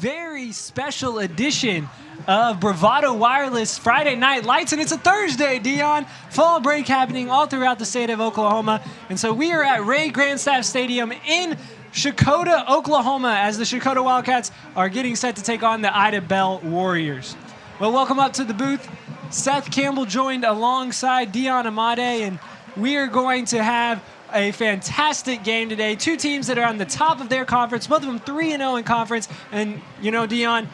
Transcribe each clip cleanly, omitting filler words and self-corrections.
very special edition of Bravado Wireless Friday Night Lights, and it's a Thursday, Dion. Fall break happening all throughout the state of Oklahoma, and so we are at Ray Grandstaff Stadium in Checotah, Oklahoma, as the Checotah Wildcats are getting set to take on the Idabel Warriors. Well, welcome up to the booth. Seth Campbell joined alongside Dion Amade, and we are going to have a fantastic game today. Two teams that are on the top of their conference, both of them 3-0 in conference. And, you know, Dion,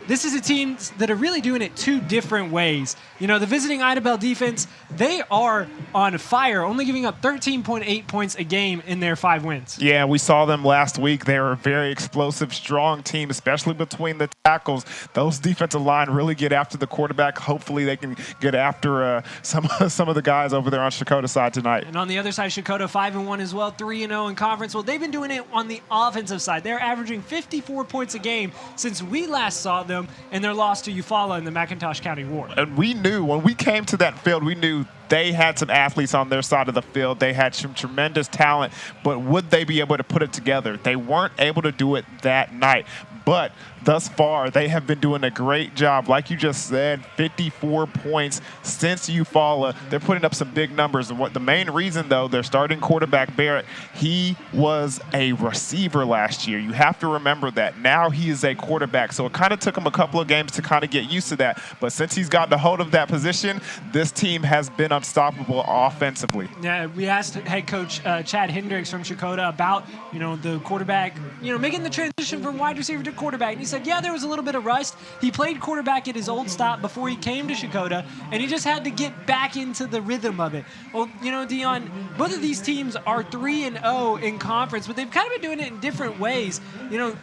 this is a team that are really doing it two different ways. You know, the visiting Idabel defense, they are on fire, only giving up 13.8 points a game in their 5 wins. Yeah, we saw them last week. They were a very explosive, strong team, especially between the tackles. Those defensive line really get after the quarterback. Hopefully they can get after some of the guys over there on Checotah side tonight. And on the other side, Checotah 5-1 as well, 3-0 in conference. Well, they've been doing it on the offensive side. They're averaging 54 points a game since we last saw them in their loss to Eufaula in the McIntosh County War. And we knew when we came to that field, we knew they had some athletes on their side of the field. They had some tremendous talent, but would they be able to put it together? They weren't able to do it that night. But thus far, they have been doing a great job. Like you just said, 54 points since Eufaula. They're putting up some big numbers. And what the main reason, though, their starting quarterback, Barrett, he was a receiver last year. You have to remember that. Now he is a quarterback. So it kind of took him a couple of games to kind of get used to that. But since he's gotten a hold of that position, this team has been unstoppable offensively. Yeah, we asked head coach Chad Hendricks from Checotah about, you know, the quarterback, you know, making the transition from wide receiver to quarterback. And he said, yeah, there was a little bit of rust. He played quarterback at his old stop before he came to Checotah, and he just had to get back into the rhythm of it. Well, you know, Dion, both of these teams are 3-0 in conference, but they've kind of been doing it in different ways. You know,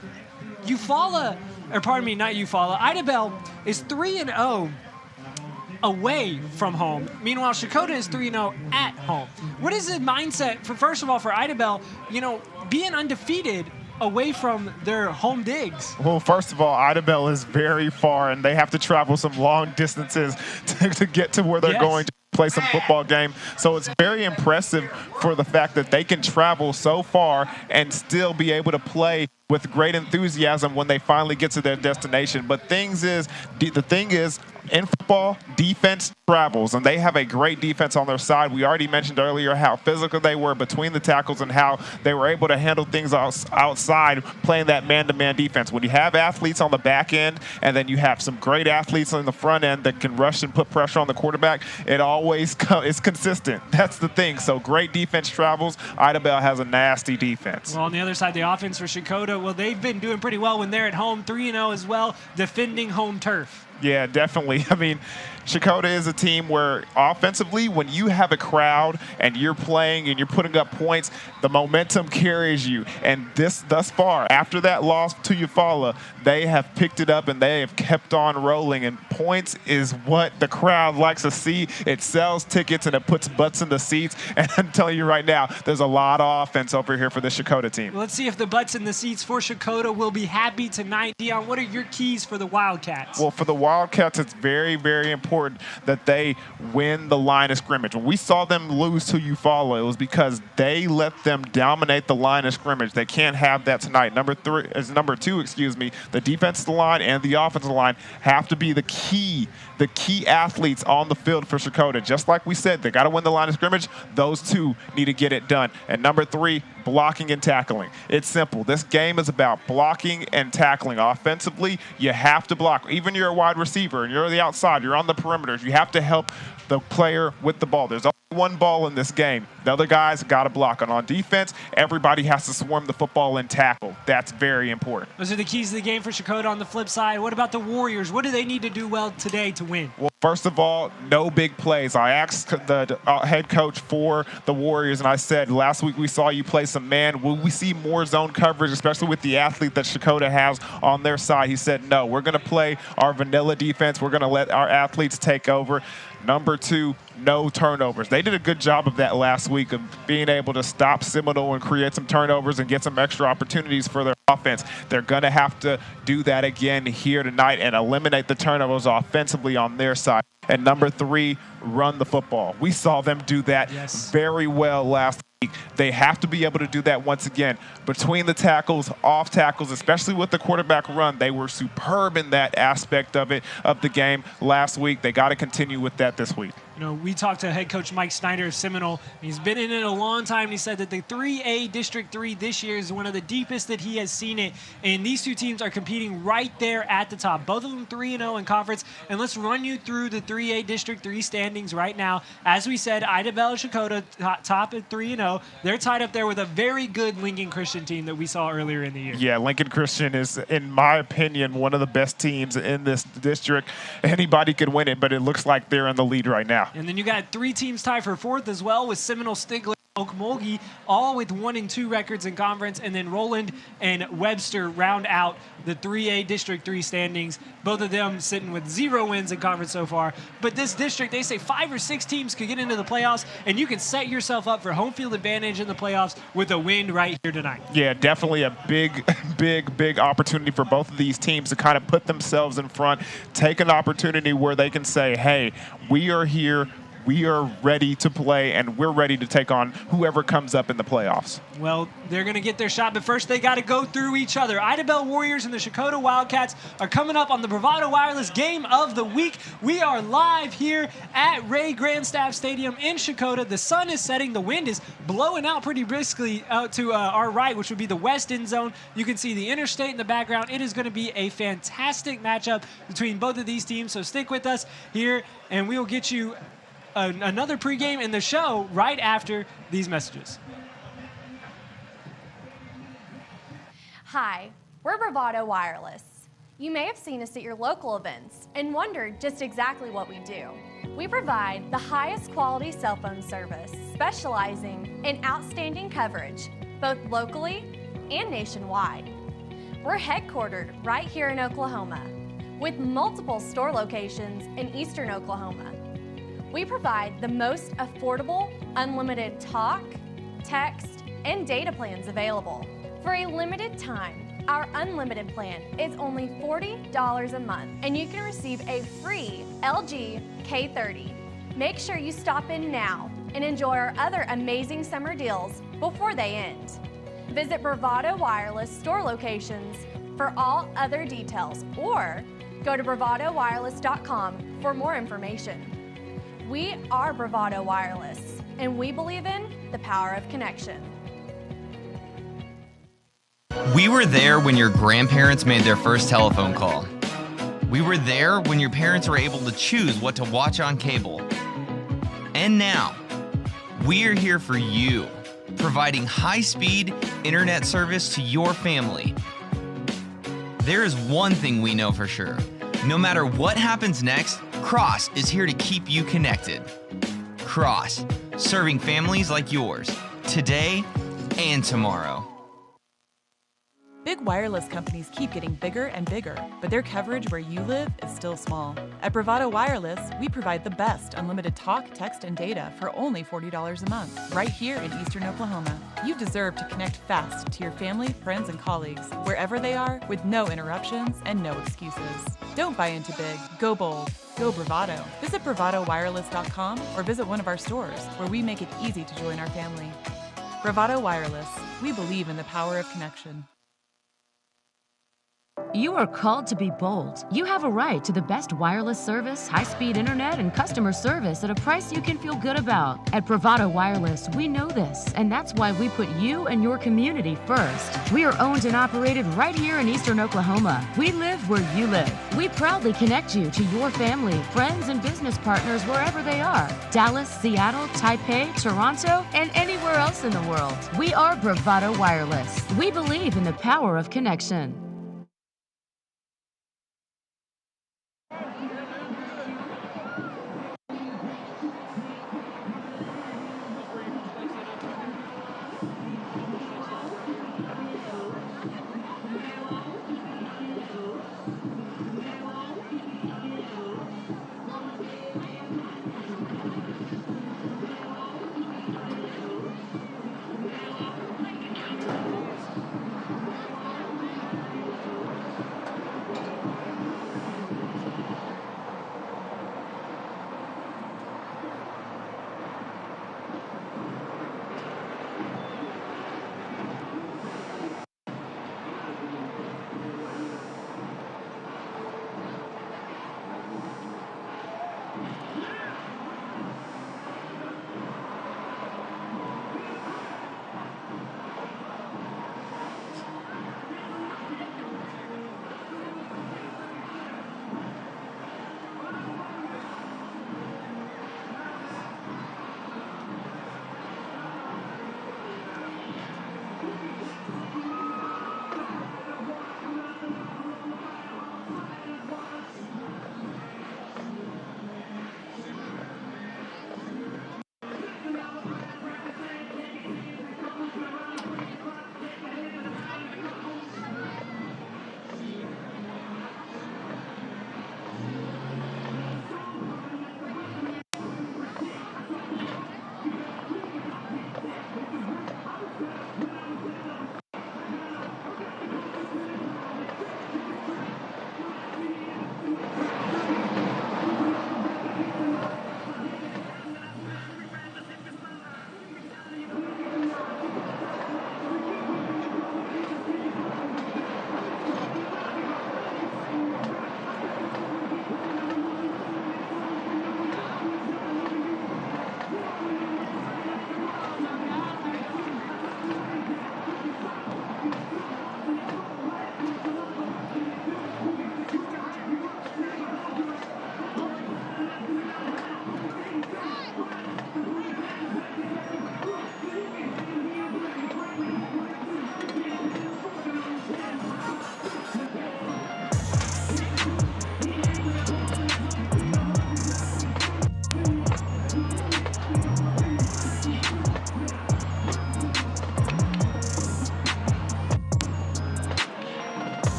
Eufaula, or pardon me, not Eufaula, Idabel is 3-0 away from home. Meanwhile, Checotah is 3-0 at home. What is the mindset for, first of all, for Idabel, you know, being undefeated away from their home digs? Well, first of all, Idabel is very far, and they have to travel some long distances to get to where they're going to play some football game. So it's very impressive for the fact that they can travel so far and still be able to play with great enthusiasm when they finally get to their destination. But the thing is, in football, defense travels, and they have a great defense on their side. We already mentioned earlier how physical they were between the tackles and how they were able to handle things outside playing that man-to-man defense. When you have athletes on the back end and then you have some great athletes on the front end that can rush and put pressure on the quarterback, it always is consistent. That's the thing. So great defense travels. Idabel has a nasty defense. Well, on the other side, the offense for Checotah, well, they've been doing pretty well when they're at home, 3-0 as well, defending home turf. Yeah, definitely. I mean, Checotah is a team where offensively, when you have a crowd and you're playing and you're putting up points, the momentum carries you. And thus far, after that loss to Eufaula, they have picked it up and they have kept on rolling. And points is what the crowd likes to see. It sells tickets and it puts butts in the seats. And I'm telling you right now, there's a lot of offense over here for the Checotah team. Let's see if the butts in the seats for Checotah will be happy tonight. Dion, what are your keys for the Wildcats? Well, for the Wildcats, it's very, very important that they win the line of scrimmage. When we saw them lose to Eufaula, it was because they let them dominate the line of scrimmage. They can't have that tonight. Number two, the defensive line and the offensive line have to be the key athletes on the field for Checotah. Just like we said, they got to win the line of scrimmage. Those two need to get it done. And number 3, blocking and tackling. It's simple. This game is about blocking and tackling. Offensively, you have to block. Even you're a wide receiver and you're the outside, you're on the perimeters, you have to help the player with the ball. There's only one ball in this game. The other guys got to block. And on defense, everybody has to swarm the football and tackle. That's very important. Those are the keys to the game for Checotah. On the flip side, what about the Warriors? What do they need to do well today to win? Well, first of all, no big plays. I asked the head coach for the Warriors, and I said, last week we saw you play some man. Will we see more zone coverage, especially with the athlete that Checotah has on their side? He said, no, we're going to play our vanilla defense. We're going to let our athletes take over. Number 2, no turnovers. They did a good job of that last week of being able to stop Seminole and create some turnovers and get some extra opportunities for their offense. They're going to have to do that again here tonight and eliminate the turnovers offensively on their side. And number 3, run the football. We saw them do that very well last They have to be able to do that once again. Between the tackles, off tackles, especially with the quarterback run, they were superb in that aspect of the game last week. They got to continue with that this week. You know, we talked to head coach Mike Snyder of Seminole. He's been in it a long time. And he said that the 3A District 3 this year is one of the deepest that he has seen it. And these two teams are competing right there at the top. Both of them 3-0 in conference. And let's run you through the 3A District 3 standings right now. As we said, Idabel and Checotah top at 3-0. They're tied up there with a very good Lincoln Christian team that we saw earlier in the year. Yeah, Lincoln Christian is, in my opinion, one of the best teams in this district. Anybody could win it, but it looks like they're in the lead right now. And then you got 3 teams tied for 4th as well, with Seminole, Stigler, Okmulgee, all with 1-2 records in conference, and then Roland and Webster round out the 3A District 3 standings. Both of them sitting with 0 wins in conference so far. But this district, they say 5 or 6 teams could get into the playoffs, and you can set yourself up for home field advantage in the playoffs with a win right here tonight. Yeah, definitely a big opportunity for both of these teams to kind of put themselves in front, take an opportunity where they can say, hey, we are here, we are ready to play, and we're ready to take on whoever comes up in the playoffs. Well, they're going to get their shot, but first they got to go through each other. Idabel Warriors and the Checotah Wildcats are coming up on the Bravado Wireless Game of the Week. We are live here at Ray Grandstaff Stadium in Checotah. The sun is setting. The wind is blowing out pretty briskly out to our right, which would be the west end zone. You can see the interstate in the background. It is going to be a fantastic matchup between both of these teams, so stick with us here, and we will get you another pregame in the show right after these messages. Hi, we're Bravado Wireless. You may have seen us at your local events and wondered just exactly what we do. We provide the highest quality cell phone service, specializing in outstanding coverage, both locally and nationwide. We're headquartered right here in Oklahoma, with multiple store locations in eastern Oklahoma. We provide the most affordable, unlimited talk, text, and data plans available. For a limited time, our unlimited plan is only $40 a month, and you can receive a free LG K30. Make sure you stop in now and enjoy our other amazing summer deals before they end. Visit Bravado Wireless store locations for all other details, or go to bravadowireless.com for more information. We are Bravado Wireless, and we believe in the power of connection. We were there when your grandparents made their first telephone call. We were there when your parents were able to choose what to watch on cable. And now, we are here for you, providing high-speed internet service to your family. There is one thing we know for sure. No matter what happens next, Cross is here to keep you connected. Cross, serving families like yours, today and tomorrow. Big wireless companies keep getting bigger and bigger, but their coverage where you live is still small. At Bravado Wireless, we provide the best unlimited talk, text, and data for only $40 a month, right here in eastern Oklahoma. You deserve to connect fast to your family, friends, and colleagues, wherever they are, with no interruptions and no excuses. Don't buy into big. Go bold. Go Bravado. Visit bravadowireless.com or visit one of our stores, where we make it easy to join our family. Bravado Wireless. We believe in the power of connection. You are called to be bold. You have a right to the best wireless service, high-speed internet, and customer service at a price you can feel good about. At Bravado Wireless, we know this, and that's why we put you and your community first. We are owned and operated right here in eastern Oklahoma. We live where you live. We proudly connect you to your family, friends, and business partners wherever they are. Dallas, Seattle, Taipei, Toronto, and anywhere else in the world. We are Bravado Wireless. We believe in the power of connection.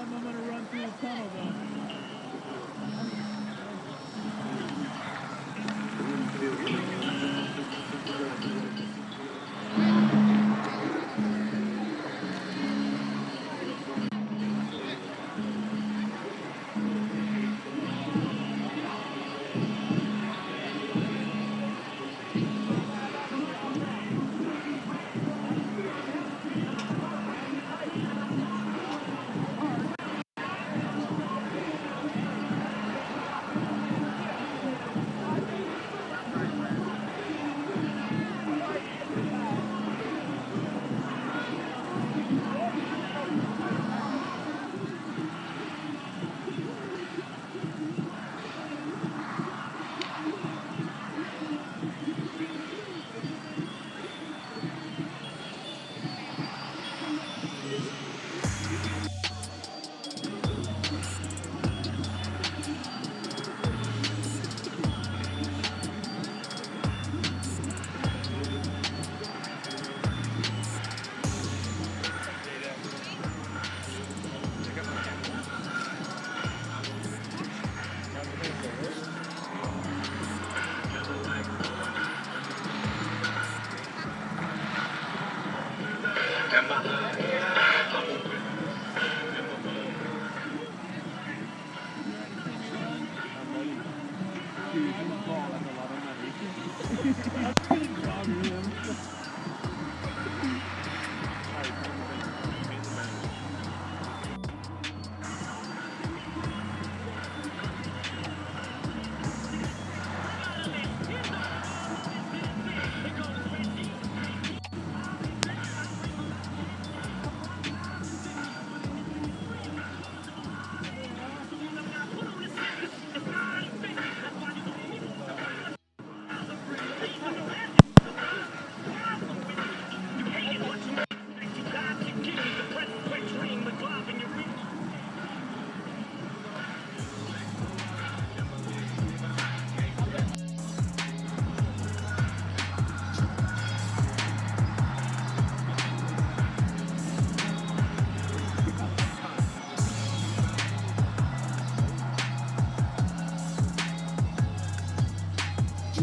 I'm going to run through the tunnel, though.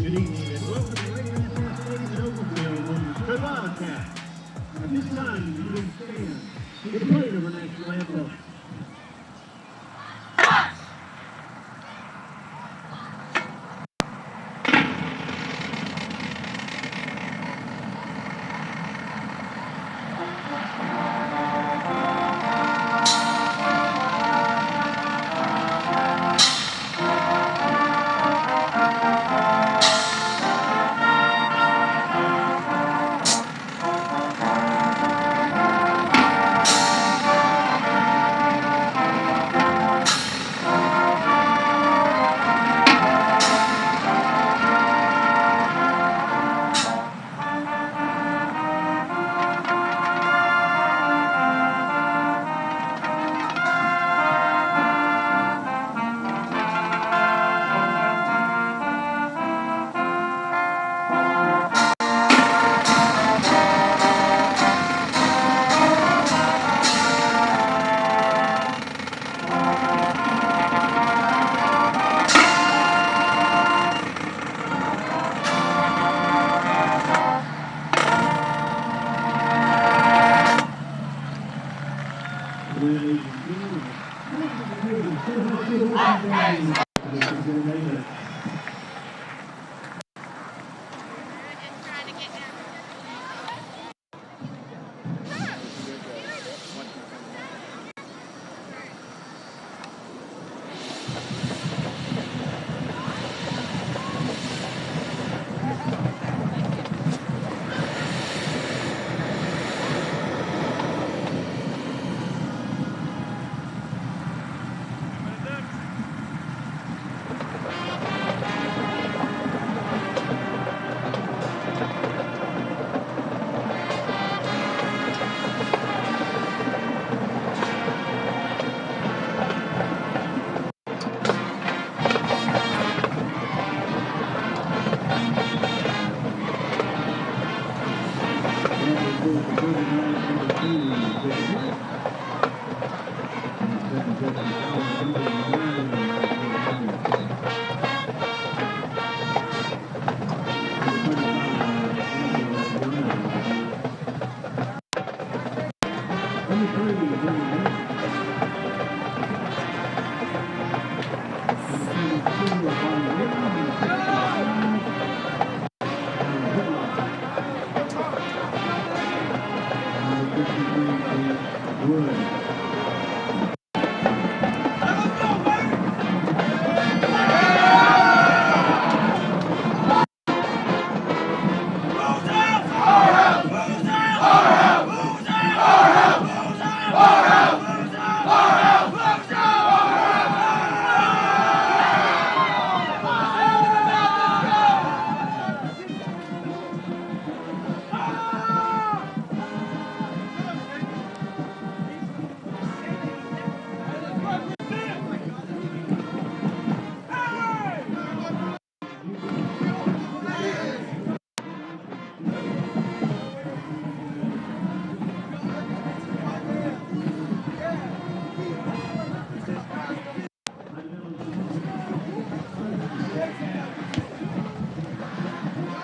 Good evening and welcome to the Grand State Overfield on Checotah. At this time, you will stand the parade of our national anthem.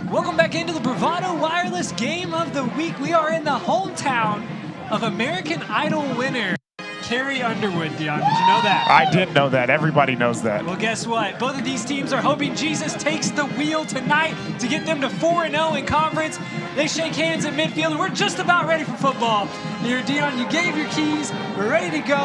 Welcome back into the Bravado Wireless Game of the Week. We are in the hometown of American Idol winner Carrie Underwood, Dion. Did you know that? I did know that. Everybody knows that. Well, guess what? Both of these teams are hoping Jesus takes the wheel tonight to get them to 4-0 in conference. They shake hands at midfield, and we're just about ready for football. Here, Dion, you gave your keys. We're ready to go.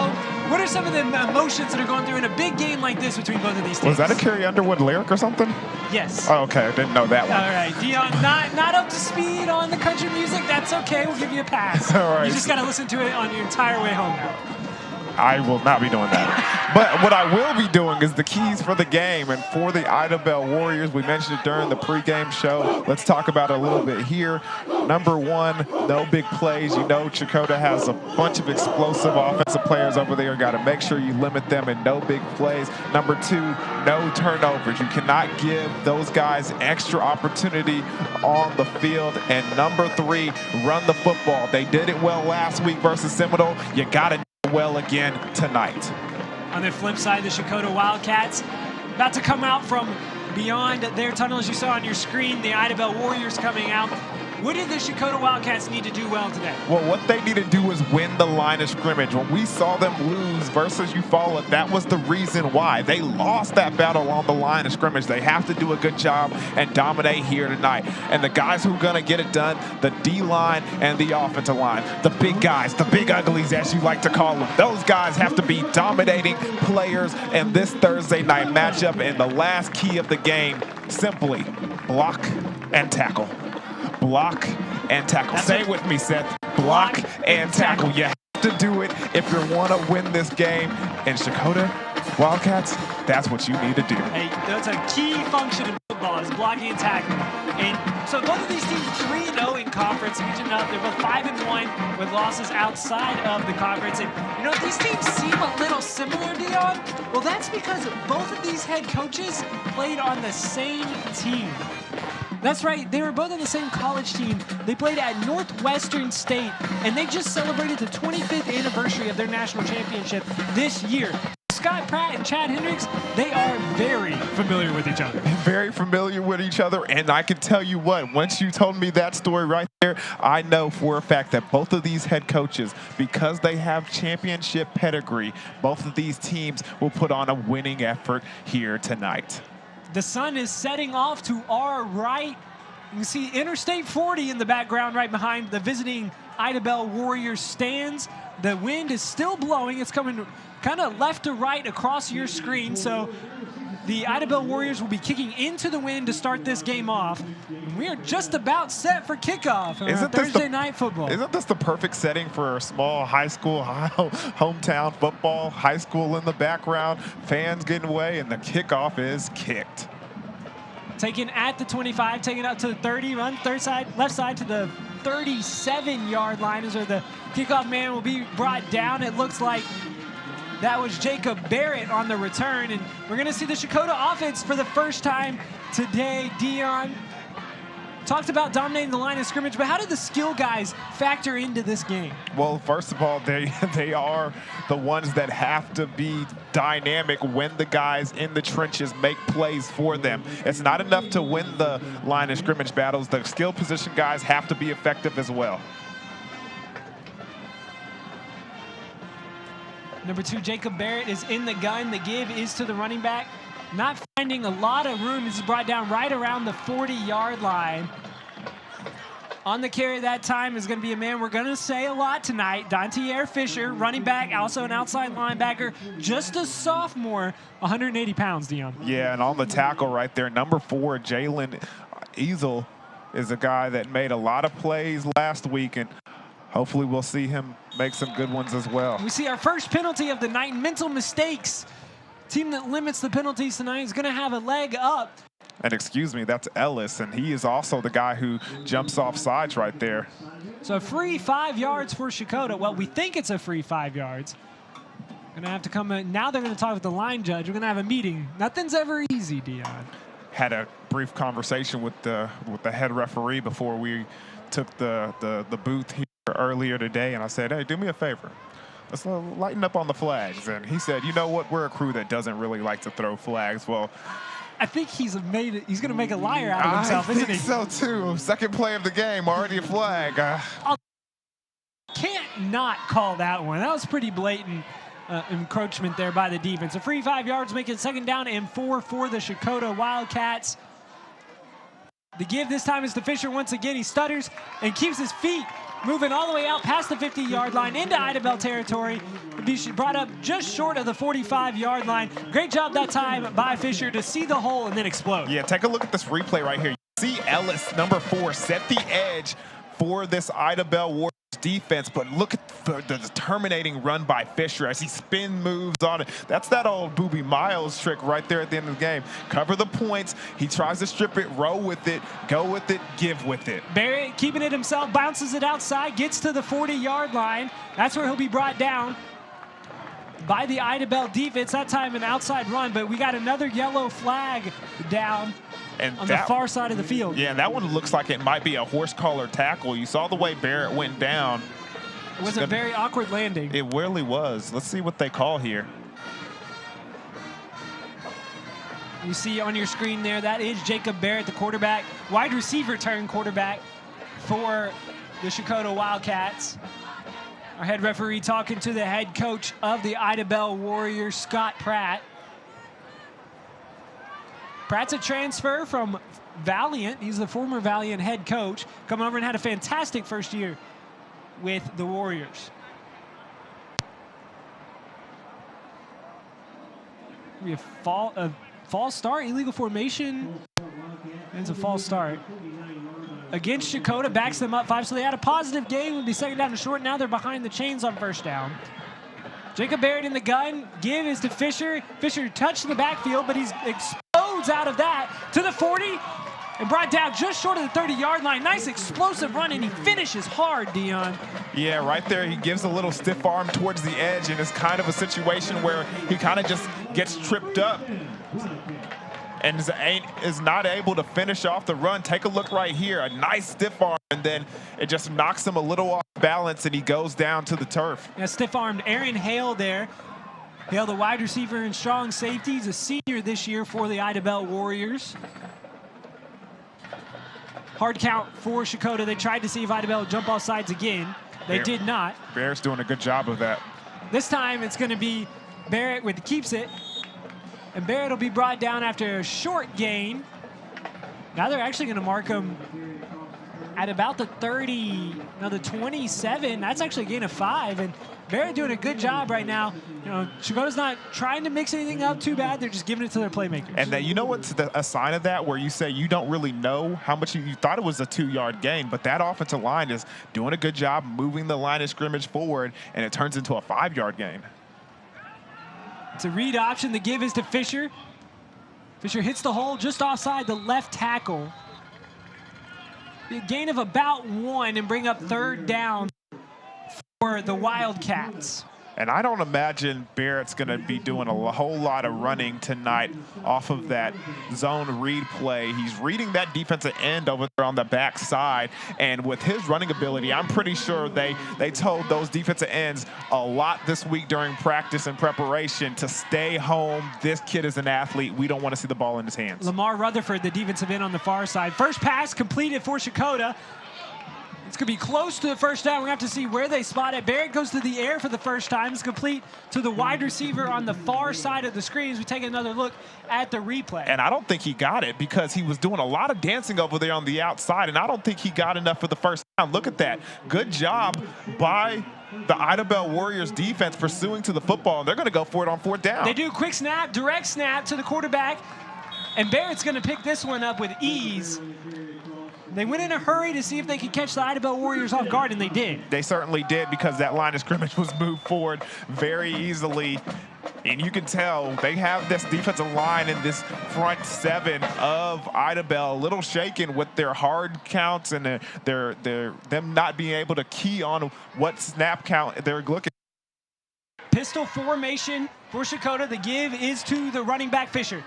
What are some of the emotions that are going through in a big game like this between both of these teams? Was that a Carrie Underwood lyric or something? Yes. Oh, okay. I didn't know that one. All right, Dion, not up to speed on the country music. That's okay. We'll give you a pass. All right. You just got to listen to it on your entire way home now. I will not be doing that. But what I will be doing is the keys for the game. And for the Idabel Warriors, we mentioned it during the pregame show. Let's talk about it a little bit here. Number one, no big plays. You know Checotah has a bunch of explosive offensive players over there. Got to make sure you limit them and no big plays. Number two, no turnovers. You cannot give those guys extra opportunity on the field. And number three, run the football. They did it well last week versus Seminole. You got to well again tonight. On the flip side, the Checotah Wildcats about to come out from beyond their tunnel, as you saw on your screen. The Idabel Warriors coming out. What did the Checotah Wildcats need to do well today? Well, what they need to do is win the line of scrimmage. When we saw them lose versus Eufaula, that was the reason why. They lost that battle on the line of scrimmage. They have to do a good job and dominate here tonight. And the guys who are going to get it done, the D-line and the offensive line, the big guys, the big uglies, as you like to call them, those guys have to be dominating players in this Thursday night matchup. And the last key of the game, simply block and tackle. Block and tackle. Say it with me, Seth. Block and tackle. You have to do it if you want to win this game. And Checotah Wildcats, that's what you need to do. Hey, that's a key function in football, is blocking and tackling. And so both of these teams 3-0 in conference. They're both 5-1 with losses outside of the conference. And you know, these teams seem a little similar, Dion. Well, that's because both of these head coaches played on the same team. That's right, they were both on the same college team. They played at Northwestern State, and they just celebrated the 25th anniversary of their national championship this year. Scott Pratt and Chad Hendricks, they are very familiar with each other. Very familiar with each other, and I can tell you what, once you told me that story right there, I know for a fact that both of these head coaches, because they have championship pedigree, both of these teams will put on a winning effort here tonight. The sun is setting off to our right. You can see Interstate 40 in the background right behind the visiting Idabel Warriors stands. The wind is still blowing. It's coming kind of left to right across your screen. So the Idabel Warriors will be kicking into the wind to start this game off. And we are just about set for kickoff on Thursday night football. Isn't this the perfect setting for a small high school, hometown football? High school in the background, fans getting away, and the kickoff is kicked. Taken at the 25, taken out to the 30, run left side to the 37-yard line is where the kickoff man will be brought down. It looks like that was Jacob Barrett on the return, and we're going to see the Checotah offense for the first time today. Dion, talked about dominating the line of scrimmage, but how did the skill guys factor into this game? Well, first of all, they are the ones that have to be dynamic when the guys in the trenches make plays for them. It's not enough to win the line of scrimmage battles. The skill position guys have to be effective as well. Number 2, Jacob Barrett is in the gun. The give is to the running back. Not finding a lot of room. This is brought down right around the 40-yard line. On the carry that time is going to be a man we're going to say a lot tonight, Dontier Fisher, running back, also an outside linebacker, just a sophomore, 180 pounds, Dion. Yeah, and on the tackle right there, number 4, Jalen Easel, is a guy that made a lot of plays last week, and hopefully we'll see him make some good ones as well. We see our first penalty of the night, mental mistakes. Team that limits the penalties tonight is going to have a leg up. And excuse me, that's Ellis, and he is also the guy who jumps off sides right there. So a free 5 yards for Checotah. Well, we think it's a free 5 yards. Going to have to come in. Now they're going to talk with the line judge. We're going to have a meeting. Nothing's ever easy, Dion. Had a brief conversation with the head referee before we took the booth here earlier today, and I said, hey, do me a favor. Let's lighten up on the flags. And he said, you know what, we're a crew that doesn't really like to throw flags. Well, I think he's going to make a liar out of himself, isn't he? I think so, too. Second play of the game, already a flag. Can't not call that one. That was pretty blatant encroachment there by the defense. A free 5 yards, make it 2nd down and 4 for the Checotah Wildcats. The give this time is to Fisher once again. He stutters and keeps his feet moving all the way out past the 50-yard line into Idabel territory. Be brought up just short of the 45-yard line. Great job that time by Fisher to see the hole and then explode. Yeah, take a look at this replay right here. You see Ellis, number 4, set the edge for this Idabel Warriors defense, but look at the terminating run by Fisher as he spin moves on it. That's that old Booby Miles trick right there at the end of the game. Cover the points. He tries to strip it, roll with it, go with it, give with it. Barrett keeping it himself, bounces it outside, gets to the 40-yard line. That's where he'll be brought down by the Idabel defense. That time an outside run, but we got another yellow flag down on the far side of the field. Yeah, and that one looks like it might be a horse collar tackle. You saw the way Barrett went down. It was a very awkward landing. It really was. Let's see what they call here. You see on your screen there, that is Jacob Barrett, the quarterback, wide receiver turned quarterback for the Checotah Wildcats. Our head referee talking to the head coach of the Idabel Warriors, Scott Pratt. Pratt's a transfer from Valiant. He's the former Valiant head coach. Come over and had a fantastic first year with the Warriors. We have a false start, illegal formation. It's a false start. Against Checotah, backs them up 5, so they had a positive game. Would be 2nd down and short. Now they're behind the chains on 1st down. Jacob Barrett in the gun. Give is to Fisher. Fisher touched the backfield, but he's explodes out of that to the 40 and brought down just short of the 30-yard line. Nice explosive run, and he finishes hard, Dion. Yeah, right there he gives a little stiff arm towards the edge, and it's kind of a situation where he kind of just gets tripped up and is not able to finish off the run. Take a look right here, a nice stiff arm, and then it just knocks him a little off balance, and he goes down to the turf. Yeah, stiff-armed Aaron Hale there. Hale, the wide receiver and strong safety. He's a senior this year for the Idabel Warriors. Hard count for Checotah. They tried to see if Idabel would jump off sides again. They did not. Barrett's doing a good job of that. This time it's going to be Barrett with keeps it. And Barrett will be brought down after a short gain. Now they're actually going to mark him at about the 30, no, the 27. That's actually a gain of 5. And Barrett doing a good job right now. You know, Checotah's not trying to mix anything up too bad. They're just giving it to their playmakers. And that, you know what's a sign of that, where you say you don't really know how much you thought it was a 2-yard gain, but that offensive line is doing a good job moving the line of scrimmage forward, and it turns into a 5-yard gain. It's a read option. The give is to Fisher. Fisher hits the hole just offside the left tackle. A gain of about 1 and bring up 3rd down for the Wildcats. And I don't imagine Barrett's going to be doing a whole lot of running tonight off of that zone read play. He's reading that defensive end over there on the backside. And with his running ability, I'm pretty sure they told those defensive ends a lot this week during practice and preparation to stay home. This kid is an athlete. We don't want to see the ball in his hands. Lamar Rutherford, the defensive end on the far side. First pass completed for Checotah. It's going to be close to the first down. We're going to have to see where they spot it. Barrett goes to the air for the first time. It's complete to the wide receiver on the far side of the screen as we take another look at the replay. And I don't think he got it because he was doing a lot of dancing over there on the outside, and I don't think he got enough for the first down. Look at that. Good job by the Idabel Warriors defense pursuing to the football. They're going to go for it on 4th down. They do a quick snap, direct snap to the quarterback, and Barrett's going to pick this one up with ease. They went in a hurry to see if they could catch the Idabel Warriors off guard, and they did. They certainly did because that line of scrimmage was moved forward very easily. And you can tell they have this defensive line in this front 7 of Idabel a little shaken with their hard counts and them not being able to key on what snap count they're looking. Pistol formation for Checotah. The give is to the running back, Fisher.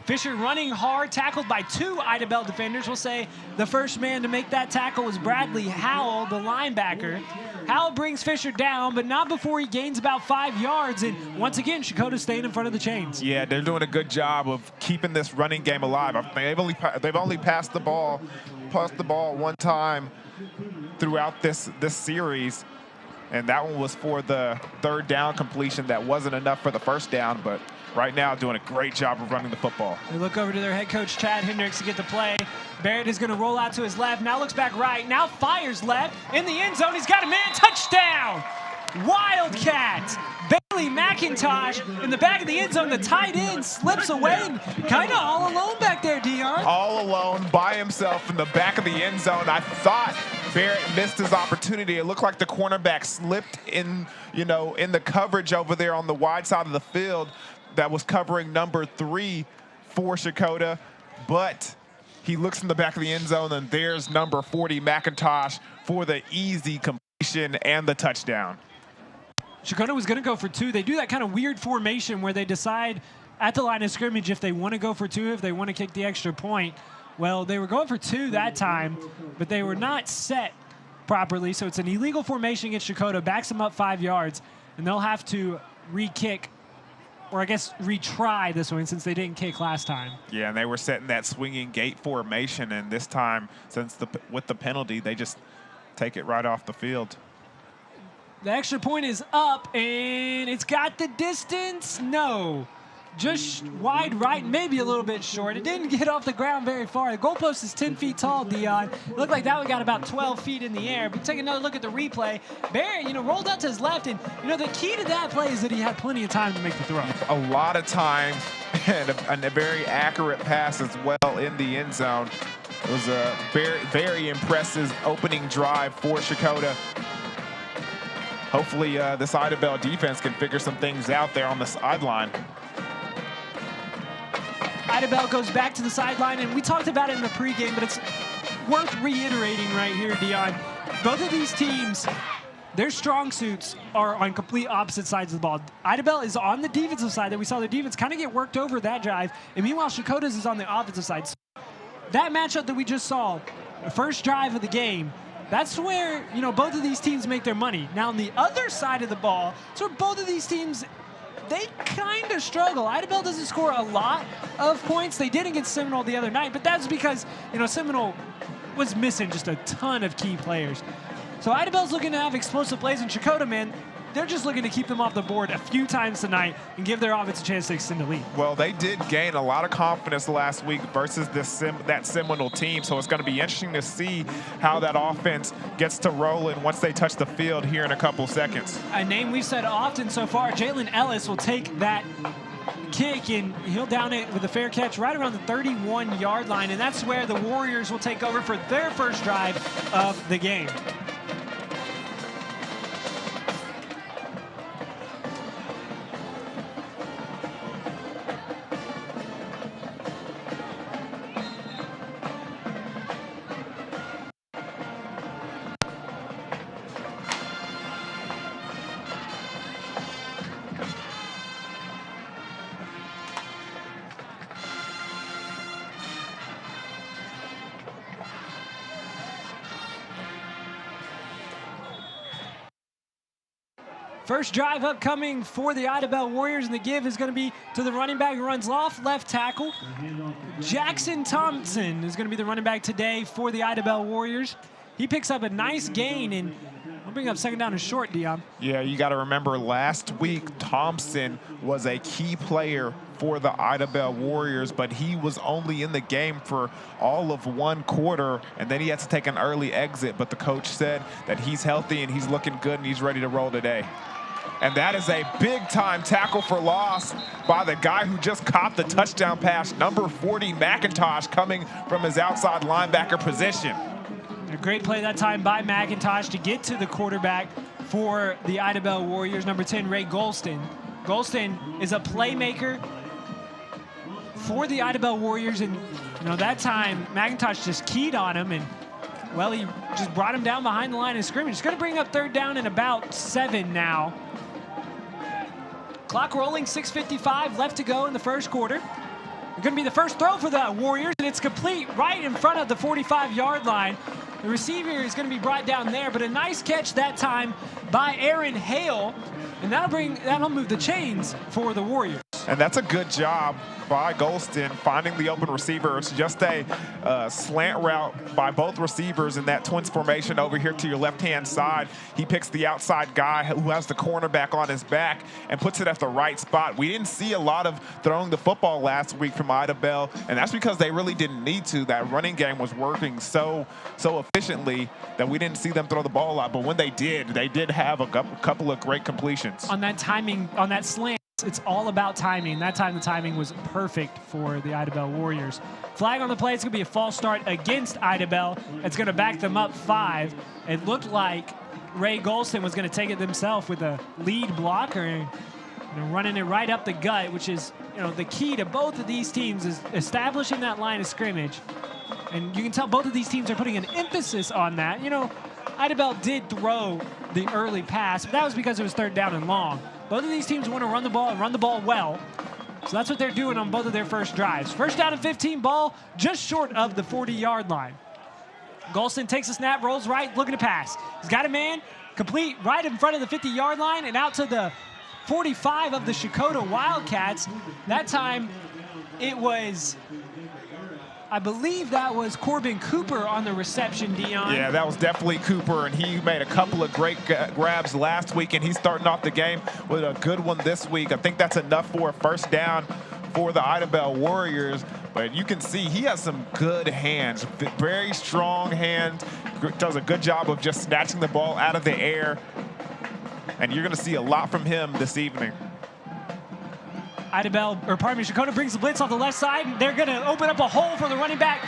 Fisher running hard, tackled by 2 Idabel defenders. We'll say the first man to make that tackle was Bradley Howell, the linebacker. Howell brings Fisher down, but not before he gains about 5 yards. And once again, Checotah staying in front of the chains. Yeah, they're doing a good job of keeping this running game alive. They've only passed the ball one time throughout this series. And that one was for the 3rd down completion. That wasn't enough for the first down, but right now doing a great job of running the football. They look over to their head coach, Chad Hendricks, to get the play. Barrett is going to roll out to his left. Now looks back right. Now fires left. In the end zone, he's got a man. Touchdown! Wildcats! Bailey McIntosh in the back of the end zone. The tight end slips away and kind of all alone back there, Dion. All alone by himself in the back of the end zone. I thought Barrett missed his opportunity. It looked like the cornerback slipped in the coverage over there on the wide side of the field that was covering number 3 for Checotah, but he looks in the back of the end zone, and there's number 40, McIntosh, for the easy completion and the touchdown. Checotah was going to go for 2. They do that kind of weird formation where they decide at the line of scrimmage if they want to go for 2, if they want to kick the extra point. Well, they were going for 2 that time, but they were not set properly, so it's an illegal formation against Checotah, backs them up 5 yards, and they'll have to re-kick, or I guess retry this one since they didn't kick last time. Yeah, and they were setting that swinging gate formation, and this time, with the penalty, they just take it right off the field. The extra point is up, and it's got the distance. No. Just wide right, maybe a little bit short. It didn't get off the ground very far. The goalpost is 10 feet tall, Dion. It looked like that one got about 12 feet in the air. But take another look at the replay. Barrett, rolled out to his left, and, the key to that play is that he had plenty of time to make the throw. A lot of time and a very accurate pass as well in the end zone. It was a very, very impressive opening drive for Checotah. Hopefully this Idabel defense can figure some things out there on the sideline. Idabel goes back to the sideline, and we talked about it in the pregame, but it's worth reiterating right here, Dion. Both of these teams, their strong suits are on complete opposite sides of the ball. Idabel is on the defensive side that we saw their defense kind of get worked over that drive, and meanwhile, Checotah's is on the offensive side. So that matchup that we just saw, the first drive of the game, that's where, both of these teams make their money. Now, on the other side of the ball, it's where both of these teams, they kind of struggle. Idabel doesn't score a lot of points. They did against Seminole the other night, but that's because, Seminole was missing just a ton of key players. So Idabel's looking to have explosive plays, and Checotah, man, they're just looking to keep them off the board a few times tonight and give their offense a chance to extend the lead. Well, they did gain a lot of confidence last week versus that Seminole team, so it's going to be interesting to see how that offense gets to rolling once they touch the field here in a couple seconds. A name we've said often so far, Jalen Ellis will take that kick, and he'll down it with a fair catch right around the 31-yard line, and that's where the Warriors will take over for their first drive of the game. First drive upcoming for the Idabel Warriors, and the give is going to be to the running back who runs off left tackle. Jackson Thompson is going to be the running back today for the Idabel Warriors. He picks up a nice gain, and we'll bring up second down and short, Dion. Yeah, you got to remember last week Thompson was a key player for the Idabel Warriors, but he was only in the game for all of 1 quarter, and then he had to take an early exit. But the coach said that he's healthy and he's looking good and he's ready to roll today. And that is a big-time tackle for loss by the guy who just caught the touchdown pass, number 40, McIntosh, coming from his outside linebacker position. A great play that time by McIntosh to get to the quarterback for the Idabel Warriors, number 10, Ray Golston. Golston is a playmaker for the Idabel Warriors, and that time McIntosh just keyed on him, and well, he just brought him down behind the line of scrimmage. It's going to bring up third down and about 7 now. Clock rolling, 6:55 left to go in the first quarter. It's going to be the first throw for the Warriors, and it's complete right in front of the 45-yard line. The receiver is going to be brought down there, but a nice catch that time by Aaron Hale, and that'll move the chains for the Warriors. And that's a good job by Golston finding the open receiver. It's just a slant route by both receivers in that twins formation over here to your left-hand side. He picks the outside guy who has the cornerback on his back and puts it at the right spot. We didn't see a lot of throwing the football last week from Idabel, and that's because they really didn't need to. That running game was working so efficiently that we didn't see them throw the ball a lot. But when they did have a couple of great completions. On that timing, on that slant, it's all about timing. That time the timing was perfect for the Idabel Warriors. Flag on the play. It's going to be a false start against Idabel. It's going to back them up 5. It looked like Ray Golston was going to take it himself with a lead blocker and running it right up the gut, which is the key to both of these teams is establishing that line of scrimmage. And you can tell both of these teams are putting an emphasis on that. Idabel did throw the early pass, but that was because it was third down and long. Both of these teams want to run the ball and run the ball well. So that's what they're doing on both of their first drives. First down and 15, ball just short of the 40-yard line. Golston takes a snap, rolls right, looking to pass. He's got a man, complete right in front of the 50-yard line and out to the 45 of the Checotah Wildcats. That time it was, I believe that was Corbin Cooper on the reception, Dion. Yeah, that was definitely Cooper, and he made a couple of great grabs last week, and he's starting off the game with a good one this week. I think that's enough for a first down for the Idabel Warriors, but you can see he has some good hands, very strong hands, does a good job of just snatching the ball out of the air, and you're going to see a lot from him this evening. Checotah brings the blitz off the left side, and they're going to open up a hole for the running back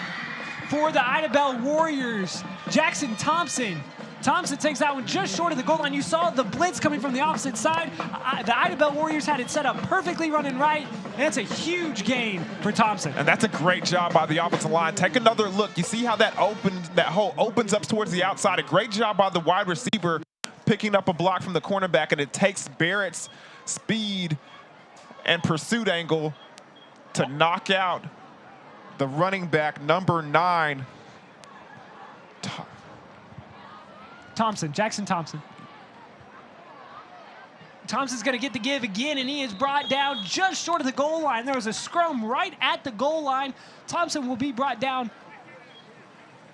for the Idabel Warriors, Jackson Thompson. Thompson takes that one just short of the goal line. You saw the blitz coming from the opposite side. The Idabel Warriors had it set up perfectly running right, and it's a huge gain for Thompson. And that's a great job by the offensive line. Take another look. You see how that hole opens up towards the outside. A great job by the wide receiver picking up a block from the cornerback, and it takes Barrett's speed and pursuit angle to knock out the running back, number 9. Jackson Thompson. Thompson's going to get the give again, and he is brought down just short of the goal line. There was a scrum right at the goal line. Thompson will be brought down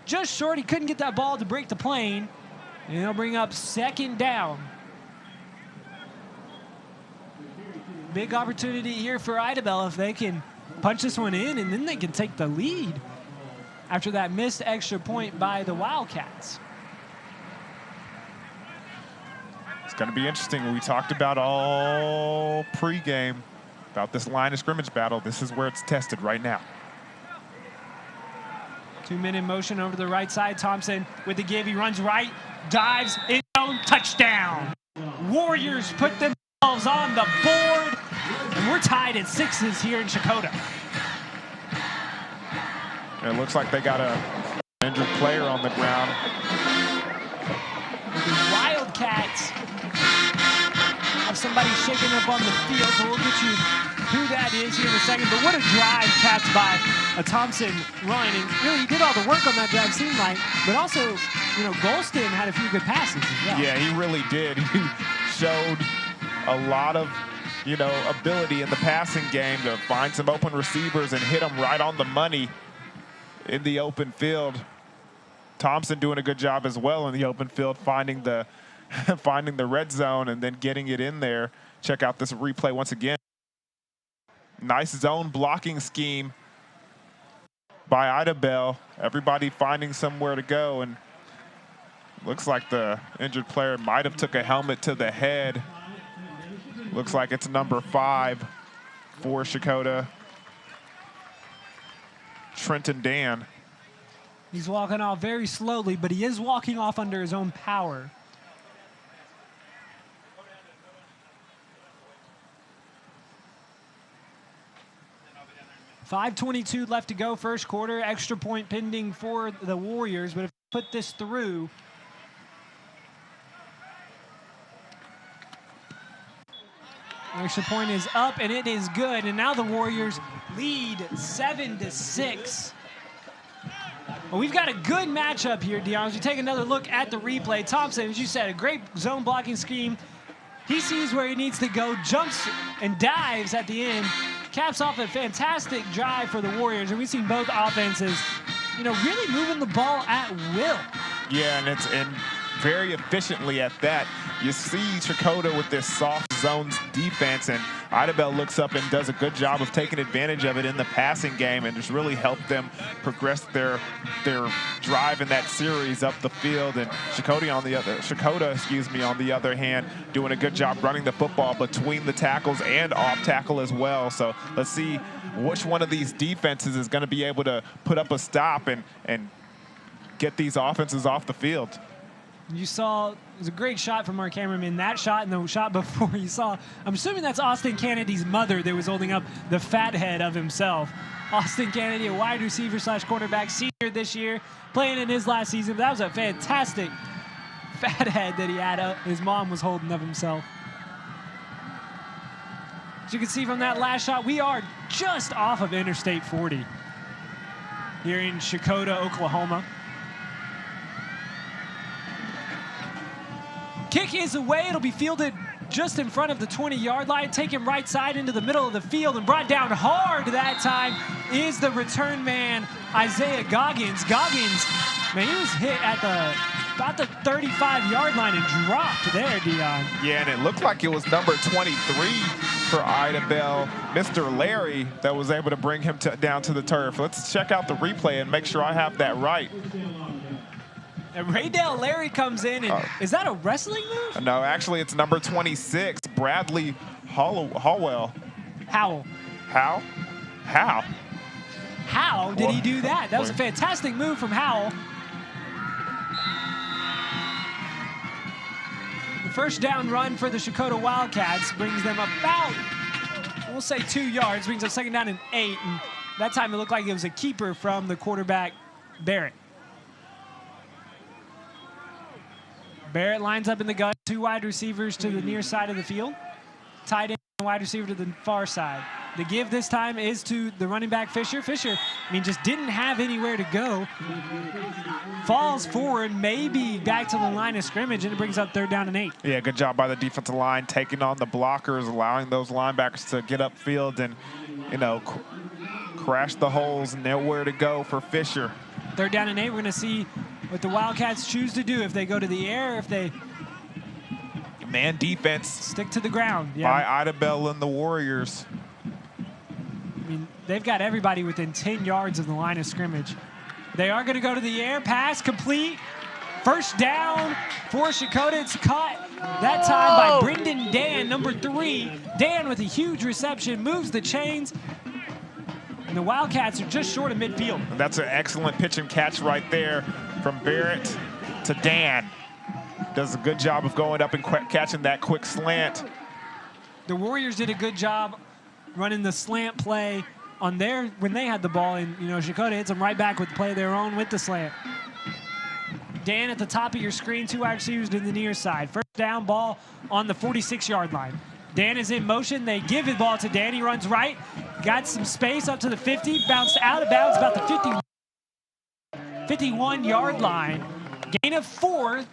just short. He couldn't get that ball to break the plane, and he'll bring up second down. Big opportunity here for Idabel if they can punch this one in, and then they can take the lead after that missed extra point by the Wildcats. It's going to be interesting. We talked about all pregame about this line of scrimmage battle. This is where it's tested right now. 2-minute in motion over to the right side. Thompson with the give. He runs right, dives, in zone, touchdown. Warriors put themselves on the board, and we're tied at 6s here in Checotah. It looks like they got an injured player on the ground. The Wildcats have somebody shaking up on the field, so we'll get you who that is here in a second. But what a drive capped by a Thompson run. And really, he did all the work on that drive, seemed like. But also, Golston had a few good passes as well. Yeah, he really did. He showed a lot of, you know, ability in the passing game to find some open receivers and hit them right on the money in the open field. Thompson doing a good job as well in the open field, finding the finding the red zone and then getting it in there. Check out this replay once again. Nice zone blocking scheme by Idabel. Everybody finding somewhere to go, and looks like the injured player might have took a helmet to the head. Looks like it's number 5 for Checotah, Trenton Dan. He's walking off very slowly, but he is walking off under his own power. .5:22 left to go, first quarter. Extra point pending for the Warriors, but if you put this through, extra point is up, and it is good. And now the Warriors lead 7-6. Well, we've got a good matchup here, Dion. As you take another look at the replay, Thompson, as you said, a great zone blocking scheme. He sees where he needs to go, jumps and dives at the end, caps off a fantastic drive for the Warriors. And we've seen both offenses, you know, really moving the ball at will. Yeah, and very efficiently at that. You see Checotah with this soft zones defense, and Idabel looks up and does a good job of taking advantage of it in the passing game, and has really helped them progress their drive in that series up the field. And Checotah on the other hand, doing a good job running the football between the tackles and off tackle as well. So let's see which one of these defenses is going to be able to put up a stop and get these offenses off the field. You saw, it was a great shot from our cameraman. That shot and the shot before you saw, I'm assuming that's Austin Kennedy's mother that was holding up the fat head of himself. Austin Kennedy, a wide receiver / cornerback, senior this year, playing in his last season. But that was a fantastic fat head that he had, his mom was holding of himself. As you can see from that last shot, we are just off of Interstate 40 here in Checotah, Oklahoma. Kick is away. It'll be fielded just in front of the 20-yard line. Taken right side into the middle of the field and brought down hard that time is the return man, Isaiah Goggins. Goggins, man, he was hit at about the 35-yard line and dropped there, Dion. Yeah, and it looked like it was number 23 for Idabel, Mr. Larry, that was able to bring him down to the turf. Let's check out the replay and make sure I have that right. And Raydell Larry comes in, and is that a wrestling move? No, actually it's number 26, Bradley Howell. How did he do that? That was a fantastic move from Howell. The first down run for the Checotah Wildcats brings them about, we'll say 2 yards, brings up second down and 8. And that time it looked like it was a keeper from the quarterback, Barrett. Barrett lines up in the gun, 2 wide receivers to the near side of the field. Tight end and wide receiver to the far side. The give this time is to the running back, Fisher. Fisher, just didn't have anywhere to go. Falls forward, maybe back to the line of scrimmage, and it brings up third down and 8. Yeah, good job by the defensive line, taking on the blockers, allowing those linebackers to get upfield and, crash the holes. Nowhere to go for Fisher. Third down and 8, we're going to see what the Wildcats choose to do, if they go to the air, if they man defense, stick to the ground. By Idabel and the Warriors. They've got everybody within 10 yards of the line of scrimmage. They are going to go to the air. Pass complete. First down for Checotah. It's caught that time by Brendan Dan, number 3. Dan with a huge reception, moves the chains. And the Wildcats are just short of midfield. That's an excellent pitch and catch right there from Barrett to Dan. Does a good job of going up and catching that quick slant. The Warriors did a good job running the slant play on when they had the ball, and Checotah hits them right back with the play of their own with the slant. Dan at the top of your screen, 2 wide receivers to the near side. First down, ball on the 46-yard line. Dan is in motion. They give the ball to Dan. He runs right. Got some space up to the 50. Bounced out of bounds about the 51-yard line. Gain of 4.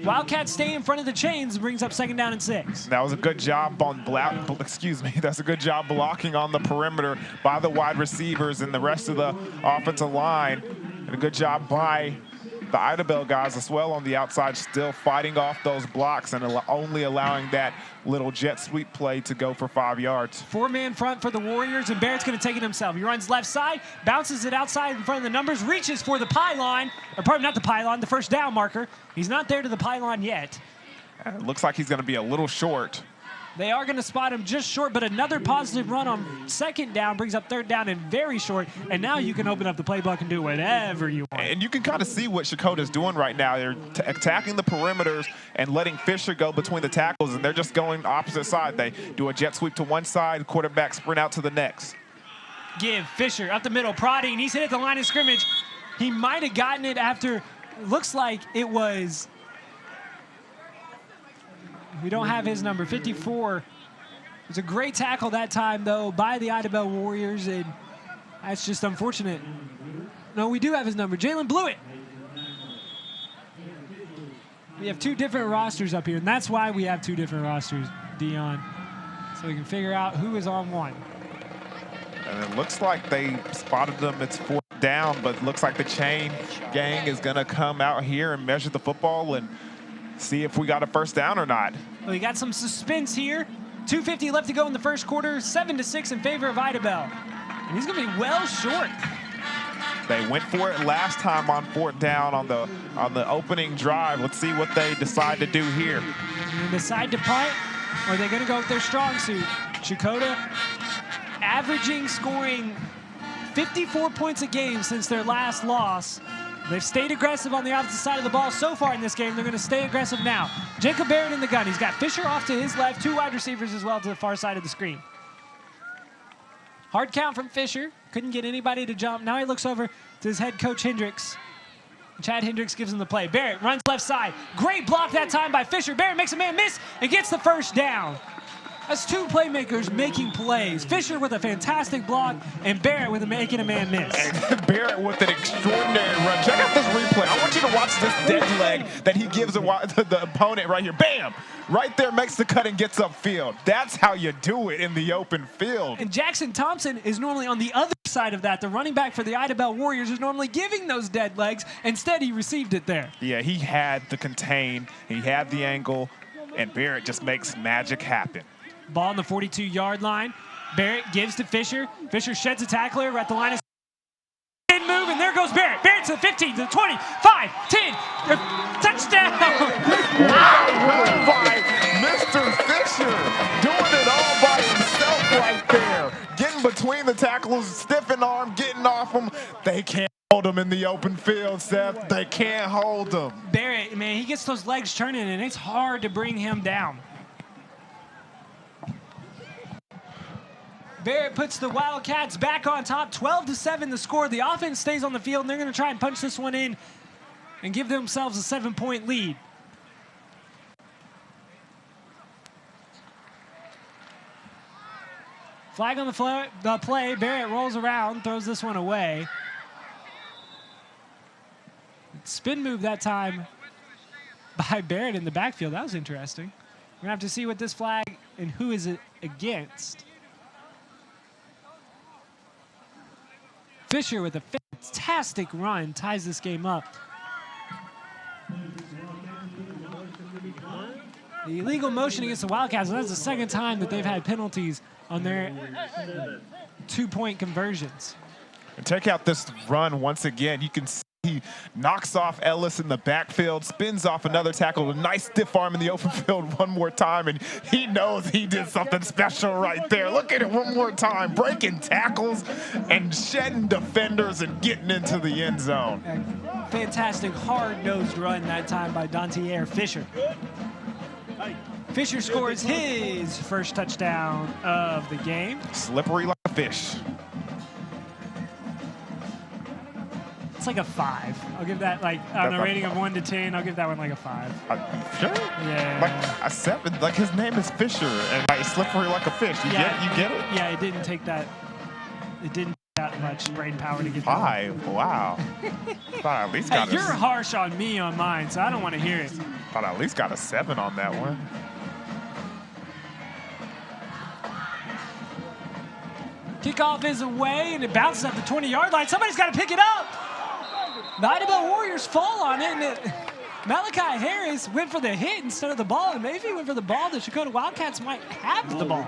Wildcats stay in front of the chains, brings up 2nd down and 6. That was a good job on that's a good job blocking on the perimeter by the wide receivers and the rest of the offensive line. And a good job by the Idabel guys as well on the outside, still fighting off those blocks and only allowing that little jet sweep play to go for 5 yards. 4-man front for the Warriors, and Barrett's going to take it himself. He runs left side, bounces it outside in front of the numbers, reaches for the pylon, or probably not the pylon, the first down marker. He's not there to the pylon yet. It looks like he's going to be a little short. They are going to spot him just short, but another positive run on 2nd down brings up 3rd down and very short, and now you can open up the playbook and do whatever you want. And you can kind of see what Checotah is doing right now. They're attacking the perimeters and letting Fisher go between the tackles, and they're just going opposite side. They do a jet sweep to one side, quarterback sprint out to the next. Give Fisher up the middle, prodding. He's hit at the line of scrimmage. He might have gotten it after, looks like it was, we don't have his number, 54. It was a great tackle that time, though, by the Idabel Warriors, and that's just unfortunate. No, we do have his number. Jalen blew it. We have 2 different rosters up here, and that's why we have 2 different rosters, Dion, so we can figure out who is on one. And it looks like they spotted them. It's 4th down, but it looks like the chain gang is going to come out here and measure the football and see if we got a 1st down or not. Well, we got some suspense here. 2:50 left to go in the first quarter. 7-6 in favor of Idabel. And he's going to be well short. They went for it last time on 4th down on the opening drive. Let's see what they decide to do here. They decide to punt, or are they going to go with their strong suit? Checotah averaging scoring 54 points a game since their last loss. They've stayed aggressive on the opposite side of the ball so far in this game. They're going to stay aggressive now. Jacob Barrett in the gun. He's got Fisher off to his left, 2 wide receivers as well to the far side of the screen. Hard count from Fisher. Couldn't get anybody to jump. Now he looks over to his head coach, Hendricks. Chad Hendricks gives him the play. Barrett runs left side. Great block that time by Fisher. Barrett makes a man miss and gets the 1st down. That's 2 playmakers making plays. Fisher with a fantastic block, and Barrett with making a man miss. And Barrett with an extraordinary run. Check out this replay. I want you to watch this dead leg that he gives the opponent right here. Bam! Right there, makes the cut and gets upfield. That's how you do it in the open field. And Jackson Thompson is normally on the other side of that. The running back for the Idabel Warriors is normally giving those dead legs. Instead, he received it there. Yeah, he had the contain, he had the angle, and Barrett just makes magic happen. Ball on the 42-yard line. Barrett gives to Fisher. Fisher sheds a tackler. We're at the line of move, and there goes Barrett. Barrett to the 15, to the 20, 5, 10. Touchdown! Wow, by Mr. Fisher. Doing it all by himself right there. Getting between the tackles, stiffing arm, getting off them. They can't hold him in the open field, Seth. They can't hold him. Barrett, man, he gets those legs turning, and it's hard to bring him down. Barrett puts the Wildcats back on top, 12-7 the score. The offense stays on the field, and they're going to try and punch this one in and give themselves a 7-point lead. Flag on the play. Barrett rolls around, throws this one away. Spin move that time by Barrett in the backfield. That was interesting. We're going to have to see what this flag and who is it against. Fisher with a fantastic run ties this game up. The illegal motion against the Wildcats, and that's the 2nd time that they've had penalties on their 2-point conversions. And check out this run once again. You can see he knocks off Ellis in the backfield, spins off another tackle, a nice stiff arm in the open field one more time, and he knows he did something special right there. Look at it one more time, breaking tackles and shedding defenders and getting into the end zone. Fantastic hard-nosed run that time by Dontier Fisher. Fisher scores his first touchdown of the game. Slippery like a fish. It's like a 5. I'll give that, like, on a rating of 1 to 10, I'll give that one like a 5. Sure? Yeah. Like a 7. Like his name is Fisher, and like slippery like a fish. You get it? Yeah, it didn't take that. It didn't that much brain power to get 5? Wow. Thought I at least got Hey, you're harsh on me on mine, so I don't want to hear it. Thought I at least got a 7 on that one. Kickoff is away, and it bounces at the 20-yard line. Somebody's got to pick it up. The Idabel Warriors fall on it, and Malachi Harris went for the hit instead of the ball, and maybe he went for the ball. The Checotah Wildcats might have the ball.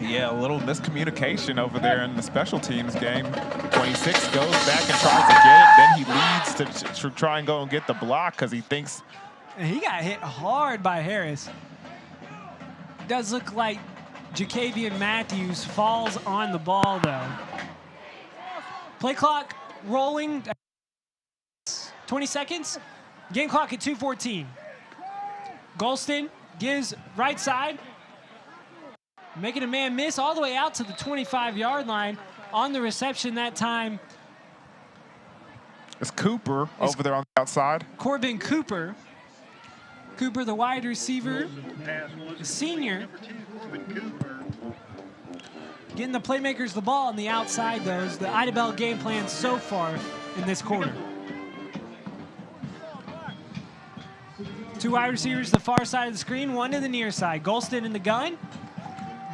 Yeah, a little miscommunication over there in the special teams game. 26 goes back and tries to get it. Then he leads to try and go and get the block because he thinks. And he got hit hard by Harris. Does look like Jacavian Matthews falls on the ball, though. Play clock rolling. 20 seconds. Game clock at 2:14. Golston gives right side. Making a man miss all the way out to the 25-yard line. On the reception that time, It's Cooper over there on the outside. Corbin Cooper. Cooper, the wide receiver, the senior. Getting the playmakers the ball on the outside, though, is the Idabel game plan so far in this quarter. 2 wide receivers the far side of the screen, 1 to the near side. Golston in the gun.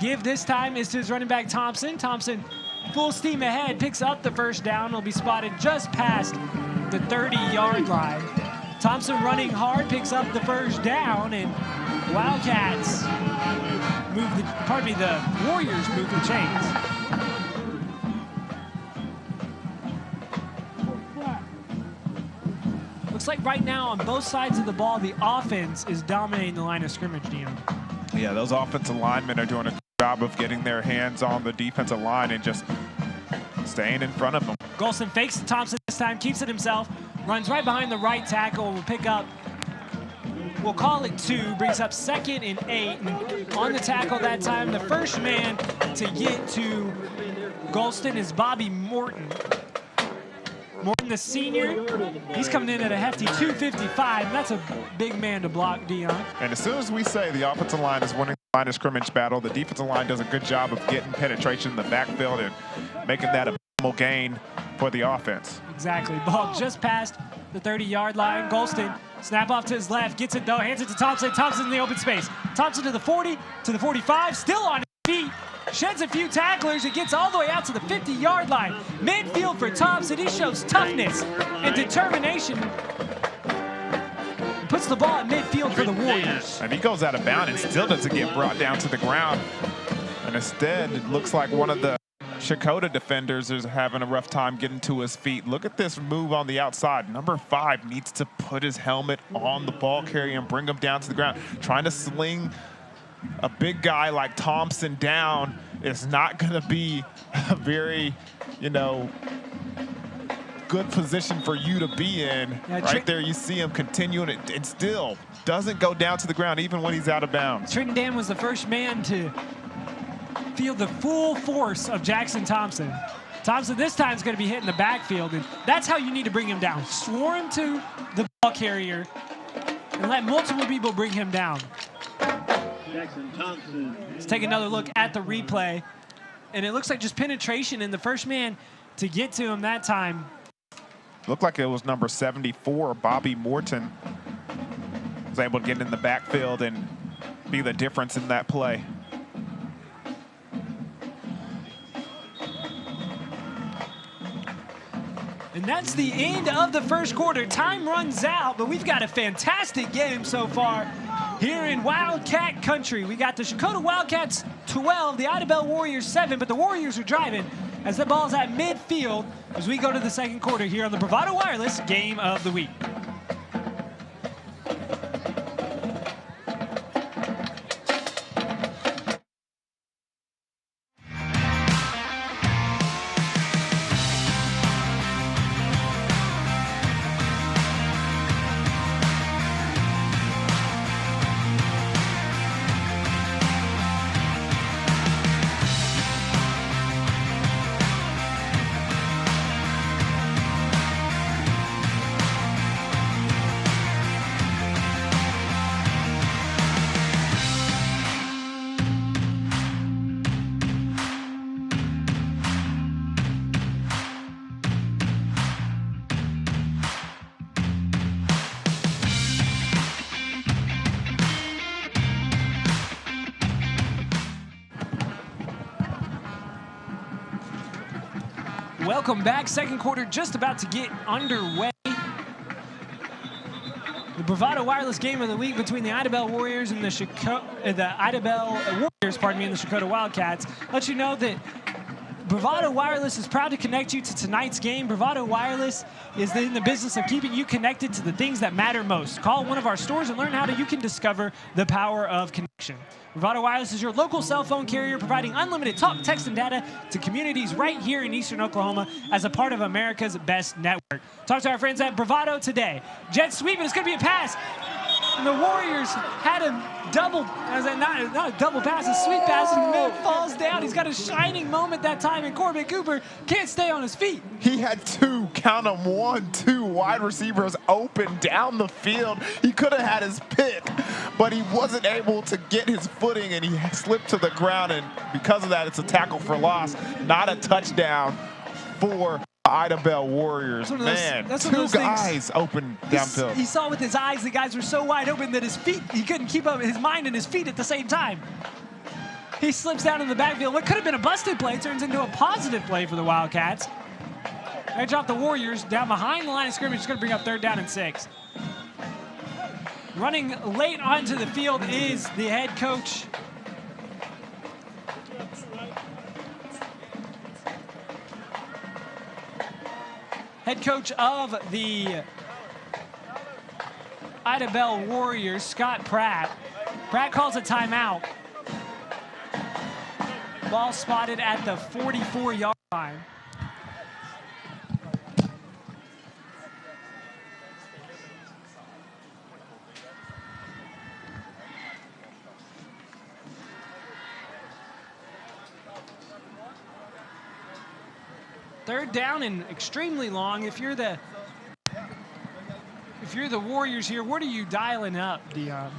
Give this time is to his running back, Thompson. Thompson, full steam ahead, picks up the first down. Will be spotted just past the 30-yard line. Thompson running hard, picks up the first down, and Wildcats the Warriors move the chains. Looks like right now on both sides of the ball, the offense is dominating the line of scrimmage, Dion. Yeah, those offensive linemen are doing a good job of getting their hands on the defensive line and just staying in front of them. Golston fakes Thompson this time, keeps it himself, runs right behind the right tackle, will pick up, we'll call it 2, brings up 2nd and 8. And on the tackle that time, the first man to get to Golston is Bobby Morton. Morton, the senior, he's coming in at a hefty 255. That's a big man to block, Dion. And as soon as we say the offensive line is winning the line of scrimmage battle, the defensive line does a good job of getting penetration in the backfield and making that a gain for the offense. Exactly. Ball just past the 30-yard line. Golston, snap off to his left, gets it though, hands it to Thompson. Thompson in the open space. Thompson to the 40, to the 45, still on his feet. Sheds a few tacklers. It gets all the way out to the 50-yard line. Midfield for Thompson. He shows toughness and determination. Puts the ball at midfield for the Warriors. And he goes out of bounds and still doesn't get brought down to the ground. And instead, it looks like one of the Checotah defenders is having a rough time getting to his feet. Look at this move on the outside. Number 5 needs to put his helmet on the ball carrier and bring him down to the ground. Trying to sling a big guy like Thompson down is not going to be a very, good position for you to be in. Yeah, right there, you see him continuing it and still doesn't go down to the ground even when he's out of bounds. Trenton Dan was the first man to feel the full force of Jackson Thompson. Thompson this time is going to be hitting the backfield, and that's how you need to bring him down. Swarm to the ball carrier and let multiple people bring him down. Jackson Thompson. Let's take another look at the replay, and it looks like just penetration, and the first man to get to him that time. Looked like it was number 74, Bobby Morton, was able to get in the backfield and be the difference in that play. And that's the end of the first quarter. Time runs out, but we've got a fantastic game so far here in Wildcat Country. We got the Checotah Wildcats 12, the Idabel Warriors 7, but the Warriors are driving as the ball's at midfield as we go to the second quarter here on the Bravado Wireless Game of the Week. Welcome back. Second quarter just about to get underway. The Bravado Wireless game of the week between the Idabel Warriors and the Idabel Warriors, and the Checotah Wildcats. Let you know that Bravado Wireless is proud to connect you to tonight's game. Bravado Wireless is in the business of keeping you connected to the things that matter most. Call one of our stores and learn how you can discover the power of connection. Bravado Wireless is your local cell phone carrier providing unlimited talk, text, and data to communities right here in eastern Oklahoma as a part of America's best network. Talk to our friends at Bravado today. Jet sweep, and it's going to be a pass. And the Warriors had a double, not a double pass, a sweep pass in the middle, falls down. He's got a shining moment that time, and Corbin Cooper can't stay on his feet. He had two, count them, 1, 2 wide receivers open down the field. He could have had his pick, but he wasn't able to get his footing, and he slipped to the ground, and because of that, it's a tackle for loss, not a touchdown for Idabel Warriors. Man, that's two guys open downfield. He saw with his eyes the guys were so wide open that his feet, he couldn't keep up his mind and his feet at the same time. He slips down in the backfield. What could have been a busted play turns into a positive play for the Wildcats. They drop the Warriors down behind the line of scrimmage. It's going to bring up 3rd down and 6. Running late onto the field is the head coach. Head coach of the Idabel Warriors, Scott Pratt. Pratt calls a timeout. Ball spotted at the 44-yard line. Third down and extremely long. If you're the Warriors here, what are you dialing up, Dion?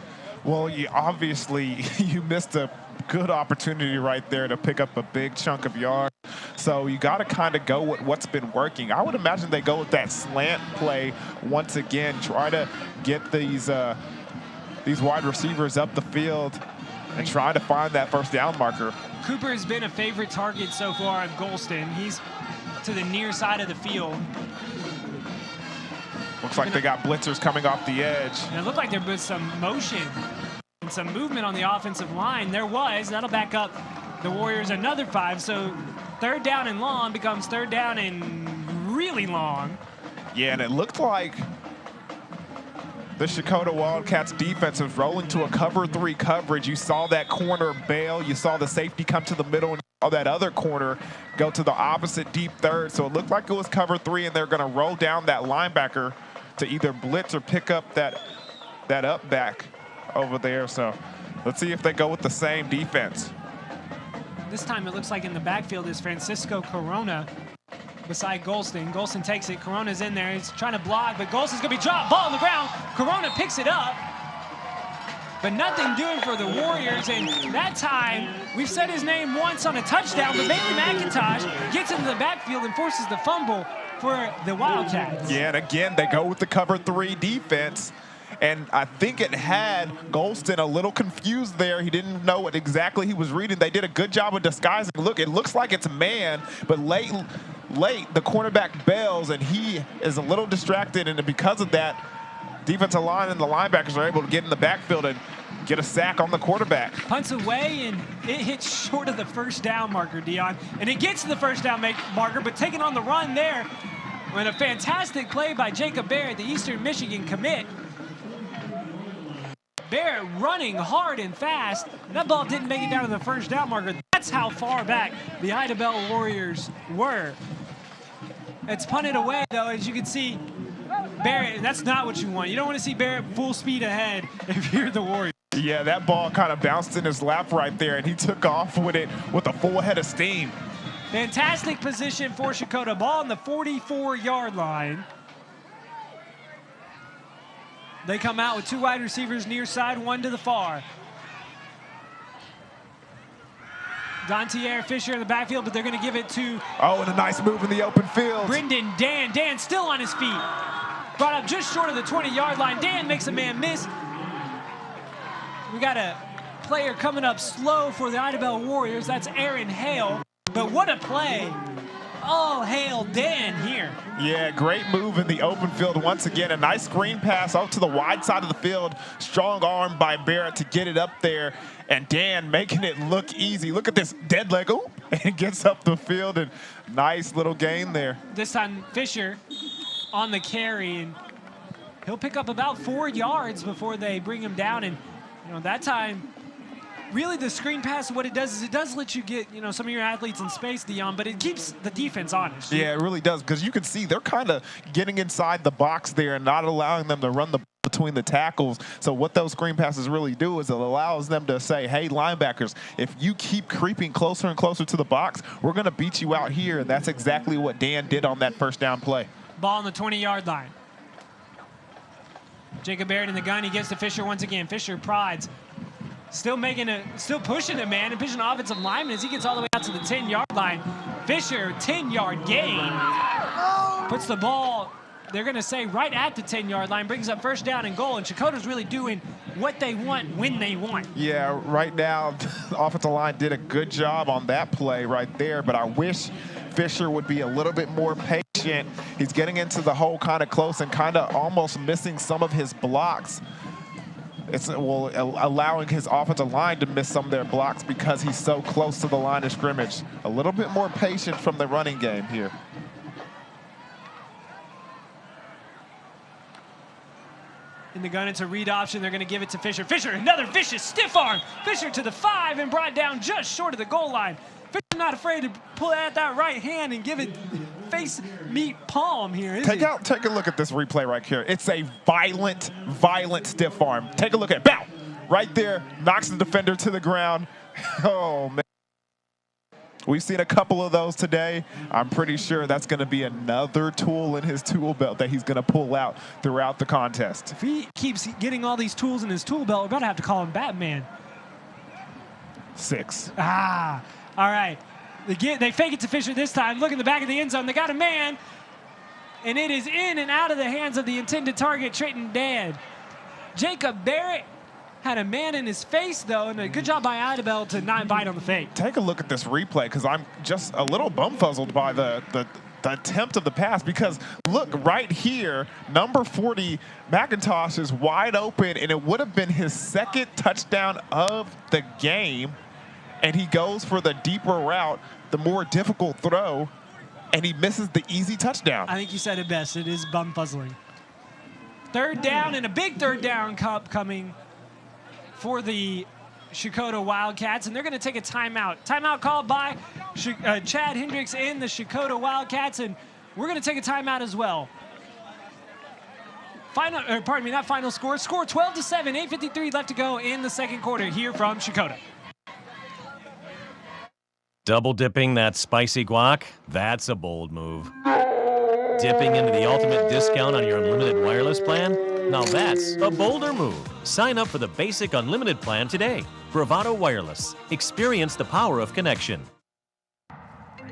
Well, obviously you missed a good opportunity right there to pick up a big chunk of yards. So you got to kind of go with what's been working. I would imagine they go with that slant play once again, try to get these wide receivers up the field and try to find that first down marker. Cooper has been a favorite target so far of Golston. He's to the near side of the field. Looks like they got blitzers coming off the edge. And it looked like there was some motion and some movement on the offensive line. There was. That'll back up the Warriors another 5. So 3rd down and long becomes 3rd down and really long. Yeah, and it looked like the Checotah Wildcats defense was rolling to a cover 3 coverage. You saw that corner bail. You saw the safety come to the middle, and you saw that other corner go to the opposite deep third. So it looked like it was cover 3, and they're going to roll down that linebacker to either blitz or pick up that up back over there. So let's see if they go with the same defense. This time it looks like in the backfield is Francisco Corona beside Golston. Golston takes it. Corona's in there. He's trying to block, but Golston's going to be dropped. Ball on the ground. Corona picks it up, but nothing doing for the Warriors. And that time, we've said his name once on a touchdown, but Bailey McIntosh gets into the backfield and forces the fumble for the Wildcats. Yeah, and again, they go with the cover 3 defense. And I think it had Golston a little confused there. He didn't know what exactly he was reading. They did a good job of disguising. Look, it looks like it's man, but late, the cornerback bails, and he is a little distracted. And because of that, defensive line and the linebackers are able to get in the backfield and get a sack on the quarterback. Punts away, and it hits short of the first down marker, Dion. And it gets to the first down marker, but taking on the run there. And a fantastic play by Jacob Barrett, the Eastern Michigan commit. Barrett running hard and fast. That ball didn't make it down to the first down marker. That's how far back the Idabel Warriors were. It's punted away, though, as you can see. Barrett, that's not what you want. You don't want to see Barrett full speed ahead if you're the Warriors. Yeah, that ball kind of bounced in his lap right there, and he took off with it with a full head of steam. Fantastic position for Checotah. Ball on the 44-yard line. They come out with 2 wide receivers near side, 1 to the far. Dontier Fisher in the backfield, but they're going to give it to... Oh, and a nice move in the open field. Brendan Dan. Dan still on his feet. Brought up just short of the 20-yard line. Dan makes a man miss. We got a player coming up slow for the Idabel Warriors. That's Aaron Hale. But what a play all hail Dan here. Yeah, great move in the open field once again. A nice screen pass out to the wide side of the field. Strong arm by Barrett to get it up there. And Dan making it look easy. Look at this dead leg. Ooh, and gets up the field. And nice little gain there. This time Fisher on the carry. And he'll pick up about 4 yards before they bring him down. And, you know, that time, really the screen pass, what it does is it does let you get, you know, some of your athletes in space, Dion, but it keeps the defense honest. Yeah, it really does, because you can see they're kind of getting inside the box there and not allowing them to run the between the tackles. So what those screen passes really do is it allows them to say, hey, linebackers, if you keep creeping closer and closer to the box, we're going to beat you out here. And that's exactly what Dan did on that first down play. Ball on the 20-yard line. Jacob Barrett in the gun. He gets to Fisher once again. Fisher prides. Still pushing it, man, and pushing the offensive lineman as he gets all the way out to the 10-yard line. Fisher, 10-yard gain. Puts the ball, they're going to say, right at the 10-yard line, brings up first down and goal, and Checotah's really doing what they want when they want. Yeah, right now, the offensive line did a good job on that play right there, but I wish Fisher would be a little bit more patient. He's getting into the hole kind of close and kind of almost missing some of his blocks. It's allowing his offensive line to miss some of their blocks because he's so close to the line of scrimmage. A little bit more patient from the running game here. In the gun, it's a read option. They're going to give it to Fisher. Fisher, another vicious stiff arm. Fisher to the 5 and brought down just short of the goal line. Fisher not afraid to pull out that right hand and give it face meet palm here. Take a look at this replay right here. It's a violent stiff arm. Take a look at it. Bow! Right there, knocks the defender to the ground. Oh, man. We've seen a couple of those today. I'm pretty sure that's going to be another tool in his tool belt that he's going to pull out throughout the contest. If he keeps getting all these tools in his tool belt, we're going to have to call him Batman. 6. All right. They fake it to Fisher this time. Look in the back of the end zone. They got a man, and it is in and out of the hands of the intended target, Trayton Dad. Jacob Barrett had a man in his face, though, and a good job by Idabel to not bite on the fake. Take a look at this replay, because I'm just a little bumfuzzled by the attempt of the pass, because look right here, number 40, McIntosh is wide open, and it would have been his second touchdown of the game, and he goes for the deeper route, the more difficult throw, and he misses the easy touchdown. I think you said it best. It is bum-puzzling. Third down, and a big third down coming for the Checotah Wildcats, and they're going to take a timeout. Timeout called by Chad Hendricks and the Checotah Wildcats, and we're going to take a timeout as well. Not final score. Score 12-7, 8:53 left to go in the second quarter here from Checotah. Double dipping that spicy guac? That's a bold move. Dipping into the ultimate discount on your unlimited wireless plan? Now that's a bolder move. Sign up for the basic unlimited plan today. Bravado Wireless. Experience the power of connection.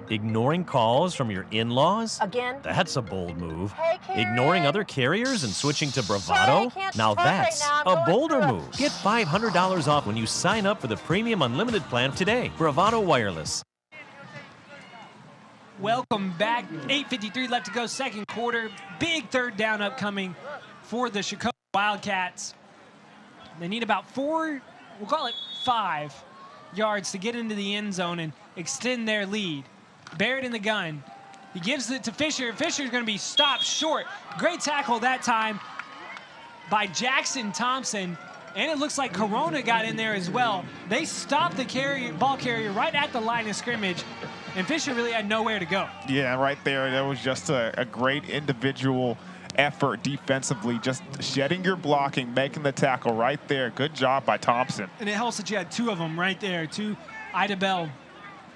Ignoring calls from your in-laws? Again? That's a bold move. Hey, Karen. Ignoring other carriers and switching to Bravado? Sorry, I can't now talk right that's now. I'm a going bolder through a- move. Get $500 off when you sign up for the premium unlimited plan today. Bravado Wireless. Welcome back. 8:53 left to go, second quarter. Big third down upcoming for the Checotah Wildcats. They need about 4, we'll call it 5 yards to get into the end zone and extend their lead. Barrett in the gun. He gives it to Fisher. Fisher's going to be stopped short. Great tackle that time by Jackson Thompson. And it looks like Corona got in there as well. They stopped the ball carrier right at the line of scrimmage, and Fisher really had nowhere to go. Yeah, right there. That was just a great individual effort defensively, just shedding your blocking, making the tackle right there. Good job by Thompson. And it helps that you had 2 of them right there, 2 Idabel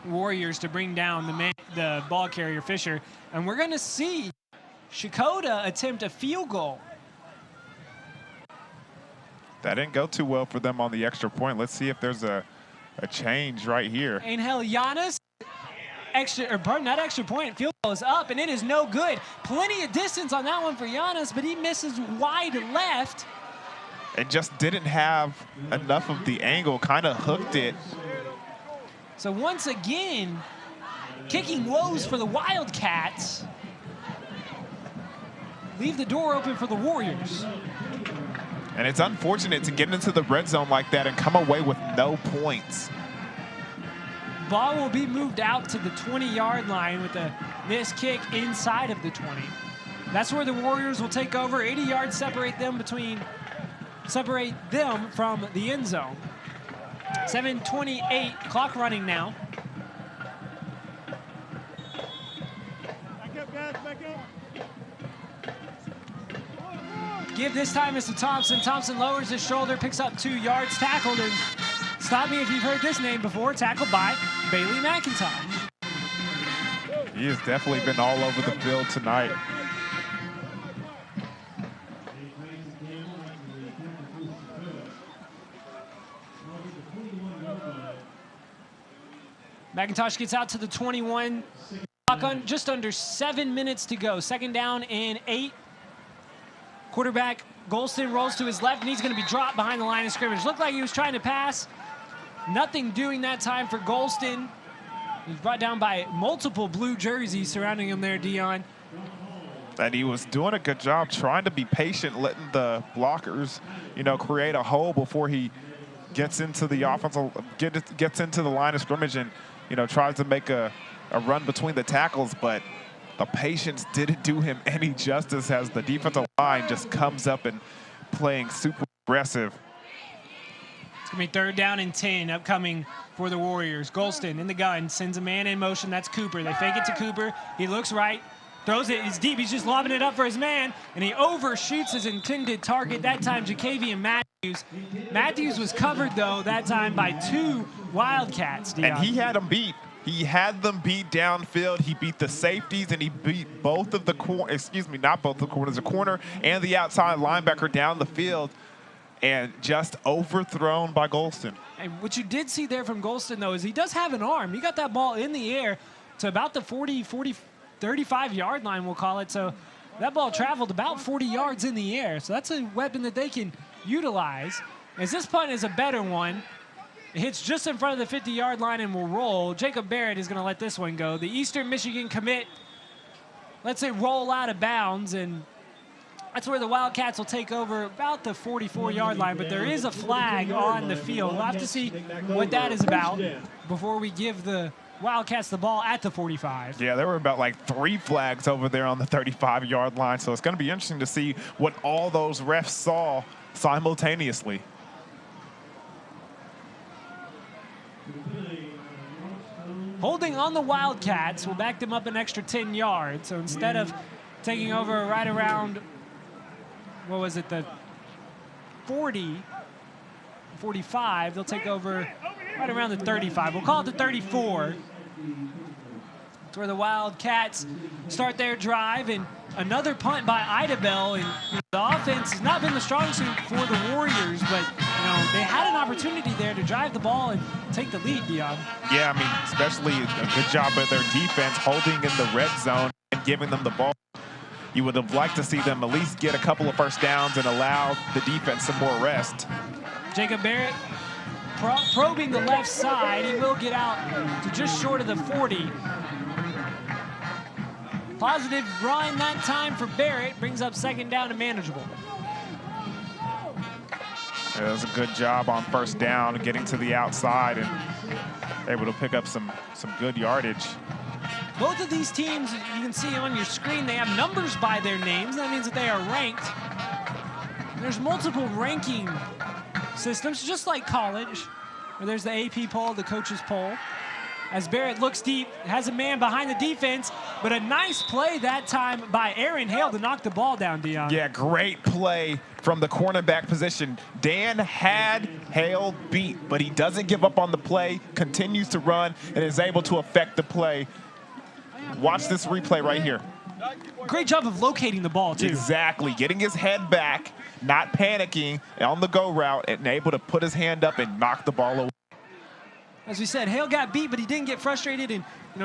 Warriors to bring down the ball carrier, Fisher. And we're going to see Checotah attempt a field goal. That didn't go too well for them on the extra point. Let's see if there's a change right here. Angel Giannis, not extra point, field goal is up, and it is no good. Plenty of distance on that one for Giannis, but he misses wide left. It just didn't have enough of the angle, kind of hooked it. So once again, kicking woes for the Wildcats leave the door open for the Warriors. And it's unfortunate to get into the red zone like that and come away with no points. Ball will be moved out to the 20-yard line with a missed kick inside of the 20. That's where the Warriors will take over. 80 yards separate them from the end zone. 7:28, clock running now. Back up, guys, back up. Give this time is to Thompson. Thompson lowers his shoulder, picks up 2 yards, tackled, and stop me if you've heard this name before, tackled by Bailey McIntosh. He has definitely been all over the field tonight. McIntosh gets out to the 21. Clock on just under 7 minutes to go. 2nd down and 8. Quarterback Golston rolls to his left, and he's going to be dropped behind the line of scrimmage. Looked like he was trying to pass. Nothing doing that time for Golston. He's brought down by multiple blue jerseys surrounding him there, Dion. And he was doing a good job trying to be patient, letting the blockers, create a hole before he gets into the offensive, gets into the line of scrimmage and, tries to make a run between the tackles, but the patience didn't do him any justice as the defensive line just comes up and playing super aggressive. It's going to be 3rd down and 10 upcoming for the Warriors. Golston in the gun, sends a man in motion. That's Cooper. They fake it to Cooper. He looks right, throws it. He's deep. He's just lobbing it up for his man, and he overshoots his intended target. That time, Jacavian Matthews. Matthews was covered, though, that time by 2 Wildcats. Dion. And he had them beat. He had them beat downfield. He beat the safeties, and he beat both of the not both the corners, the corner and the outside linebacker down the field, and just overthrown by Golston. And what you did see there from Golston, though, is he does have an arm. He got that ball in the air to about the 35-yard line, we'll call it. So that ball traveled about 40 yards in the air. So that's a weapon that they can utilize. As this punt is a better one. It hits just in front of the 50-yard line and will roll. Jacob Barrett is going to let this one go. The Eastern Michigan commit lets it roll out of bounds, and that's where the Wildcats will take over about the 44-yard line, but there is a flag on the field. We'll have to see what that is about before we give the Wildcats the ball at the 45. Yeah, there were about like 3 flags over there on the 35-yard line, so it's going to be interesting to see what all those refs saw simultaneously. Holding on the Wildcats will back them up an extra 10 yards. So instead of taking over right around, what was it, the 40, 45, they'll take over right around the 35. We'll call it the 34. That's where the Wildcats start their drive, and another punt by Idabel. And the offense has not been the strong suit for the Warriors, but they had an opportunity there to drive the ball and take the lead, Dion. Yeah, I mean, especially a good job of their defense holding in the red zone and giving them the ball. You would have liked to see them at least get a couple of first downs and allow the defense some more rest. Jacob Barrett probing the left side. He will get out to just short of the 40. Positive run that time for Barrett. Brings up 2nd down and manageable. Yeah, that was a good job on first down, getting to the outside and able to pick up some good yardage. Both of these teams, you can see on your screen, they have numbers by their names. That means that they are ranked. There's multiple ranking systems, just like college, where there's the AP poll, the coaches poll. As Barrett looks deep, has a man behind the defense, but a nice play that time by Aaron Hale to knock the ball down, Dion. Yeah, great play from the cornerback position. Dan had Hale beat, but he doesn't give up on the play, continues to run, and is able to affect the play. Watch this replay right here. Great job of locating the ball, too. Exactly, getting his head back, not panicking on the go route, and able to put his hand up and knock the ball away. As we said, Hale got beat, but he didn't get frustrated. And,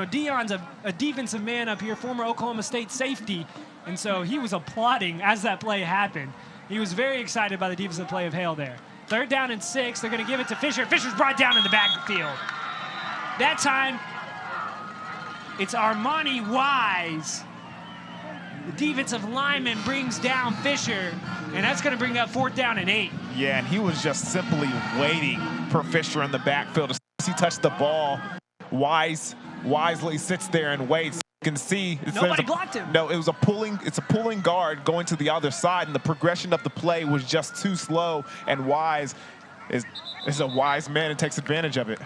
Dion's a defensive man up here, former Oklahoma State safety. And so he was applauding as that play happened. He was very excited by the defensive play of Hale there. 3rd down and 6. They're going to give it to Fisher. Fisher's brought down in the backfield. That time, It's Armani Wise. The defensive lineman brings down Fisher, and that's going to bring up 4th down and 8. Yeah, and he was just simply waiting for Fisher in the backfield. As soon as he touched the ball, wisely sits there and waits. You can see nobody blocked him. No, it's a pulling guard going to the other side, and the progression of the play was just too slow. And Wise is a wise man and takes advantage of it.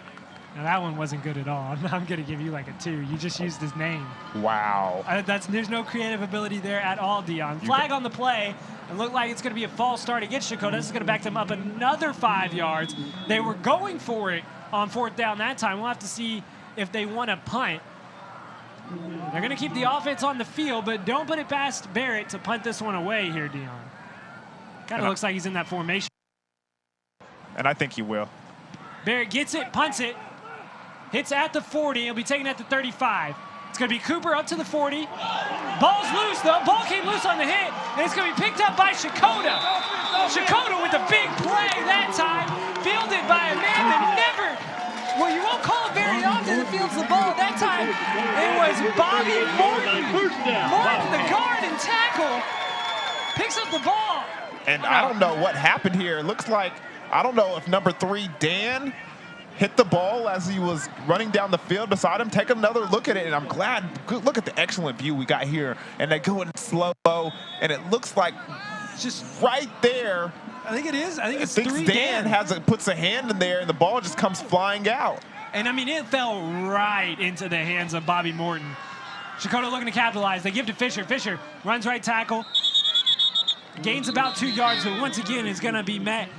Now that one wasn't good at all. I'm going to give you like a 2. You just used his name. Wow. There's no creative ability there at all, Dion. Flag on the play. It looked like it's going to be a false start against Checotah. This is going to back them up another 5 yards. They were going for it on 4th down that time. We'll have to see if they want to punt. They're going to keep the offense on the field, but don't put it past Barrett to punt this one away here, Dion. Kind of looks like he's in that formation. And I think he will. Barrett gets it, punts it. Hits at the 40. He'll be taken at the 35. It's going to be Cooper up to the 40. Ball's loose, though. Ball came loose on the hit, and it's going to be picked up by Checotah. Checotah with a big play that time. Fielded by a man that never, well, you won't call it very often that fields the ball. That time, it was Bobby Morton. Morton, the guard and tackle, picks up the ball. And I don't know what happened here. It looks like, I don't know if number 3, Dan, hit the ball as he was running down the field beside him. Take another look at it, and I'm glad. Look at the excellent view we got here. And they go in slow, and it looks like just right there. I think it is. I think it's thinks 3 Dan puts a hand in there, and the ball just comes flying out. And I mean, it fell right into the hands of Bobby Morton. Checotah looking to capitalize. They give to Fisher. Fisher runs right tackle. Gains about 2 yards, but once again is going to be met.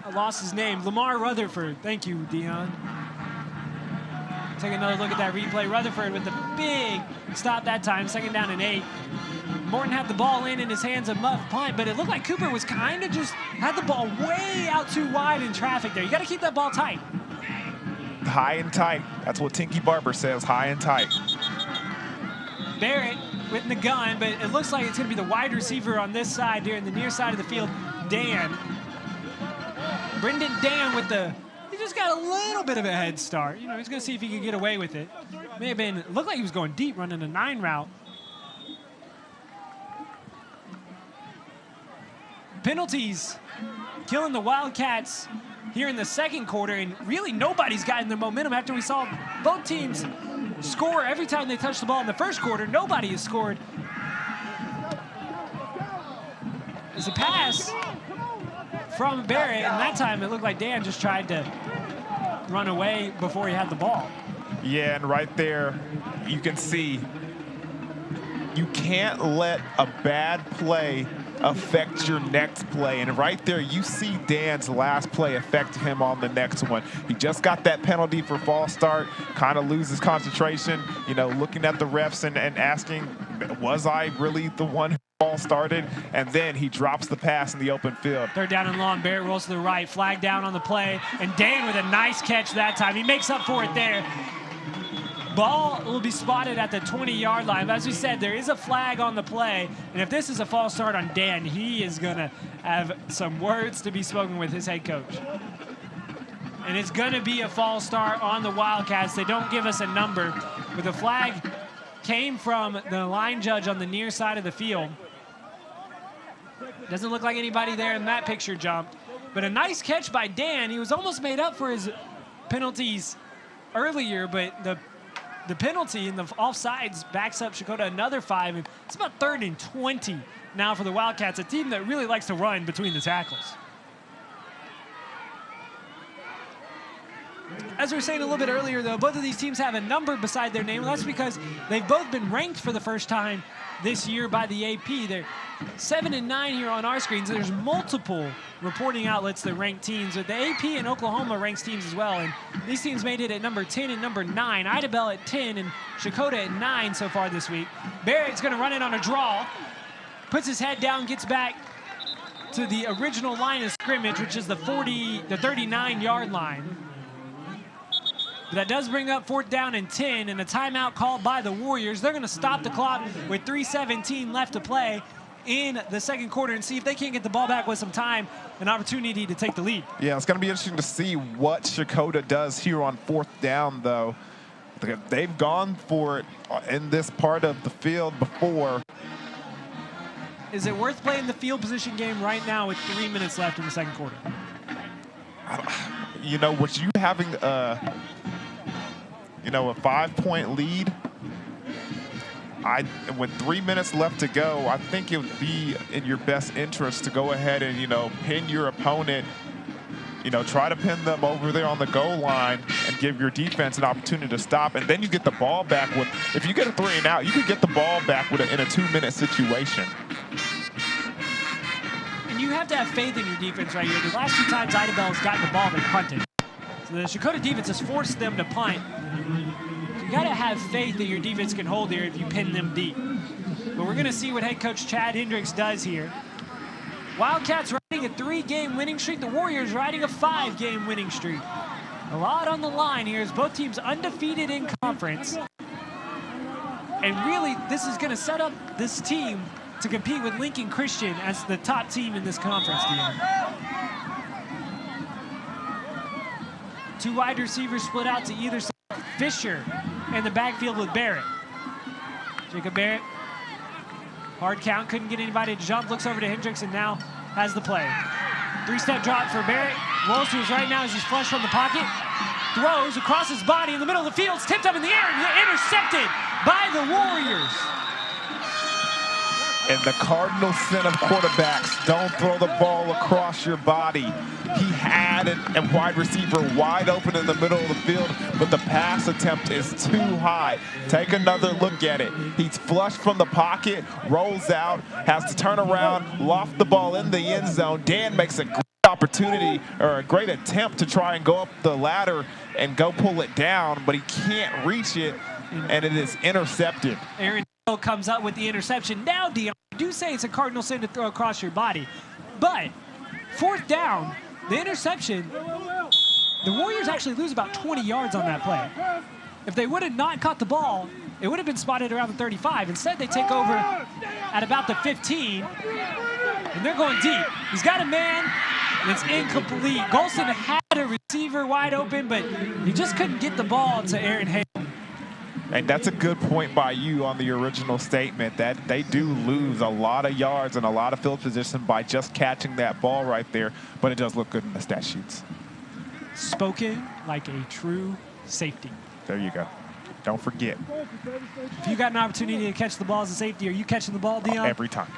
I lost his name. Lamar Rutherford. Thank you, Dion. Take another look at that replay. Rutherford with the big stop that time. 2nd down and 8. Morton had the ball in his hands, a muff punt, but it looked like Cooper was kind of just had the ball way out too wide in traffic there. You got to keep that ball tight. High and tight. That's what Tinky Barber says, high and tight. Barrett with the gun, but it looks like it's going to be the wide receiver on this side here in the near side of the field, Dan. Brendan Dan with he just got a little bit of a head start. You know, he's going to see if he can get away with it. May have been, looked like he was going deep, running a 9 route. Penalties killing the Wildcats here in the 2nd quarter, and really nobody's gotten their momentum after we saw both teams score every time they touched the ball in the 1st quarter. Nobody has scored. It's a pass from Barrett, and that time it looked like Dan just tried to run away before he had the ball. Yeah, and right there you can see you can't let a bad play affect your next play. And right there you see Dan's last play affect him on the next one. He just got that penalty for false start, kind of loses concentration, you know, looking at the refs and asking, was I really the one who false started? And then he drops the pass in the open field. 3rd down and long. Barrett rolls to the right, flag down on the play, and Dan with a nice catch that time. He makes up for it there. Ball will be spotted at the 20-yard line. But as we said, there is a flag on the play, and if this is a false start on Dan, he is going to have some words to be spoken with his head coach. And it's going to be a false start on the Wildcats. They don't give us a number, but the flag came from the line judge on the near side of the field. Doesn't look like anybody there in that picture jumped, but a nice catch by Dan. He was almost made up for his penalties earlier, but the penalty and the offsides backs up Checotah another 5. And it's about 3rd and 20 now for the Wildcats, a team that really likes to run between the tackles. As we were saying a little bit earlier, though, both of these teams have a number beside their name. And that's because they've both been ranked for the first time this year by the AP. They're 7 and 9 here on our screens. There's multiple reporting outlets that rank teams, but the AP in Oklahoma ranks teams as well. And these teams made it at number 10 and number 9. Idabel at 10 and Checotah at 9 so far this week. Barrett's going to run it on a draw, puts his head down, gets back to the original line of scrimmage, which is the 39-yard line. But that does bring up 4th down and 10, and a timeout called by the Warriors. They're going to stop the clock with 3:17 left to play. in the second quarter and see if they can't get the ball back with some time, an opportunity to take the lead. Yeah, it's going to be interesting to see what Checotah does here on 4th down, though. They've gone for it in this part of the field before. Is it worth playing the field position game right now with 3 minutes left in the second quarter? You know, with you having a 5-point lead, with 3 minutes left to go, I think it would be in your best interest to go ahead and, pin your opponent. Try to pin them over there on the goal line and give your defense an opportunity to stop. And then you get the ball back with, if you get a 3 and out, you could get the ball back in a 2-minute situation. And you have to have faith in your defense right here. The last 2 times Idabel has gotten the ball, they punted. So the Checotah defense has forced them to punt. So you got to have faith that your defense can hold here if you pin them deep. But we're going to see what head coach Chad Hendricks does here. Wildcats riding a 3-game winning streak. The Warriors riding a 5-game winning streak. A lot on the line here as both teams undefeated in conference. And really, this is going to set up this team to compete with Lincoln Christian as the top team in this conference, Dion. 2 wide receivers split out to either side. Fisher in the backfield with Barrett. Jacob Barrett. Hard count, couldn't get anybody to jump. Looks over to Hendricks and now has the play. 3-step drop for Barrett. Rolls to his right now as he's flushed from the pocket. Throws across his body in the middle of the field. It's tipped up in the air and intercepted by the Warriors. And the cardinal sin of quarterbacks, don't throw the ball across your body. He had a wide receiver wide open in the middle of the field, but the pass attempt is too high. Take another look at it. He's flushed from the pocket, rolls out, has to turn around, loft the ball in the end zone. Dan makes a great opportunity or a great attempt to try and go up the ladder and go pull it down, but he can't reach it, and it is intercepted. Aaron comes up with the interception. Now, Dion, I do say it's a cardinal sin to throw across your body, but 4th down, the interception, the Warriors actually lose about 20 yards on that play. If they would have not caught the ball, it would have been spotted around the 35. Instead, they take over at about the 15, and they're going deep. He's got a man that's incomplete. Golston had a receiver wide open, but he just couldn't get the ball to Aaron Hale. And that's a good point by you on the original statement that they do lose a lot of yards and a lot of field position by just catching that ball right there, but it does look good in the stat sheets. Spoken like a true safety. There you go. Don't forget. If you got an opportunity to catch the ball as a safety, are you catching the ball, Dion? Every time.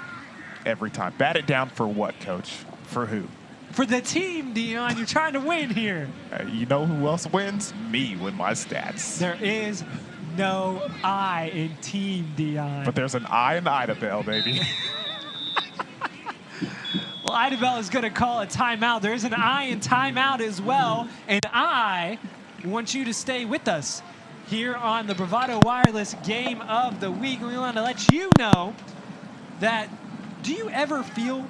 Every time. Bat it down for what, Coach? For who? For the team, Dion. You're trying to win here. You know who else wins? Me with my stats. There is no I in team, Dion. But there's an I in Idabel, baby. Well, Idabel is going to call a timeout. There is an I in timeout as well. And I want you to stay with us here on the Bravado Wireless Game of the Week. We want to let you know that, do you ever feel,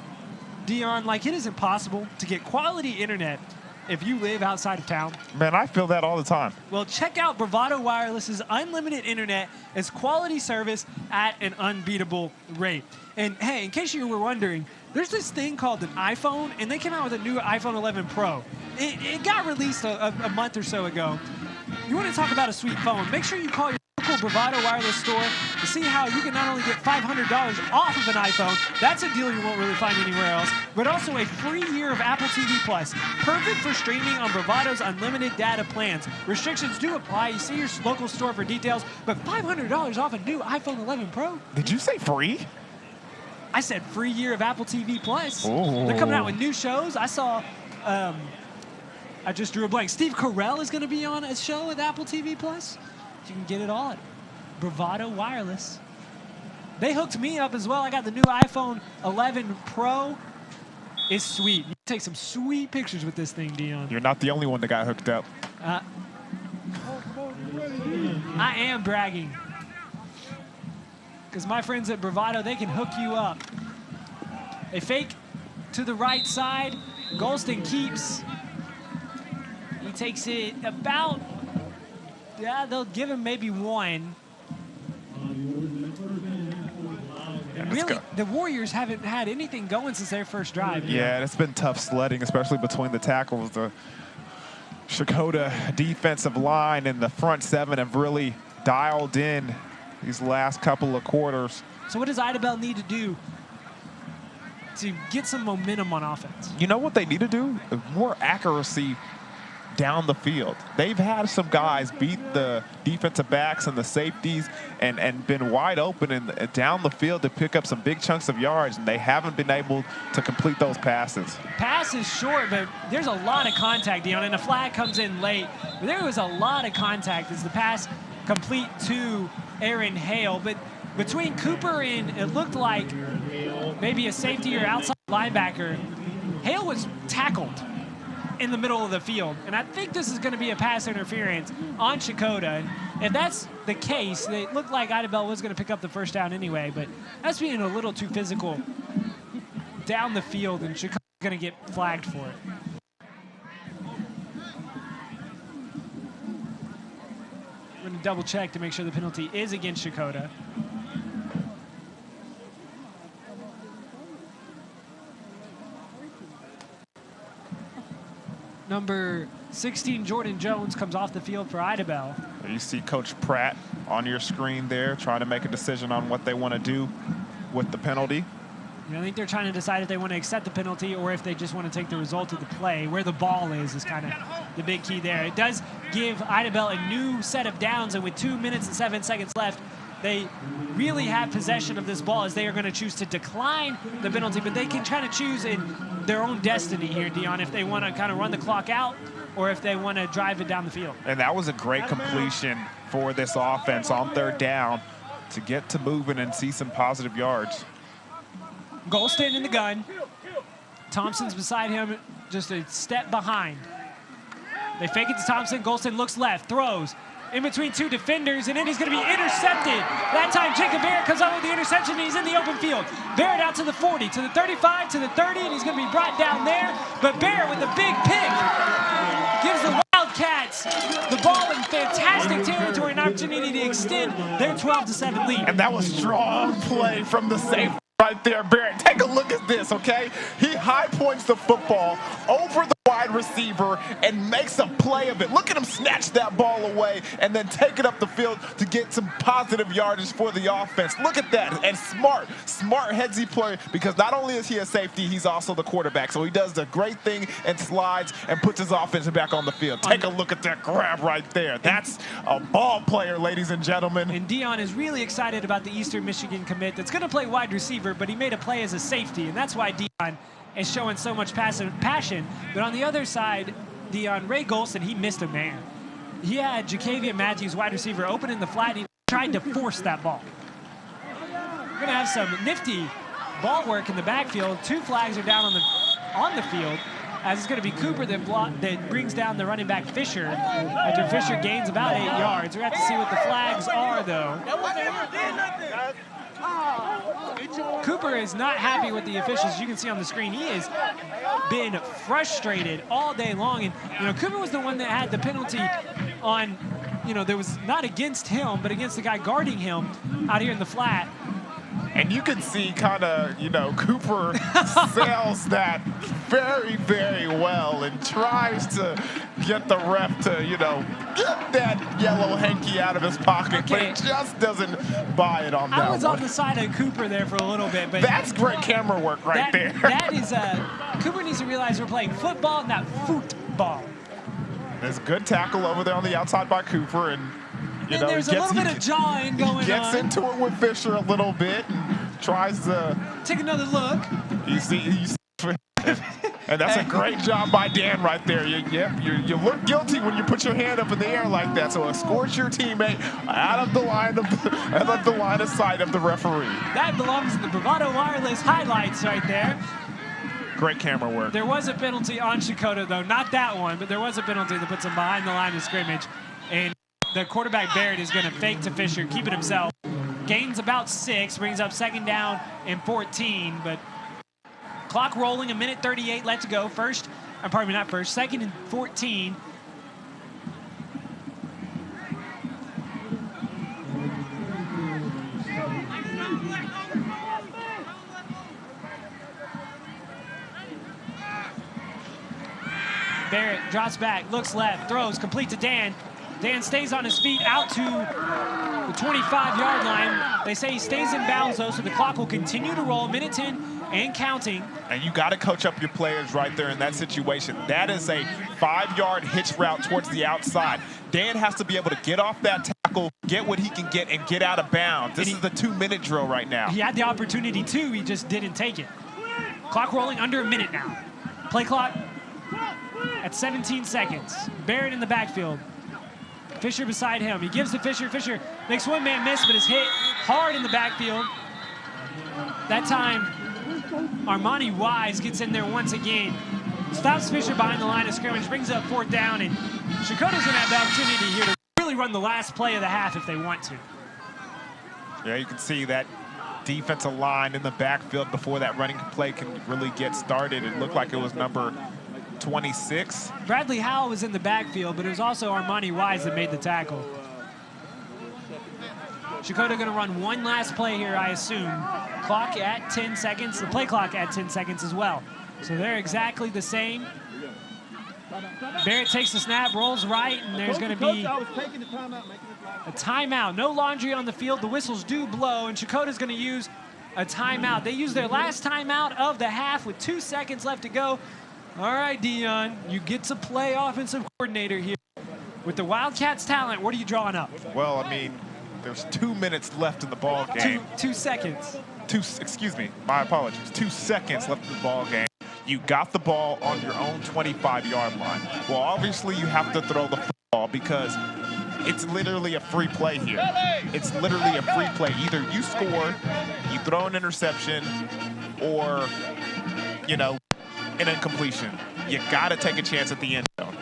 Dion, like it is impossible to get quality internet if you live outside of town? Man, I feel that all the time. Well, check out Bravado Wireless's unlimited internet. It's quality service at an unbeatable rate. And hey, in case you were wondering, there's this thing called an iPhone, and they came out with a new iPhone 11 Pro. It got released a month or so ago. You want to talk about a sweet phone, make sure you call your local Bravado Wireless store to see how you can not only get $500 off of an iPhone, that's a deal you won't really find anywhere else, but also a free year of Apple TV Plus, perfect for streaming on Bravado's unlimited data plans. Restrictions do apply. You see your local store for details, but $500 off a new iPhone 11 Pro. Did you say free? I said free year of Apple TV Plus. Ooh. They're coming out with new shows. I saw, I just drew a blank. Steve Carell is going to be on a show with Apple TV Plus. You can get it all at Bravado Wireless. They hooked me up as well. I got the new iPhone 11 Pro. It's sweet. You can take some sweet pictures with this thing, Dion. You're not the only one that got hooked up. I am bragging. Because my friends at Bravado, they can hook you up. They fake to the right side. Golston keeps. He takes it about, they'll give him maybe one. And really, the Warriors haven't had anything going since their first drive. Yeah, and it's been tough sledding, especially between the tackles. The Checotah defensive line and the front seven have really dialed in these last couple of quarters. So what does Idabel need to do to get some momentum on offense? You know what they need to do? More accuracy down the field. They've had some guys beat the defensive backs and the safeties and been wide open and down the field to pick up some big chunks of yards, and they haven't been able to complete those passes. Pass is short, but there's a lot of contact, Dion, and the flag comes in late. But there was a lot of contact as the pass complete to Aaron Hale. But between Cooper and it looked like maybe a safety or outside linebacker, Hale was tackled in the middle of the field. And I think this is going to be a pass interference on Checotah. And if that's the case, it looked like Idabel was going to pick up the first down anyway, but that's being a little too physical down the field, and Checotah's going to get flagged for it. We're going to double check to make sure the penalty is against Checotah. Number 16, Jordan Jones, comes off the field for Idabel. You see Coach Pratt on your screen there trying to make a decision on what they want to do with the penalty. I think they're trying to decide if they want to accept the penalty or if they just want to take the result of the play. Where the ball is kind of the big key there. It does give Idabel a new set of downs, and with 2 minutes and 7 seconds left, they really have possession of this ball as they are going to choose to decline the penalty, but they can kind of choose in their own destiny here, Dion, if they want to kind of run the clock out or if they want to drive it down the field. And that was a great completion for this offense on third down to get to moving and see some positive yards. Golston in the gun. Thompson's beside him, just a step behind. They fake it to Thompson. Golston looks left, throws in between two defenders, and it is going to be intercepted. That time, Jacob Barrett comes out with the interception, and he's in the open field. Barrett out to the 40, to the 35, to the 30, and he's going to be brought down there. But Barrett with a big pick gives the Wildcats the ball in fantastic territory, an opportunity to extend their 12-7 lead. And that was strong play from the safety right there, Barrett. Take a look at this, okay? He high points the football over the wide receiver and makes a play of it. Look at him snatch that ball away and then take it up the field to get some positive yardage for the offense. Look at that. And smart headsy play, because not only is he a safety, he's also the quarterback. So he does the great thing and slides and puts his offense back on the field. Take a look at that grab right there. That's a ball player, ladies and gentlemen. And Dion is really excited about the Eastern Michigan commit that's going to play wide receiver, but he made a play as a safety, and that's why Dion is showing so much passion. But on the other side, Dion, Ray Golston, he missed a man. He had Jacavian Matthews, wide receiver, open in the flat, and he tried to force that ball. We're going to have some nifty ball work in the backfield. 2 flags are down on the field, as it's going to be Cooper that brings down the running back Fisher after Fisher gains about 8 yards. We're going to have to see what the flags are, though. Cooper is not happy with the officials. You can see on the screen, he has been frustrated all day long. And, Cooper was the one that had the penalty on, there was not against him, but against the guy guarding him out here in the flat. And you can see kind of, Cooper sells that very, very well and tries to get the ref to, get that yellow hanky out of his pocket, but he just doesn't buy it on that I was on the side of Cooper there for a little bit. But that's great camera work right there. That is, Cooper needs to realize we're playing football, not football. There's a good tackle over there on the outside by Cooper, and there's a little bit of jawing going on. He gets into it with Fisher a little bit and tries to take another look. You see, and that's a great job by Dan right there. You look guilty when you put your hand up in the air like that. So escort your teammate out of the line of sight of the referee. That belongs in the Bravado Wireless highlights right there. Great camera work. There was a penalty on Checotah, though. Not that one, but there was a penalty that puts him behind the line of scrimmage. And the quarterback, Barrett, is going to fake to Fisher, keep it himself. Gains about 6, brings up 2nd down and 14. But clock rolling, 1:38 left to go. Second and 14. Barrett drops back, looks left, throws, complete to Dan. Dan stays on his feet out to the 25-yard line. They say he stays in bounds, though, so the clock will continue to roll. Minute 10 and counting. And you got to coach up your players right there in that situation. That is a 5-yard hitch route towards the outside. Dan has to be able to get off that tackle, get what he can get, and get out of bounds. This is the 2-minute drill right now. He had the opportunity to, he just didn't take it. Clock rolling under a minute now. Play clock at 17 seconds. Barrett in the backfield. Fisher beside him. He gives to Fisher. Fisher makes one man miss, but is hit hard in the backfield. That time, Armani Wise gets in there once again. Stops Fisher behind the line of scrimmage, brings up 4th down, and Checotah's going to have the opportunity here to really run the last play of the half if they want to. Yeah, you can see that defensive line in the backfield before that running play can really get started. It looked like it was number 26. Bradley Howell was in the backfield, but it was also Armani Wise that made the tackle. Checotah going to run one last play here, I assume. Clock at 10 seconds, the play clock at 10 seconds as well. So they're exactly the same. Barrett takes the snap, rolls right, and there's going to be a timeout. No laundry on the field. The whistles do blow, and Checotah's going to use a timeout. They use their last timeout of the half with 2 seconds left to go. All right, Dion, you get to play offensive coordinator here. With the Wildcats' talent, what are you drawing up? Well, I mean, there's 2 minutes left in the ball game. 2 seconds. Excuse me, my apologies. 2 seconds left in the ball game. You got the ball on your own 25-yard line. Well, obviously you have to throw the football because it's literally a free play here. It's literally a free play. Either you score, you throw an interception, or, you know, an incompletion. You got to take a chance at the end zone.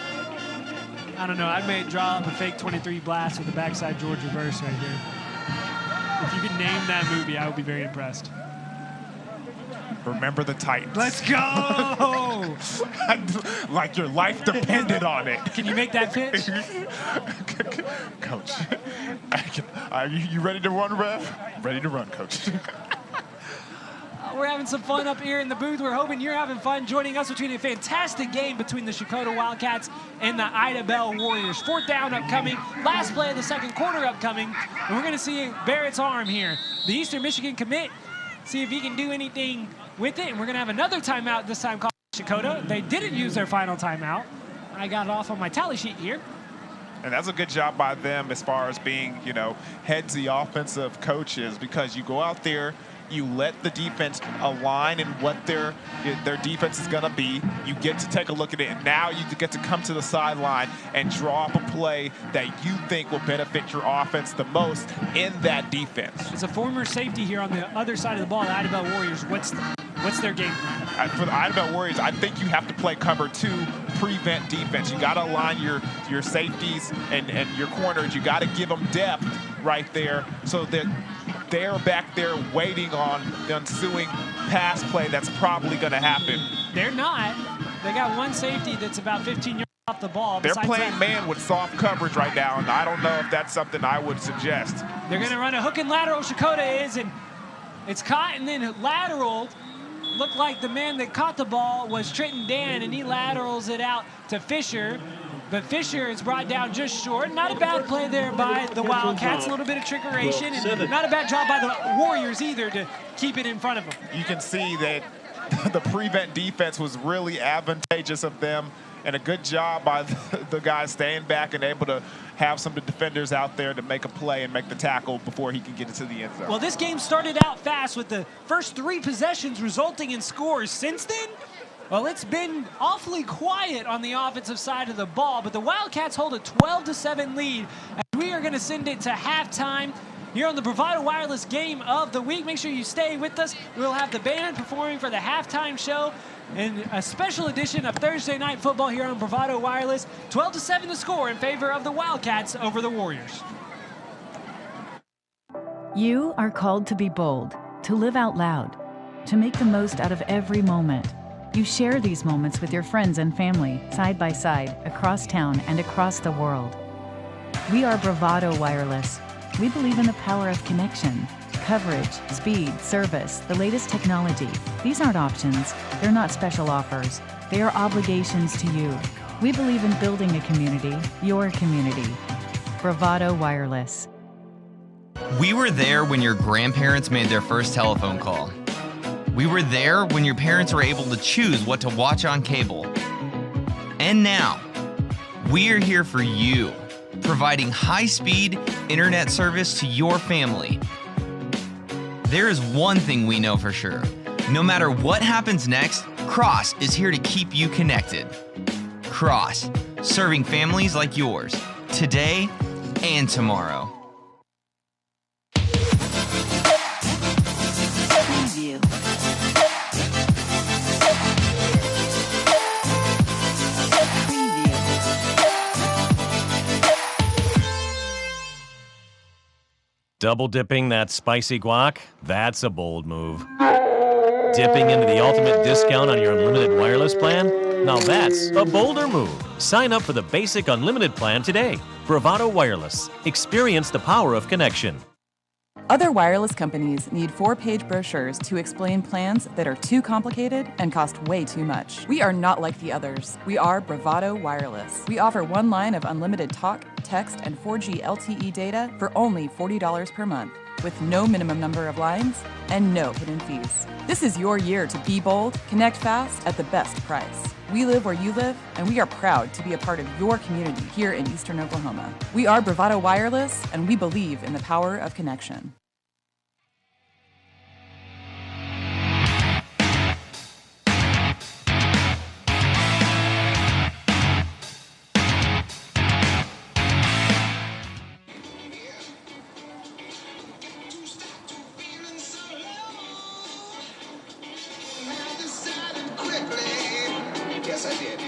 I don't know. I may draw up a fake 23 blast with the backside George reverse right here. If you could name that movie, I would be very impressed. Remember the Titans. Let's go! Like your life depended on it. Can you make that pitch? Coach, are you ready to run, Rev? Ready to run, Coach. We're having some fun up here in the booth. We're hoping you're having fun joining us between a fantastic game between the Checotah Wildcats and the Idabel Warriors. 4th down upcoming, last play of the second quarter upcoming, and we're going to see Barrett's arm here. The Eastern Michigan commit, see if he can do anything with it, and we're going to have another timeout this time called Checotah. They didn't use their final timeout. I got it off on my tally sheet here. And that's a good job by them as far as being, you know, headsy offensive coaches, because you go out there, you let the defense align in what their defense is going to be. You get to take a look at it, and now you get to come to the sideline and draw up a play that you think will benefit your offense the most in that defense. As a former safety here on the other side of the ball, the Idabel Warriors, what's their game plan? For the Idabel Warriors, I think you have to play cover 2, prevent defense. You got to align your safeties and your corners. You got to give them depth right there so that they're back there waiting on the ensuing pass play that's probably going to happen. They're not. They got one safety that's about 15 yards off the ball. They're playing man with soft coverage right now, and I don't know if that's something I would suggest. They're going to run a hook and lateral, Checotah is, and it's caught and then lateral. Looked like the man that caught the ball was Trenton Dan, and he laterals it out to Fisher. But Fisher is brought down just short. Not a bad play there by the Wildcats. A little bit of trickeration, and not a bad job by the Warriors either to keep it in front of them. You can see that the prevent defense was really advantageous of them, and a good job by the guys staying back and able to have some of the defenders out there to make a play and make the tackle before he can get into the end zone. Well, this game started out fast with the first 3 possessions resulting in scores. Since then, well, it's been awfully quiet on the offensive side of the ball, but the Wildcats hold a 12-7 lead. And we are going to send it to halftime here on the Bravado Wireless Game of the Week. Make sure you stay with us. We'll have the band performing for the halftime show and a special edition of Thursday Night Football here on Bravado Wireless. 12-7 the score in favor of the Wildcats over the Warriors. You are called to be bold, to live out loud, to make the most out of every moment. You share these moments with your friends and family, side by side, across town and across the world. We are Bravado Wireless. We believe in the power of connection, coverage, speed, service, the latest technology. These aren't options. They're not special offers. They are obligations to you. We believe in building a community, your community. Bravado Wireless. We were there when your grandparents made their first telephone call. We were there when your parents were able to choose what to watch on cable. And now, we're here for you, providing high-speed internet service to your family. There is one thing we know for sure. No matter what happens next, Cross is here to keep you connected. Cross, serving families like yours, today and tomorrow. Preview. Double dipping that spicy guac? That's a bold move. Dipping into the ultimate discount on your unlimited wireless plan? Now that's a bolder move. Sign up for the basic unlimited plan today. Bravado Wireless. Experience the power of connection. Other wireless companies need 4-page brochures to explain plans that are too complicated and cost way too much. We are not like the others. We are Bravado Wireless. We offer one line of unlimited talk, text, and 4G LTE data for only $40 per month, with no minimum number of lines and no hidden fees. This is your year to be bold, connect fast at the best price. We live where you live, and we are proud to be a part of your community here in Eastern Oklahoma. We are Bravado Wireless, and we believe in the power of connection. Yes, I did.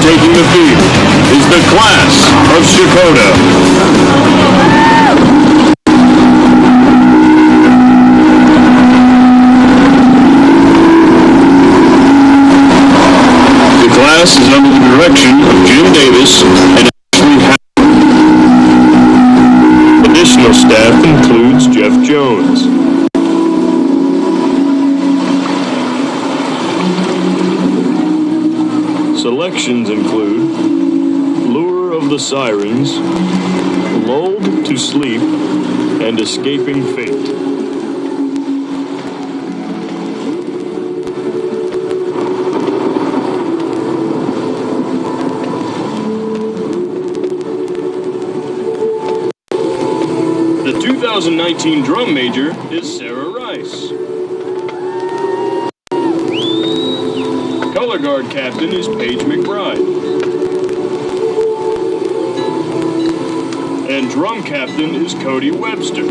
taking the field is the class of Checotah. The class is under the direction of Jim Davis and Ashley Howard. Additional staff includes Jeff Jones. Selections include Lure of the Sirens, Lulled to Sleep, and Escaping Fate. The 2019 drum major is Sarah Rice. Color guard captain is Paige McBride. And drum captain is Cody Webster.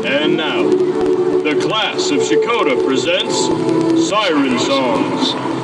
And now, the class of Checotah presents Siren Songs.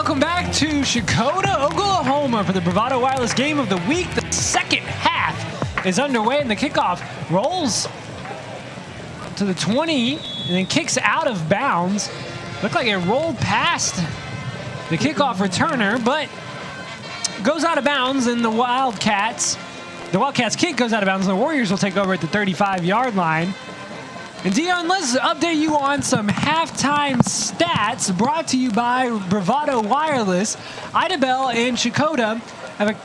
Welcome back to Checotah, Oklahoma for the Bravado Wireless Game of the Week. The second half is underway and the kickoff rolls to the 20 and then kicks out of bounds. Looked like it rolled past the kickoff returner, but goes out of bounds, and the Wildcats kick goes out of bounds, and the Warriors will take over at the 35-yard line. And Dion, let's update you on some halftime stats brought to you by Bravado Wireless. Idabel and Checotah have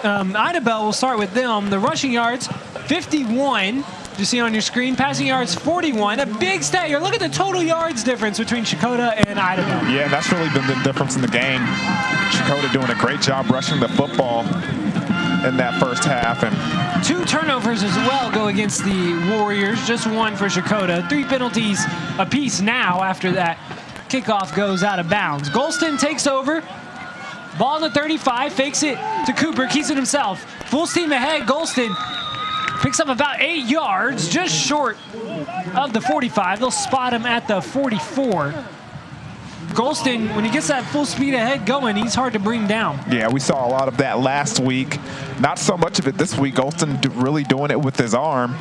Idabel, we'll start with them. The rushing yards, 51. You see on your screen, passing yards 41. A big stat here. Look at the total yards difference between Checotah and Idabel. Yeah, that's really been the difference in the game. Checotah doing a great job rushing the football in that first half. And 2 turnovers as well go against the Warriors. Just 1 for Checotah. 3 penalties apiece now after that kickoff goes out of bounds. Golston takes over. Ball on the 35, fakes it to Cooper, keeps it himself. Full steam ahead, Golston picks up about 8 yards, just short of the 45. They'll spot him at the 44. Golston, when he gets that full speed ahead going, he's hard to bring down. Yeah, we saw a lot of that last week. Not so much of it this week. Golston really doing it with his arm.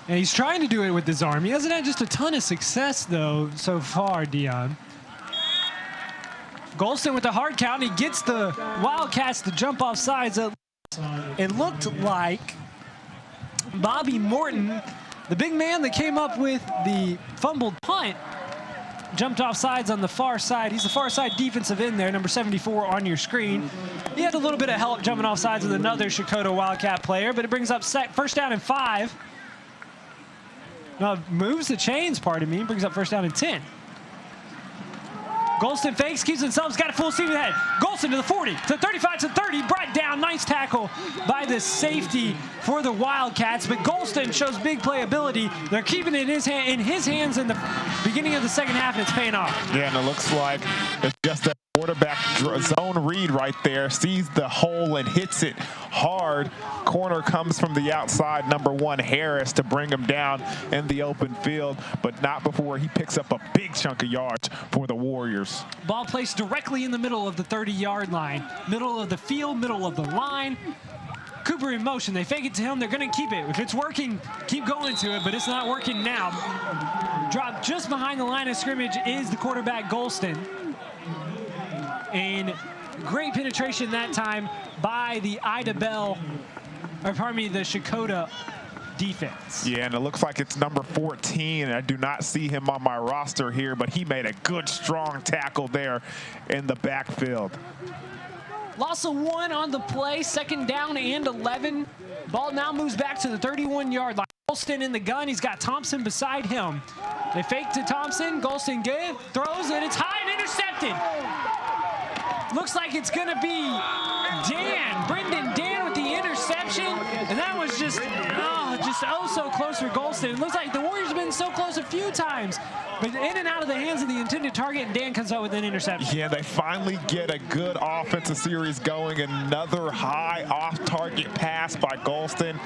And he's trying to do it with his arm. He hasn't had just a ton of success, though, so far, Dion. Golston with the hard count. He gets the Wildcats to jump off sides. It looked like Bobby Morton, the big man that came up with the fumbled punt, jumped off sides on the far side. He's the far side defensive end there, number 74 on your screen. He had a little bit of help jumping off sides with another Checotah Wildcat player, but it brings up first down and 5. No, moves the chains, pardon me, brings up first down and 10. Golston fakes, keeps himself, he's got a full steam ahead. Golston to the 40, to 35, to 30, brought down. Nice tackle by the safety for the Wildcats, but Golston shows big playability. They're keeping it in his hands in the beginning of the second half, and it's paying off. Yeah, and it looks like it's just a quarterback zone read right there. Sees the hole and hits it hard. Corner comes from the outside, number 1 Harris, to bring him down in the open field, but not before he picks up a big chunk of yards for the Warriors. Ball placed directly in the middle of the 30-yard line. Middle of the field, middle of the line. Cooper in motion. They fake it to him. They're going to keep it. If it's working, keep going to it, but it's not working now. Dropped just behind the line of scrimmage is the quarterback, Golston. And great penetration that time by the Idabel, or pardon me, the Checotah defense. Yeah, and it looks like it's number 14. I do not see him on my roster here, but he made a good, strong tackle there in the backfield. Loss of 1 on the play, second down and 11. Ball now moves back to the 31-yard line. Golston in the gun. He's got Thompson beside him. They fake to Thompson. Golston throws it. It's high and intercepted. Looks like it's going to be Brendan Dan with the interception. And that was just so close for Golston. It looks like the Warriors have been so close a few times, but in and out of the hands of the intended target, and Dan comes out with an interception. Yeah, they finally get a good offensive series going. Another high off-target pass by Golston.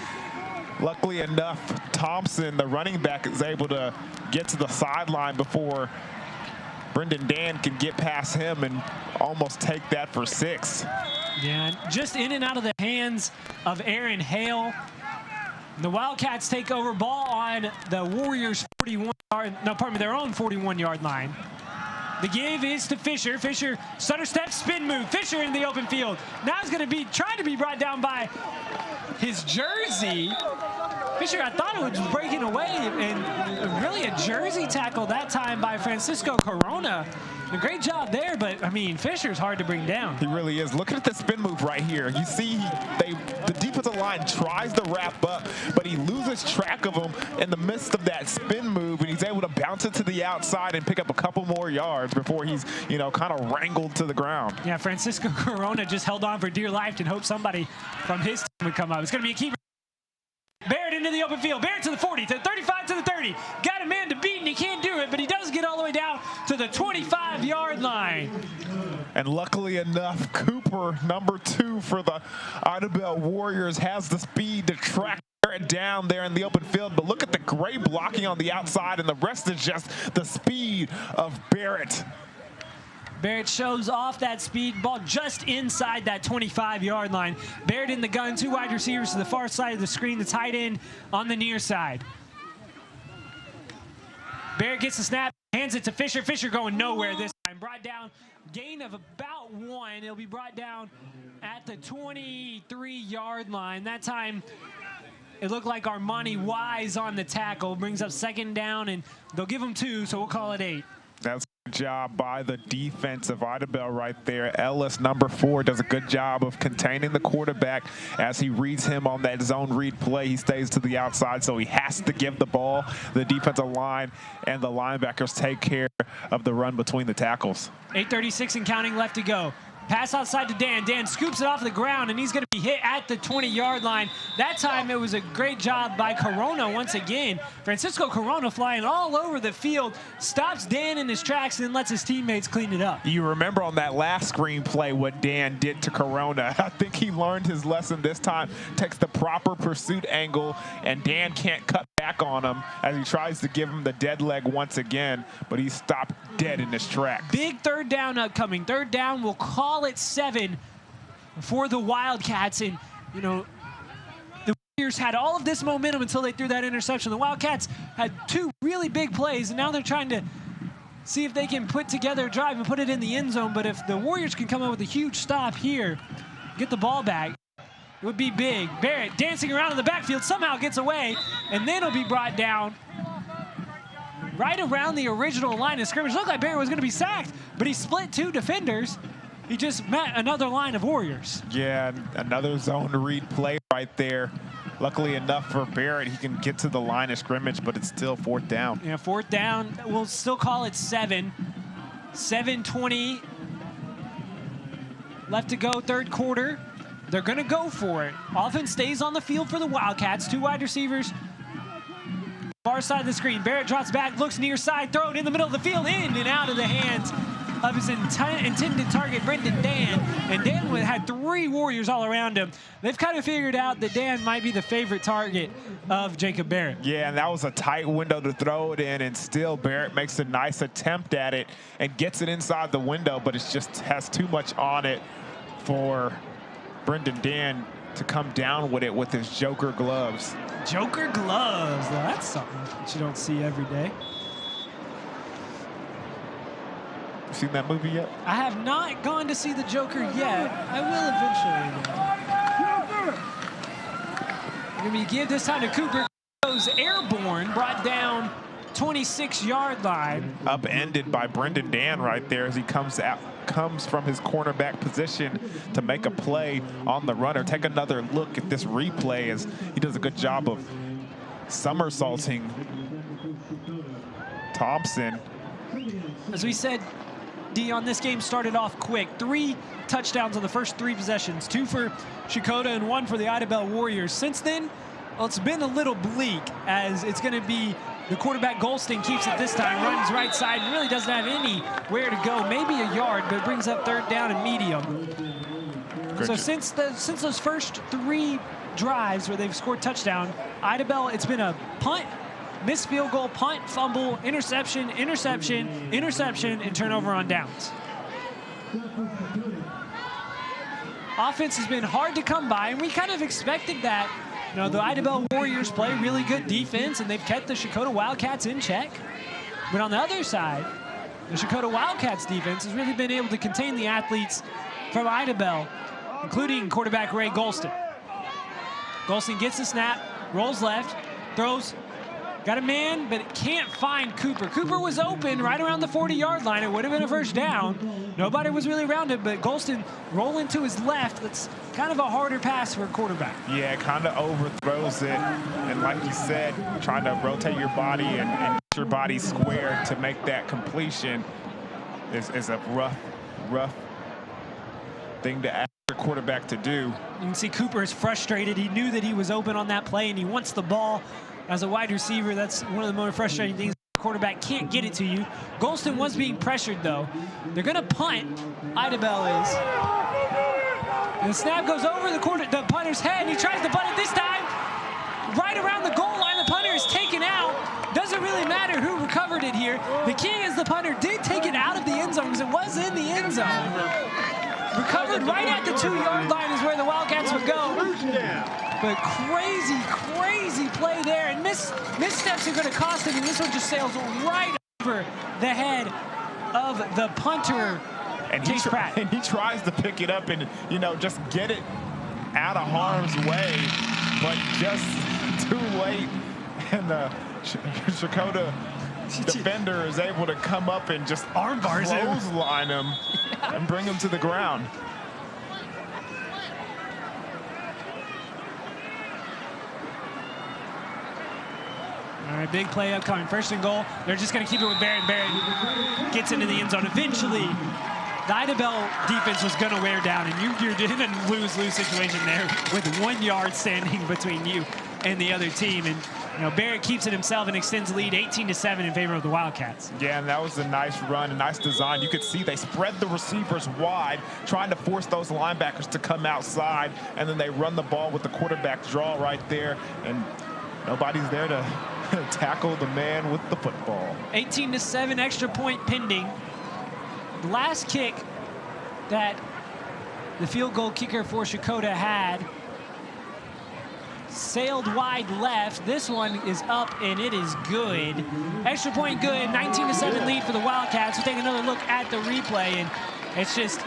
Luckily enough, Thompson, the running back, is able to get to the sideline before Brendan Dan can get past him and almost take that for 6. Yeah, just in and out of the hands of Aaron Hale. The Wildcats take over, ball on the Warriors' their own 41-yard line. The give is to Fisher. Fisher, stutter step, spin move. Fisher in the open field. Now he's going to be trying to be brought down by his jersey. Fisher, I thought it was breaking away, and really a jersey tackle that time by Francisco Corona. A great job there, but I mean, Fisher's hard to bring down. He really is. Look at the spin move right here. You see the defensive line tries to wrap up, but he loses track of him in the midst of that spin move, and he's able to bounce it to the outside and pick up a couple more yards before he's, kind of wrangled to the ground. Yeah, Francisco Corona just held on for dear life and hoped somebody from his team would come up. It's going to be a keeper. Barrett into the open field. Barrett to the 40, to the 35, to the 30. Got a man to beat, and he can't do it, but he does get all the way down to the 25-yard line. And luckily enough, Cooper, number 2 for the Idabel Warriors, has the speed to track Barrett down there in the open field, but look at the great blocking on the outside, and the rest is just the speed of Barrett. Barrett shows off that speed, ball just inside that 25-yard line. Barrett in the gun, 2 wide receivers to the far side of the screen, the tight end on the near side. Barrett gets the snap, hands it to Fisher. Fisher going nowhere this time. Brought down, gain of about 1. It'll be brought down at the 23-yard line. That time, it looked like Armani Wise on the tackle. Brings up 2nd down, and they'll give him 2, so we'll call it 8. That's a good job by the defense of Idabel right there. Ellis, number 4, does a good job of containing the quarterback as he reads him on that zone read play. He stays to the outside, so he has to give the ball. The defensive line and the linebackers take care of the run between the tackles. 8:36 and counting left to go. Pass outside to Dan. Dan scoops it off the ground, and he's going to be hit at the 20-yard line. That time, it was a great job by Corona once again. Francisco Corona flying all over the field, stops Dan in his tracks, and then lets his teammates clean it up. You remember on that last screenplay what Dan did to Corona. I think he learned his lesson this time. Takes the proper pursuit angle, and Dan can't cut back on him as he tries to give him the dead leg once again, but he's stopped dead in his tracks. Big 3rd down upcoming. 3rd down, we'll call it 7 for the Wildcats. And, you know, the Warriors had all of this momentum until they threw that interception. The Wildcats had 2 really big plays, and now they're trying to see if they can put together a drive and put it in the end zone. But if the Warriors can come up with a huge stop here, get the ball back, it would be big. Barrett dancing around in the backfield, somehow gets away, and then it'll be brought down right around the original line of scrimmage. Looked like Barrett was going to be sacked, but he split 2 defenders. He just met another line of Warriors. Yeah, another zone read play right there. Luckily enough for Barrett, he can get to the line of scrimmage, but it's still 4th down. Yeah, 4th down. We'll still call it 7. 7:20 left to go, 3rd quarter. They're going to go for it. Offense stays on the field for the Wildcats. 2 wide receivers. Far side of the screen. Barrett drops back, looks near side, throw it in the middle of the field, in and out of the hands of his intended target, Brendan Dan. And Dan had 3 Warriors all around him. They've kind of figured out that Dan might be the favorite target of Jacob Barrett. Yeah, and that was a tight window to throw it in, and still Barrett makes a nice attempt at it and gets it inside the window, but it just has too much on it for Brendan Dan to come down with it with his Joker gloves. Joker gloves. Well, that's something that you don't see every day. You seen that movie yet? I have not gone to see the Joker yet. I will eventually. Going to be give this time to Cooper. Goes airborne, brought down 26-yard line. Upended by Brendan Dan right there as he comes from his cornerback position to make a play on the runner. Take another look at this replay as he does a good job of somersaulting Thompson. As we said, Dion, this game started off quick. 3 touchdowns on the first 3 possessions, 2 for Checotah and 1 for the Idabel Warriors. Since then, well, it's been a little bleak as it's going to be the quarterback Golston keeps it this time, runs right side, and really doesn't have anywhere to go, maybe a yard, but brings up 3rd down and medium. So since those first 3 drives where they've scored touchdown, Idabel, it's been a punt, missed field goal, punt, fumble, interception, interception, interception, and turnover on downs. Offense has been hard to come by, and we kind of expected that. You know, the Idabel Warriors play really good defense, and they've kept the Checotah Wildcats in check. But on the other side, the Checotah Wildcats defense has really been able to contain the athletes from Idabel, including quarterback Ray Golston. Golston gets the snap, rolls left, throws, got a man, but can't find Cooper. Cooper was open right around the 40-yard line. It would have been a 1st down. Nobody was really around him, but Golston rolling to his left. That's kind of a harder pass for a quarterback. Yeah, kind of overthrows it. And like you said, trying to rotate your body and get your body square to make that completion is a rough thing to ask your quarterback to do. You can see Cooper is frustrated. He knew that he was open on that play, and he wants the ball. As a wide receiver, that's one of the more frustrating things. The quarterback can't get it to you. Golston was being pressured, though. They're going to punt. Idabel is. And the snap goes over the punter's head, and he tries to punt it this time. right around the goal line. The punter is taken out. Doesn't really matter who recovered it here. The key is the punter did take it out of the end zone because it was in the end zone. Recovered right at the 2-yard line is where the Wildcats would go. But crazy play there. And missteps are going to cost him. And this one just sails right over the head of the punter, and Chase Pratt. And he tries to pick it up and, just get it out of harm's way, but just too late. And the Checotah defender is able to come up and just clothesline him and bring him to the ground. All right, big play upcoming. 1st and goal. They're just going to keep it with Barrett. Barrett gets into the end zone. Eventually, the Idabel defense was going to wear down, and you're in a lose-lose situation there with 1 yard standing between you and the other team. And Barrett keeps it himself and extends the lead 18-7 in favor of the Wildcats. Yeah, and that was a nice run, a nice design. You could see they spread the receivers wide, trying to force those linebackers to come outside, and then they run the ball with the quarterback draw right there, and nobody's there to tackle the man with the football. 18-7, extra point pending. The last kick that the field goal kicker for Checotah had sailed wide left. This one is up, and it is good. Extra point good, 19-7 lead for the Wildcats. We'll take another look at the replay, and it's just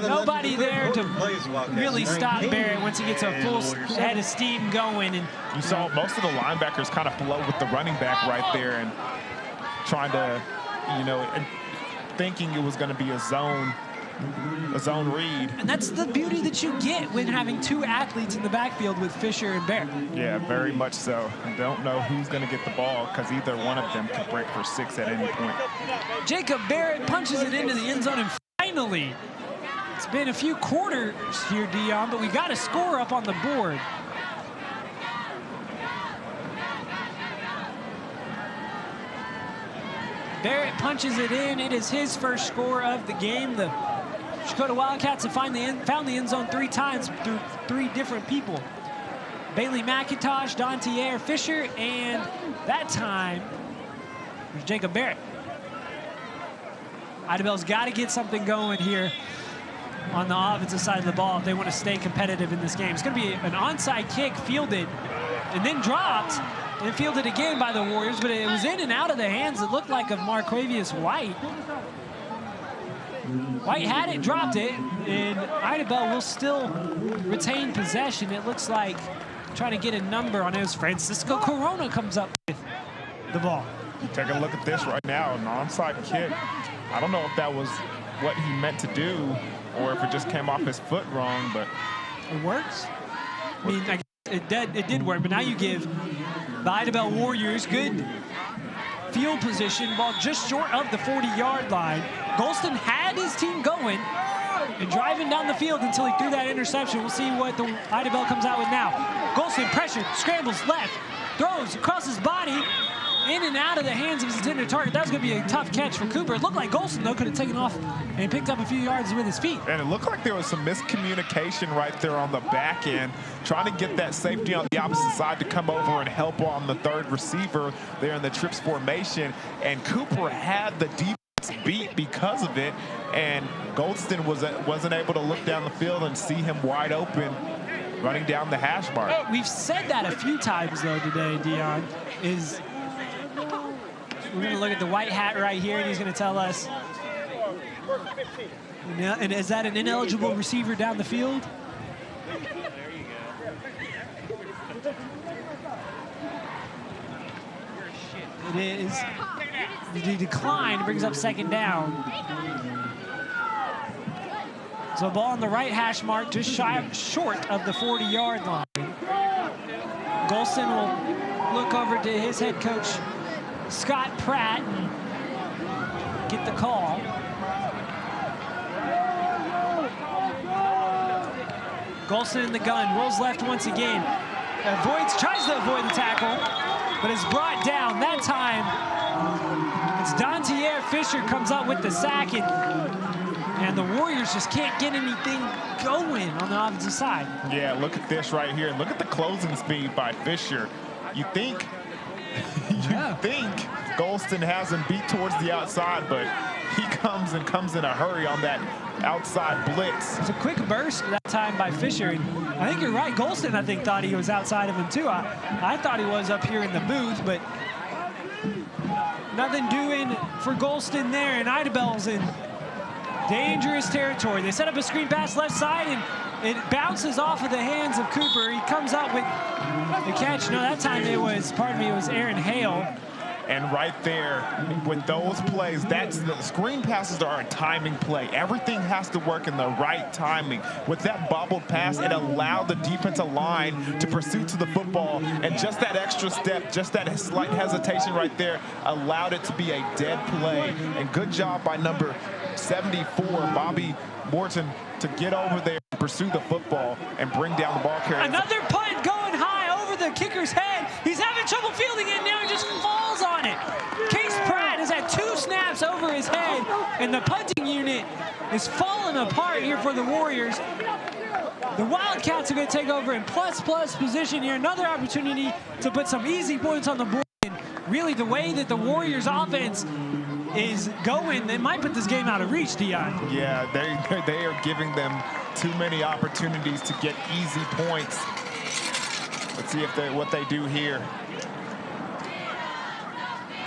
nobody there to really stop Barrett once he gets a full head of steam going. And you saw most of the linebackers kind of flow with the running back right there and trying to, thinking it was going to be a zone read. And that's the beauty that you get when having 2 athletes in the backfield with Fisher and Barrett. Yeah, very much so. I don't know who's going to get the ball because either one of them could break for 6 at any point. Jacob Barrett punches it into the end zone, and finally, it's been a few quarters here, Dion, but we got a score up on the board. Barrett punches it in. It is his first score of the game. The Checotah Wildcats have found the end zone 3 times through 3 different people. Bailey McIntosh, Dontier Fisher, and that time it was Jacob Barrett. Idabel's got to get something going here on the offensive side of the ball if they want to stay competitive in this game. It's going to be an onside kick fielded and then dropped and fielded again by the Warriors, but it was in and out of the hands, it looked like, of Marquavius White. White had it, dropped it, and Idabel will still retain possession. It looks like trying to get a number on it. As Francisco Corona comes up with the ball. Take a look at this right now, an onside kick. I don't know if that was what he meant to do or if it just came off his foot wrong, but it works. I mean, I guess it did work, but now you give the Idabel Warriors good field position, ball just short of the 40-yard line. Golston had his team going and driving down the field until he threw that interception. We'll see what the Idabel comes out with now. Golston pressured, scrambles left, throws across his body, in and out of the hands of his intended target. That was going to be a tough catch for Cooper. It looked like Golston, though, could have taken off and picked up a few yards with his feet. And it looked like there was some miscommunication right there on the back end, trying to get that safety on the opposite side to come over and help on the 3rd receiver there in the trips formation. And Cooper had the defense beat because of it, and Golston wasn't able to look down the field and see him wide open running down the hash mark. We've said that a few times, though, today, Dion, is we're going to look at the white hat right here, and he's going to tell us, and is that an ineligible receiver down the field? It is. The decline brings up 2nd down. So ball on the right hash mark, just short of the 40-yard line. Golston will look over to his head coach, Scott Pratt, and get the call. Golston in the gun, rolls left once again. Tries to avoid the tackle, but is brought down. That time, it's Dontier Fisher comes up with the sack, and And the Warriors just can't get anything going on the offensive side. Yeah, look at this right here. Look at the closing speed by Fisher. You think Golston has him beat towards the outside, but he comes in a hurry on that outside blitz. It's a quick burst that time by Fisher. And I think you're right. Golston, I think, thought he was outside of him too. I thought he was up here in the booth, but nothing doing for Golston there. And Idabel's in dangerous territory. They set up a screen pass left side, and it bounces off of the hands of Cooper. He comes up with the catch. No, that time it was Aaron Hale. And right there, with those plays, the screen passes are a timing play. Everything has to work in the right timing. With that bobbled pass, it allowed the defensive line to pursue to the football. And just that extra step, just that slight hesitation right there, allowed it to be a dead play. And good job by number 74, Bobby Morton, to get over there and pursue the football and bring down the ball carrier. Another punt going high over the kicker's head. He's having trouble fielding it now. He just falls on it. Case Pratt has had 2 snaps over his head, and the punting unit is falling apart here for the Warriors. The Wildcats are going to take over in plus position here. Another opportunity to put some easy points on the board. And really, the way that the Warriors offense is going, they might put this game out of reach, Dion. Yeah, they are giving them too many opportunities to get easy points. Let's see what they do here.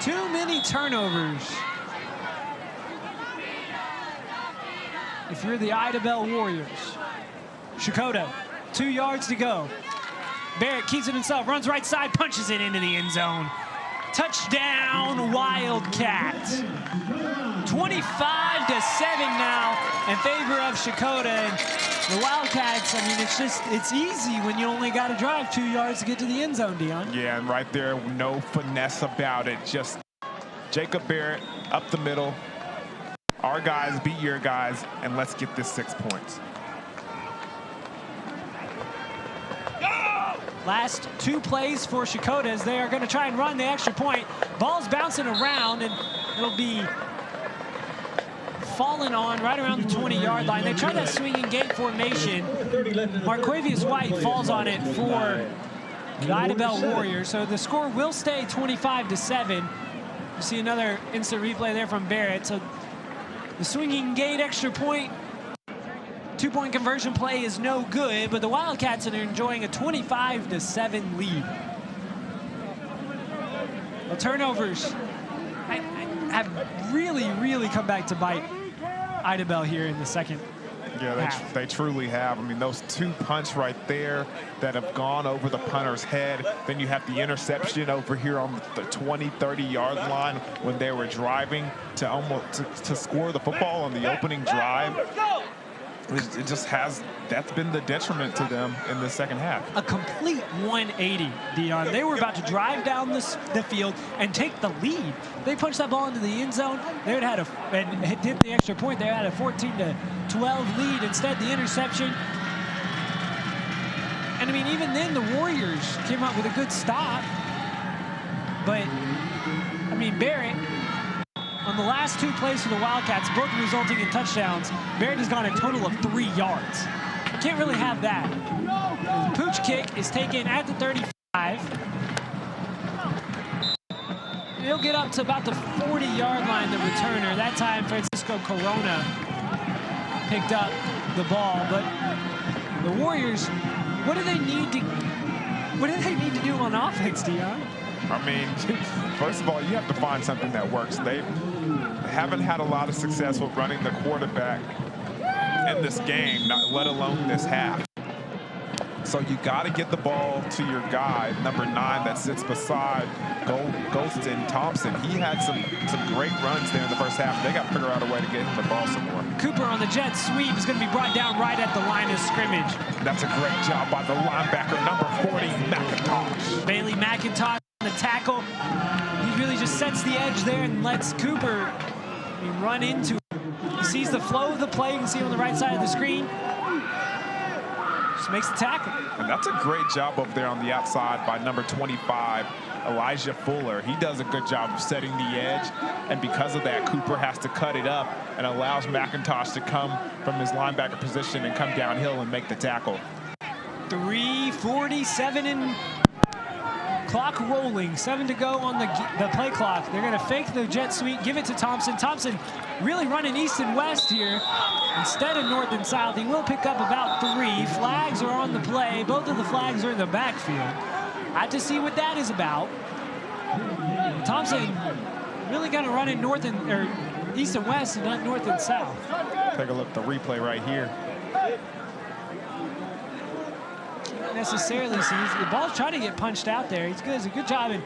Too many turnovers. If you're the Idabel Warriors. Checotah, 2 yards to go. Barrett keeps it himself, runs right side, punches it into the end zone. Touchdown, Wildcats. 25-7 now in favor of Checotah. And the Wildcats, I mean, it's easy when you only got to drive 2 yards to get to the end zone, Dion. Yeah, and right there, no finesse about it. Just Jacob Barrett up the middle. Our guys beat your guys, and let's get this 6 points. Last 2 plays for Checotah as they are going to try and run the extra point. Ball's bouncing around, and it'll be falling on right around the 20-yard line. They try that swinging gate formation. Marquavius White falls on it for the Idabel Warriors. So the score will stay 25-7. You see another instant replay there from Barrett. So the swinging gate extra point, 2-point conversion play is no good, but the Wildcats are enjoying a 25-7 lead. Well, turnovers have really come back to bite Idabel here in the second half. They truly have. I mean, those 2 punts right there that have gone over the punter's head. Then you have the interception over here on the 20, 30-yard line when they were driving to score the football on the opening drive. It just that's been the detriment to them in the second half. A complete 180, Dion. They were about to drive down the field and take the lead. They punched that ball into the end zone. They would have had and did the extra point. They had a 14-12 lead. Instead, the interception. And I mean, even then, the Warriors came up with a good stop. But I mean, Barrett, on the last 2 plays for the Wildcats, both resulting in touchdowns, Barrett has gone a total of 3 yards. Can't really have that. The pooch kick is taken at the 35. He'll get up to about the 40-yard line, the returner. That time, Francisco Corona picked up the ball. But the Warriors, what do they need to do on offense, Dion? I mean, first of all, you have to find something that works. They haven't had a lot of success with running the quarterback in this game, let alone this half. So you got to get the ball to your guy, number 9, that sits beside Golston Thompson. He had some great runs there in the first half. They got to figure out a way to get him the ball some more. Cooper on the jet sweep is going to be brought down right at the line of scrimmage. That's a great job by the linebacker, number 40, McIntosh. Bailey McIntosh on the tackle. He really just sets the edge there and lets Cooper run into it. He sees the flow of the play. You can see him on the right side of the screen. Just makes the tackle. And that's a great job over there on the outside by number 25, Elijah Fuller. He does a good job of setting the edge, and because of that, Cooper has to cut it up and allows McIntosh to come from his linebacker position and come downhill and make the tackle. 3:47 and clock rolling. 7 to go on the play clock. They're going to fake the jet sweep, give it to Thompson. Thompson really running east and west here instead of north and south. He will pick up about 3. Flags are on the play. Both of the flags are in the backfield. I have to see what that is about. Thompson really going to run it north and or east and west and not north and south. Take a look at the replay right here. Can't necessarily see. The ball's trying to get punched out there. He's good. It's a good job. And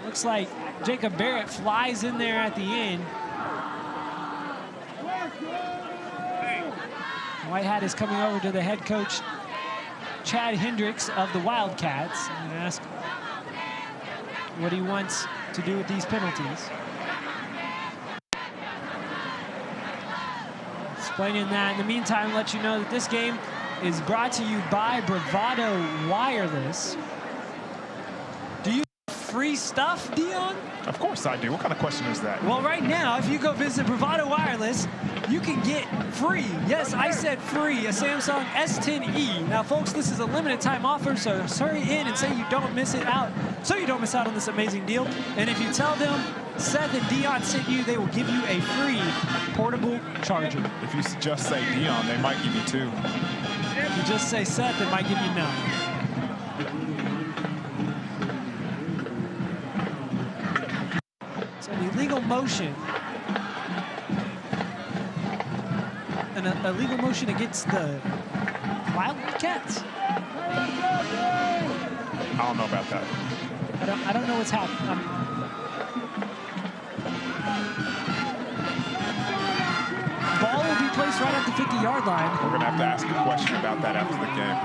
looks like Jacob Barrett flies in there at the end. White Hat is coming over to the head coach, Chad Hendricks of the Wildcats, and ask what he wants to do with these penalties. Explaining that. In the meantime, let you know that this game is brought to you by Bravado Wireless. Do you have free stuff, Dion? Of course I do. What kind of question is that? Well, right now, if you go visit Bravado Wireless, you can get free, yes, I said free, a Samsung S10e. Now, folks, this is a limited time offer, so hurry in and say you don't miss it out, so you don't miss out on this amazing deal. And if you tell them Seth and Dion sent you, they will give you a free portable charger. If you just say Dion, they might give you 2. If you just say Seth, they might give you none. So an illegal motion. An illegal motion against the Wildcats? I don't know about that. I don't know what's happening. Ball will be placed right at the 50-yard line. We're going to have to ask a question about that after the game.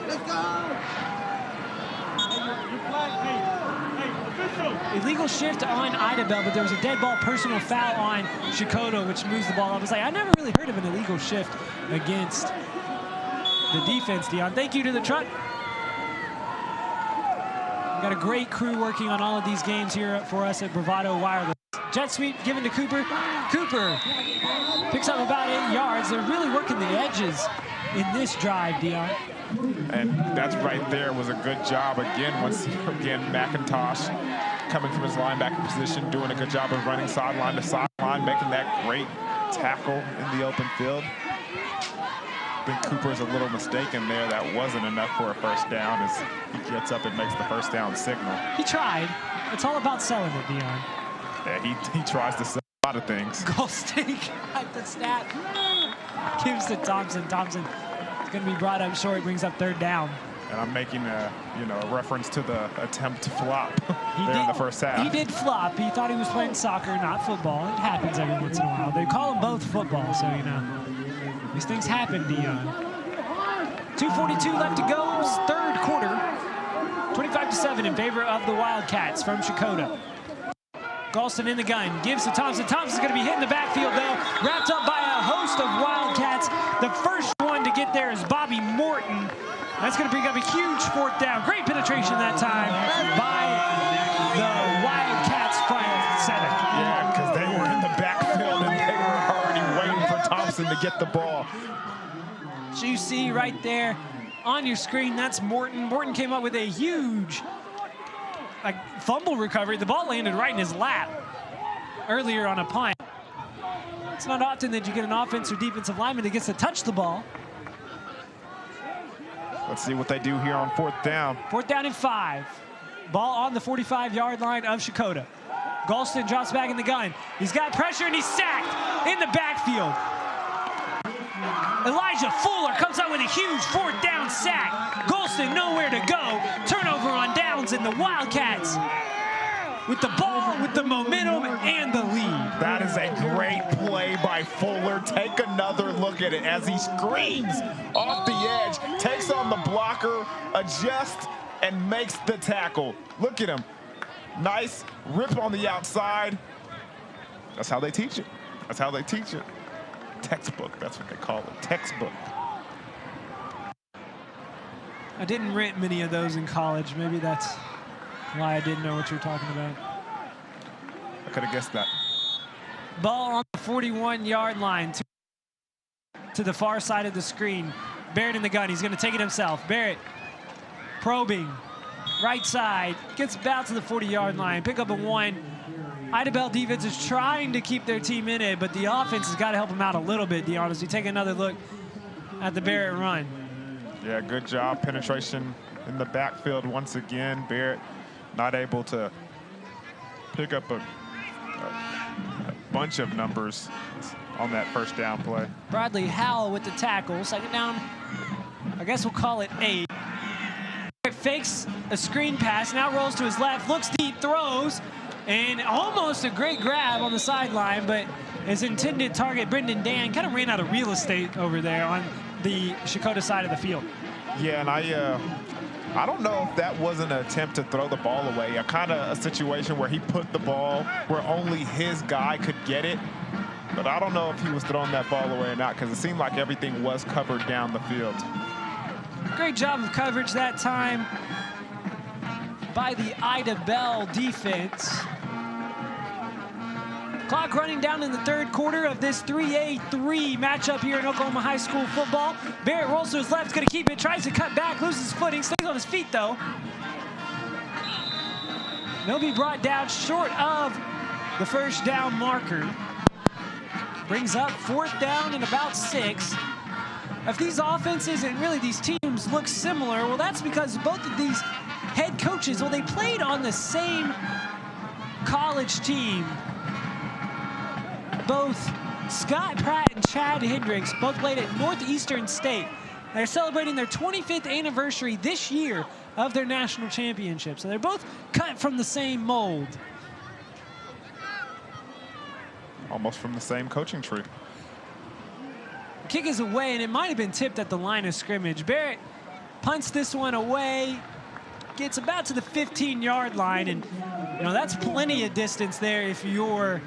Let's go! Illegal shift on Idabel, but there was a dead ball personal foul on Checotah, which moves the ball. I was like, I never really heard of an illegal shift against the defense, Dion. Thank you to the truck. We've got a great crew working on all of these games here for us at Bravado Wireless. Jet sweep given to Cooper. Cooper picks up about 8 yards. They're really working the edges in this drive, Dion. And that's right there was a good job again. Once again, McIntosh coming from his linebacker position, doing a good job of running sideline to sideline, making that great tackle in the open field. I think Cooper's a little mistaken there. That wasn't enough for a first down as he gets up and makes the first down signal. He tried. It's all about selling it, Dion. Yeah, he tries to sell a lot of things. Goldstein at the snap. Gives to Thompson. Thompson is going to be brought up short, brings up 3rd down. And I'm making a reference to the attempt to flop there in the first half. He did flop. He thought he was playing soccer, not football. It happens every once in a while. They call them both football, so these things happen, Dion. 2:42 left to go, 3rd quarter. 25-7 in favor of the Wildcats from Checotah. Galston in the gun, gives to Thompson. Thompson's going to be hit in the backfield, though. Wrapped up by a host of Wildcats. The first one to get there is Bobby Morton. That's going to bring up a huge 4th down. Great penetration that time by the Wildcats front 7. Yeah, because they were in the backfield and they were already waiting for Thompson to get the ball. So you see right there on your screen, that's Morton. Morton came up with a huge fumble recovery. The ball landed right in his lap earlier on a punt. It's not often that you get an offense or defensive lineman that gets to touch the ball. Let's see what they do here on 4th down. 4th down and 5. Ball on the 45-yard line of Checotah. Galston drops back in the gun. He's got pressure and he's sacked in the backfield. Elijah Fuller comes out with a huge 4th down sack. Galston nowhere to go. Turnover on downs in the Wildcats with the ball, with the momentum, and the lead. That is a great play by Fuller. Take another look at it as he screams off the edge, takes on the blocker, adjusts, and makes the tackle. Look at him. Nice rip on the outside. That's how they teach it. That's how they teach it. Textbook, that's what they call it, textbook. I didn't rent many of those in college. Maybe that's why I didn't know what you're talking about. I could have guessed that. Ball on the 41-yard line to the far side of the screen. Barrett in the gun. He's going to take it himself. Barrett probing. Right side. Gets about to the 40-yard line. Pick up a 1. Idabel defense is trying to keep their team in it, but the offense has got to help them out a little bit, Dion, as we take another look at the Barrett run. Yeah, good job. Penetration in the backfield once again. Barrett not able to pick up a bunch of numbers on that first down play. Bradley Howell with the tackle. Second down, I guess we'll call it 8. Fakes a screen pass, now rolls to his left, looks deep, throws, and almost a great grab on the sideline, but his intended target, Brendan Dan, kind of ran out of real estate over there on the Checotah side of the field. Yeah, and I don't know if that was an attempt to throw the ball away. Kind of a situation where he put the ball where only his guy could get it. But I don't know if he was throwing that ball away or not, because it seemed like everything was covered down the field. Great job of coverage that time by the Idabel defense. Clock running down in the third quarter of this 3A3 matchup here in Oklahoma High School football. Barrett rolls to his left, going to keep it, tries to cut back, loses footing, stays on his feet though. They'll be brought down short of the first down marker. Brings up 4th down and about 6. If these offenses and really these teams look similar, well, that's because both of these head coaches, well, they played on the same college team. Both Scott Pratt and Chad Hendricks both played at Northeastern State. They're celebrating their 25th anniversary this year of their national championship. So they're both cut from the same mold. Almost from the same coaching tree. Kick is away, and it might have been tipped at the line of scrimmage. Barrett punts this one away, gets about to the 15-yard line, and you know that's plenty of distance there if you're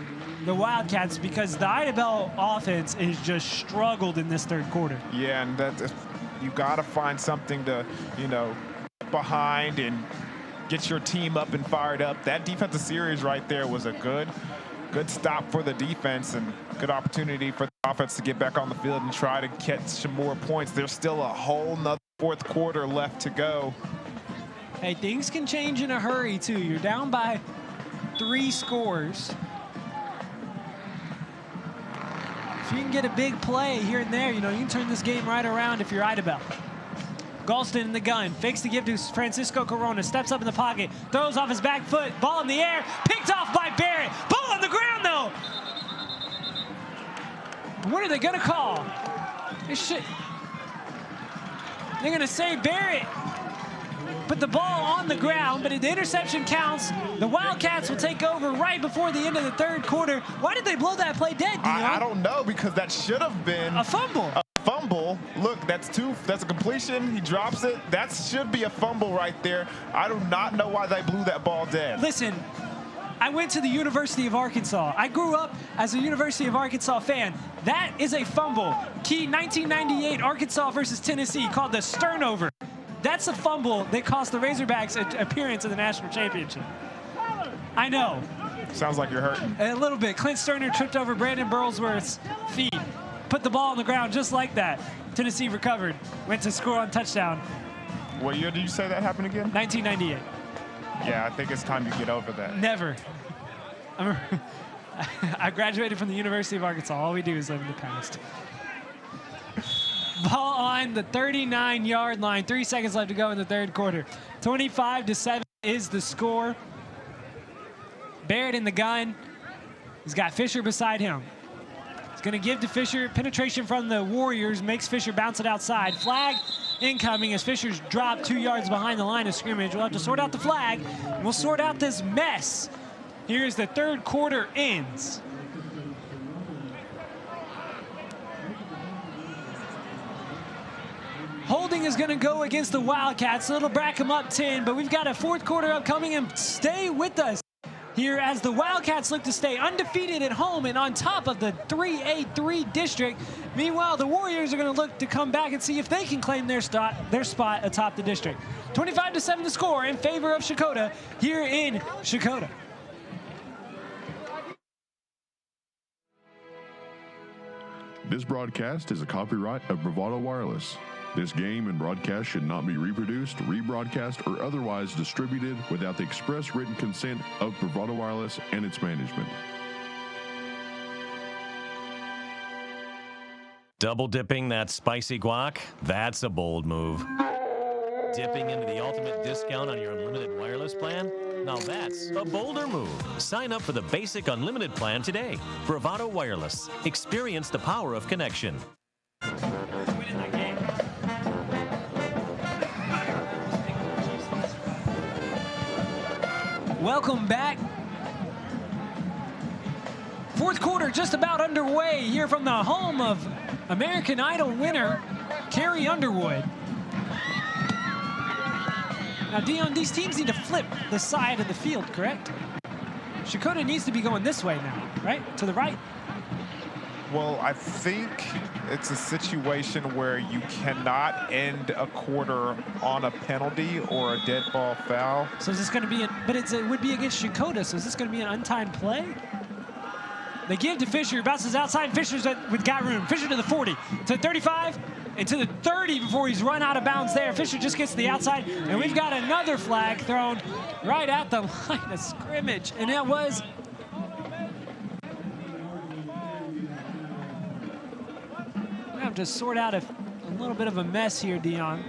the Wildcats, because the Idabel offense is just struggled in this third quarter. Yeah, and that you got to find something to, you know, behind and get your team up and fired up. That defensive series right there was a good stop for the defense and good opportunity for the offense to get back on the field and try to catch some more points. There's still a whole nother fourth quarter left to go. Hey, things can change in a hurry too. You're down by 3 scores. If you can get a big play here and there, you know, you can turn this game right around if you're Idabel. Galston in the gun, fakes to give to Francisco Corona, steps up in the pocket, throws off his back foot, ball in the air, picked off by Barrett. Ball on the ground though. What are they gonna call? They're gonna say Barrett put the ball on the ground, but the interception counts. The Wildcats will take over right before the end of the third quarter. Why did they blow that play dead, Dion? I don't know, because that should have been a fumble. Fumble. Look, that's a completion. He drops it. That should be a fumble right there. I do not know why they blew that ball dead. Listen, I went to the University of Arkansas. I grew up as a University of Arkansas fan. That is a fumble. Key 1998 Arkansas versus Tennessee called the Sternover. That's a fumble that cost the Razorbacks an appearance in the national championship. I know. Sounds like you're hurting. A little bit. Clint Sterner tripped over Brandon Burlsworth's feet. Put the ball on the ground just like that. Tennessee recovered. Went to score on touchdown. What year did you say that happened again? 1998. Yeah, I think it's time you get over that. Never. I graduated from the University of Arkansas. All we do is live in the past. Ball on the 39-yard line. 3 seconds left to go in the third quarter. 25-7 is the score. Barrett in the gun. He's got Fisher beside him. He's going to give to Fisher. Penetration from the Warriors makes Fisher bounce it outside. Flag incoming as Fisher's dropped 2 yards behind the line of scrimmage. We'll have to sort out the flag. We'll sort out this mess. Here's the third quarter ends. Holding is going to go against the Wildcats, so it'll back them up 10, but we've got a fourth quarter upcoming, and stay with us here as the Wildcats look to stay undefeated at home and on top of the 3A3 district. Meanwhile, the Warriors are going to look to come back and see if they can claim their spot atop the district. 25-7 the score in favor of Checotah here in Checotah. This broadcast is a copyright of Bravado Wireless. This game and broadcast should not be reproduced, rebroadcast, or otherwise distributed without the express written consent of Bravado Wireless and its management. Double dipping that spicy guac? That's a bold move. Dipping into the ultimate discount on your unlimited wireless plan? Now that's a bolder move. Sign up for the basic unlimited plan today. Bravado Wireless. Experience the power of connection. Welcome back. Fourth quarter just about underway here from the home of American Idol winner, Carrie Underwood. Now, Dion, these teams need to flip the side of the field, correct? Checotah needs to be going this way now, right? To the right? Well, I think it's a situation where you cannot end a quarter on a penalty or a dead ball foul. So is this going to be, but it would be against Checotah, so is this going to be an untimed play? They give to Fisher, bounces outside, Fisher's with got room. Fisher to the 40, to the 35, and to the 30 before he's run out of bounds there. Fisher just gets to the outside, and we've got another flag thrown right at the line of scrimmage, and that was we have to sort out a little bit of a mess here, Dion.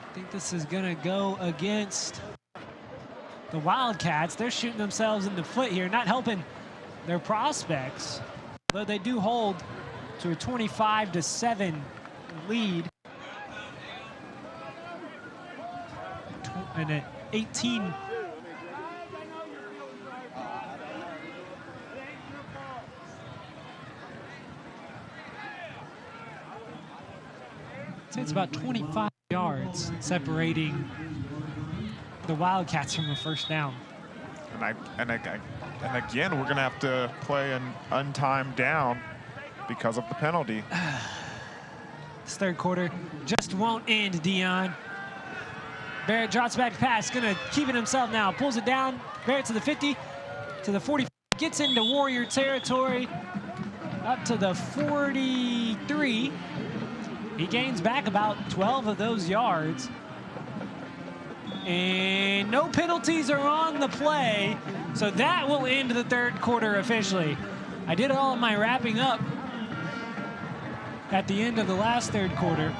I think this is gonna go against the Wildcats. They're shooting themselves in the foot here, not helping their prospects, though they do hold to a 25-7 lead. And an 18. I'd say it's about 25 yards separating the Wildcats from the first down. And again, we're going to have to play an untimed down because of the penalty. This third quarter just won't end, Dion. Barrett drops back pass, gonna keep it himself now. Pulls it down, Barrett to the 50, to the 40, gets into Warrior territory, up to the 43. He gains back about 12 of those yards. And no penalties are on the play, so that will end the third quarter officially. I did all of my wrapping up at the end of the last third quarter,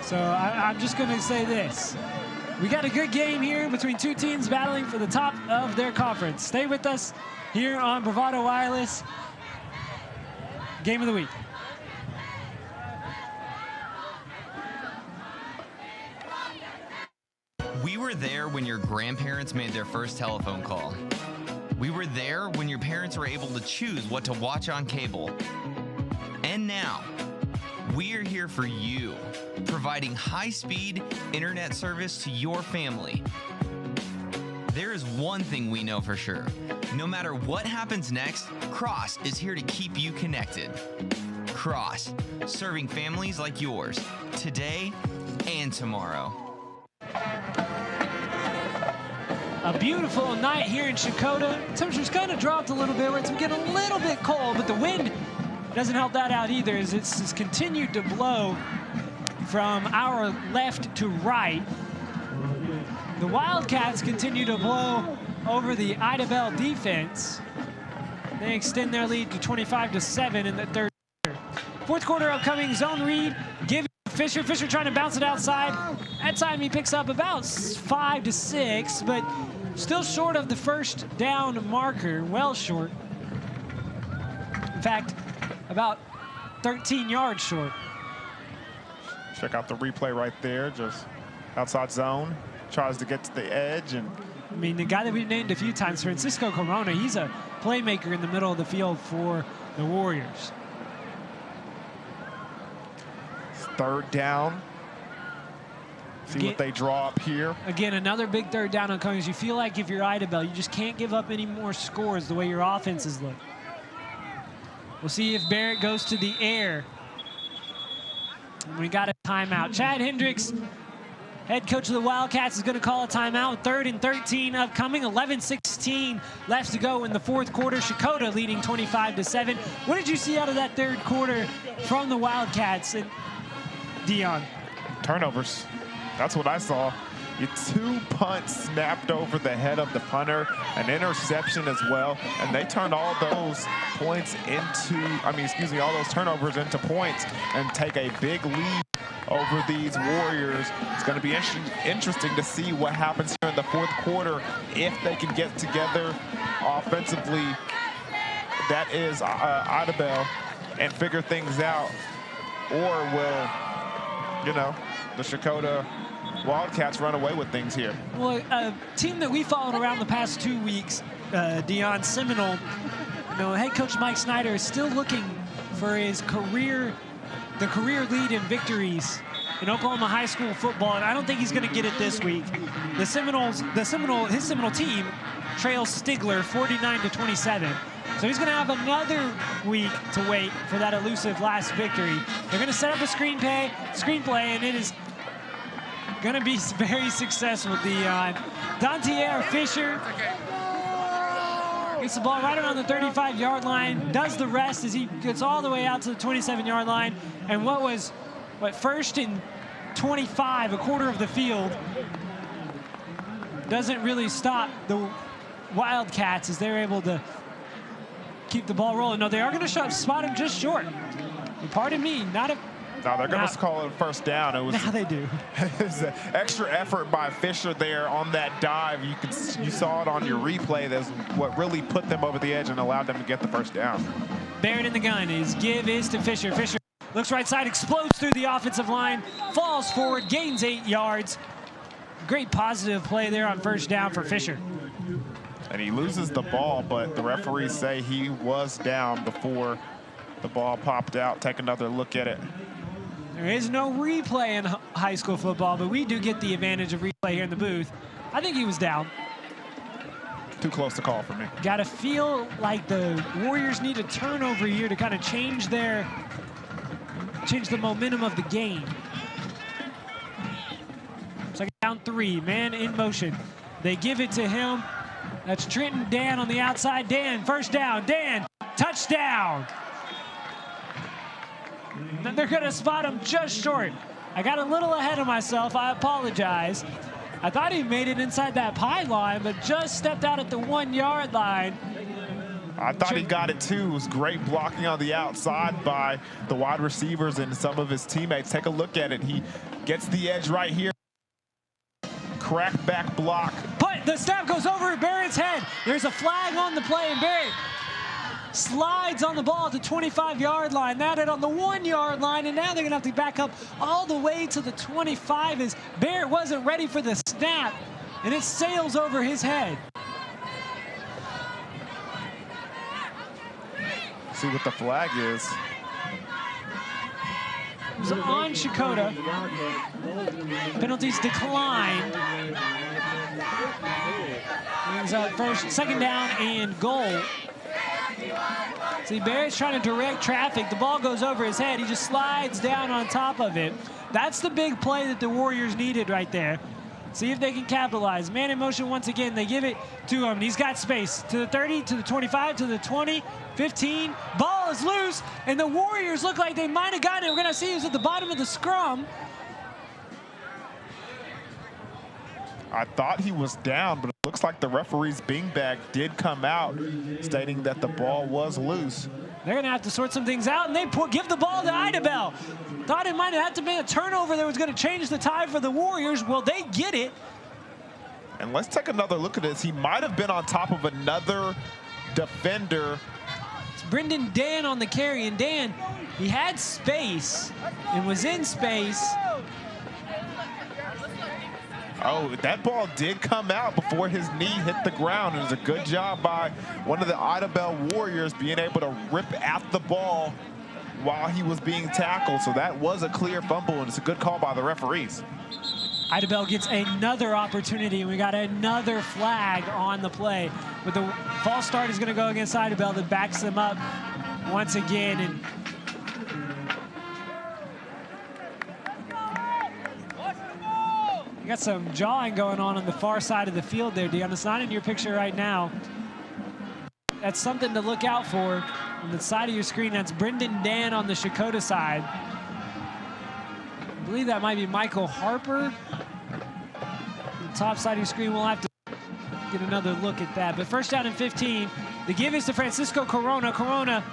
so I'm just gonna say this. We got a good game here between two teams battling for the top of their conference. Stay with us here on Bravado Wireless. Game of the week. We were there when your grandparents made their first telephone call. We were there when your parents were able to choose what to watch on cable. And now, we are here for you, providing high-speed internet service to your family. There is one thing we know for sure. No matter what happens next, Cross is here to keep you connected. Cross, serving families like yours, today and tomorrow. A beautiful night here in Checotah. Temperature's kind of dropped a little bit where it's getting a little bit cold, but the wind doesn't help that out either, as it's continued to blow from our left to right. The Wildcats continue to blow over the Idabel defense. They extend their lead to 25-7 in the third quarter. Fourth quarter upcoming, zone read, give Fisher. Fisher trying to bounce it outside. That time he picks up about 5 to 6, but still short of the first down marker, well short. In fact, about 13 yards short. Check out the replay right there, just outside zone. Tries to get to the edge. And I mean, the guy that we've named a few times, Francisco Corona, he's a playmaker in the middle of the field for the Warriors. 3rd down. See what they draw up here. Again, another big 3rd down on Cummings. You feel like if you're Idabel, you just can't give up any more scores the way your offenses look. We'll see if Barrett goes to the air. We got a timeout. Chad Hendricks, head coach of the Wildcats, is going to call a timeout. 3rd and 13 upcoming. 11:16 left to go in the 4th quarter. Checotah leading 25-7. What did you see out of that 3rd quarter from the Wildcats, and Dion? Turnovers. That's what I saw. 2 punts snapped over the head of the punter, an interception as well, and they turned all those points into, all those turnovers into points and take a big lead over these Warriors. It's going to be interesting to see what happens here in the 4th quarter if they can get together offensively. That is Idabel, and figure things out, or will, the Checotah Wildcats run away with things here. Well, a team that we followed around the past 2 weeks, Dion Seminole, head coach Mike Snyder is still looking for his career lead in victories in Oklahoma high school football, and I don't think he's going to get it this week. His Seminole team trails Stigler 49-27. So he's going to have another week to wait for that elusive last victory. They're going to set up a screenplay, and it is going to be very successful, Dion. Dontier Fisher gets the ball right around the 35-yard line, does the rest as he gets all the way out to the 27-yard line. And what 1st and 25, a quarter of the field, doesn't really stop the Wildcats as they're able to keep the ball rolling. No, they are going to spot him just short. And pardon me, not a... No, they're going to call it a 1st down. It was, now they do. It was an extra effort by Fisher there on that dive. You saw it on your replay. That's what really put them over the edge and allowed them to get the 1st down. Barrett in the gun. His give is to Fisher. Fisher looks right side, explodes through the offensive line, falls forward, gains 8 yards. Great positive play there on 1st down for Fisher. And he loses the ball, but the referees say he was down before the ball popped out. Take another look at it. There is no replay in high school football, but we do get the advantage of replay here in the booth. I think he was down. Too close to call for me. Got to feel like the Warriors need a turnover here to kind of change the momentum of the game. Second down 3, man in motion. They give it to him. That's Trenton Dan on the outside. Dan, 1st down. Dan, touchdown. They're going to spot him just short. I got a little ahead of myself. I apologize. I thought he made it inside that pylon, but just stepped out at the 1-yard line. I thought he got it too. It was great blocking on the outside by the wide receivers and some of his teammates. Take a look at it. He gets the edge right here. Crack back block. But the snap goes over Barrett's head. There's a flag on the play, and Barrett slides on the ball at the 25-yard line. Now they're on the 1-yard line, and now they're going to have to back up all the way to the 25 as Barrett wasn't ready for the snap, and it sails over his head. See what the flag is. It was on Checotah. Penalties declined. Brings up 2nd down and goal. See, Barrett's trying to direct traffic. The ball goes over his head. He just slides down on top of it. That's the big play that the Warriors needed right there. See if they can capitalize. Man in motion once again. They give it to him. He's got space to the 30, to the 25, to the 20, 15. Ball is loose, and the Warriors look like they might have gotten it. We're going to see who's at the bottom of the scrum. I thought he was down, but it looks like the referee's beanbag did come out, stating that the ball was loose. They're going to have to sort some things out, and they give the ball to Idabel. Thought it might have had to be a turnover that was going to change the tide for the Warriors. Well, they get it. And let's take another look at this. He might have been on top of another defender. It's Brendan Dan on the carry, and Dan, he had space and was in space. Oh, that ball did come out before his knee hit the ground. It was a good job by one of the Idabel Warriors being able to rip at the ball while he was being tackled. So that was a clear fumble, and it's a good call by the referees. Idabel gets another opportunity, and we got another flag on the play. But the false start is going to go against Idabel that backs them up once again. And you got some jawing going on the far side of the field there, Dion. It's not in your picture right now. That's something to look out for on the side of your screen. That's Brendan Dan on the Checotah side. I believe that might be Michael Harper. The top side of your screen, we'll have to get another look at that. But first down and 15. The give is to Francisco Corona. Corona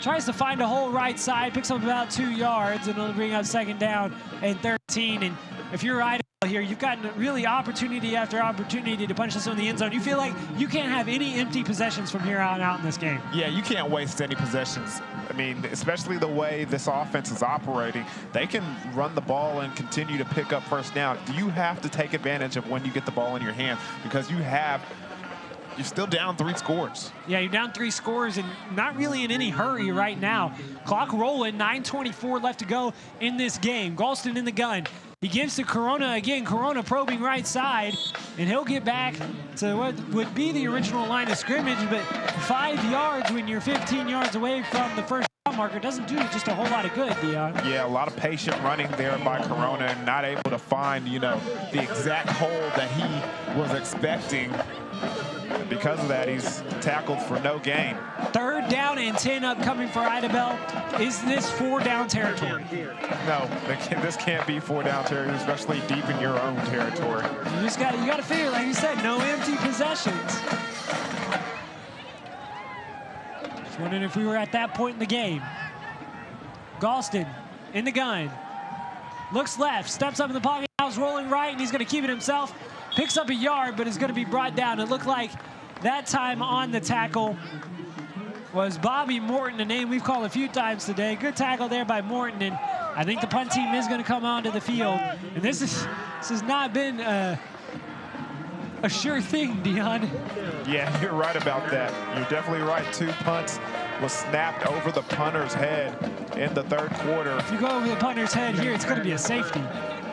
tries to find a hole right side, picks up about 2 yards, and it'll bring up second down and 13. And if you're Idabel here, you've gotten really opportunity after opportunity to punch this one in the end zone. You feel like you can't have any empty possessions from here on out in this game. Yeah, you can't waste any possessions. I mean, especially the way this offense is operating, they can run the ball and continue to pick up first down. You have to take advantage of when you get the ball in your hand, because you're still down 3 scores. Yeah, you're down 3 scores and not really in any hurry right now. Clock rolling, 9:24 left to go in this game. Galston in the gun. He gives to Corona again. Corona probing right side, and he'll get back to what would be the original line of scrimmage, but 5 yards when you're 15 yards away from the first down marker doesn't do just a whole lot of good, Dion. Yeah, a lot of patient running there by Corona and not able to find, the exact hole that he was expecting. Because of that, he's tackled for no gain. 3rd down and 10 upcoming for Idabel. Is this 4-down territory? No, this can't be 4-down territory, especially deep in your own territory. You got to figure, like you said, no empty possessions. Just wondering if we were at that point in the game. Galston in the gun. Looks left, steps up in the pocket, now is rolling right, and he's going to keep it himself. Picks up a yard, but is going to be brought down. It looked like that time on the tackle was Bobby Morton, a name we've called a few times today. Good tackle there by Morton, and I think the punt team is going to come onto the field. And this has not been a sure thing, Dion. Yeah, you're right about that. You're definitely right. 2 punts was snapped over the punter's head in the 3rd quarter. If you go over the punter's head here, it's going to be a safety.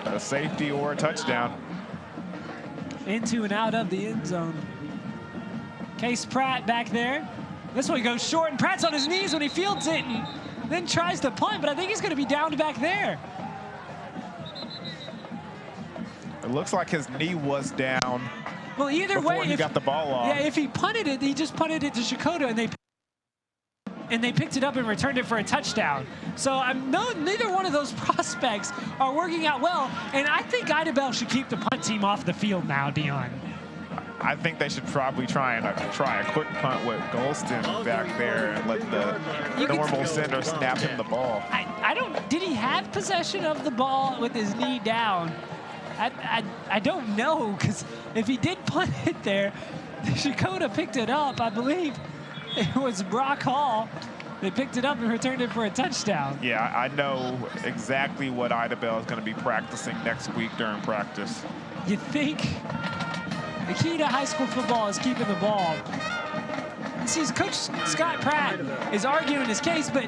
A safety or a touchdown. Into and out of the end zone. Case Pratt back there. This one goes short, and Pratt's on his knees when he fields it and then tries to punt, but I think he's going to be down back there. It looks like his knee was down. Well, either way, he got the ball off. Yeah, if he punted it, he just punted it to Checotah, and they picked it up and returned it for a touchdown. So neither one of those prospects are working out well, and I think Idabel should keep the punt team off the field now, Dion. I think they should probably try a quick punt with Galston back there and let the normal center snap him the ball. Did he have possession of the ball with his knee down? I don't know, because if he did punt it there, Checotah picked it up. I believe it was Brock Hall. They picked it up and returned it for a touchdown. Yeah, I know exactly what Idabel is going to be practicing next week during practice. You think the key to high school football is keeping the ball. See, Coach Scott Pratt is arguing his case, but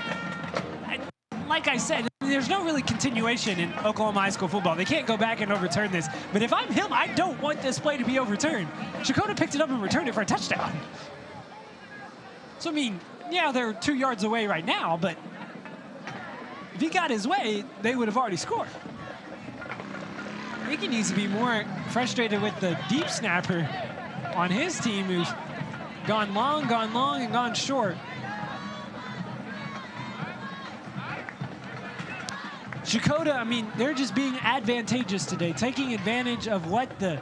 like I said, there's no really continuation in Oklahoma high school football. They can't go back and overturn this. But if I'm him, I don't want this play to be overturned. Checotah picked it up and returned it for a touchdown. So, I mean, yeah, they're 2 yards away right now, but if he got his way, they would have already scored. I think he needs to be more frustrated with the deep snapper on his team who's gone long, and gone short. Checotah, I mean, they're just being advantageous today, taking advantage of what the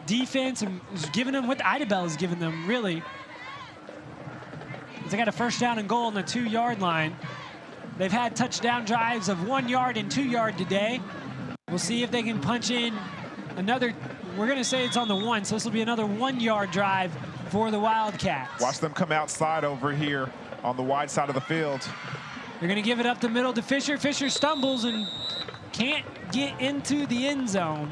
defense is giving them, what Idabel is giving them, really. They got a first down and goal on the 2-yard line. They've had touchdown drives of 1 yard and 2 yard today. We'll see if they can punch in another. We're going to say it's on the 1, so this will be another 1-yard drive for the Wildcats. Watch them come outside over here on the wide side of the field. They're going to give it up the middle to Fisher. Fisher stumbles and can't get into the end zone.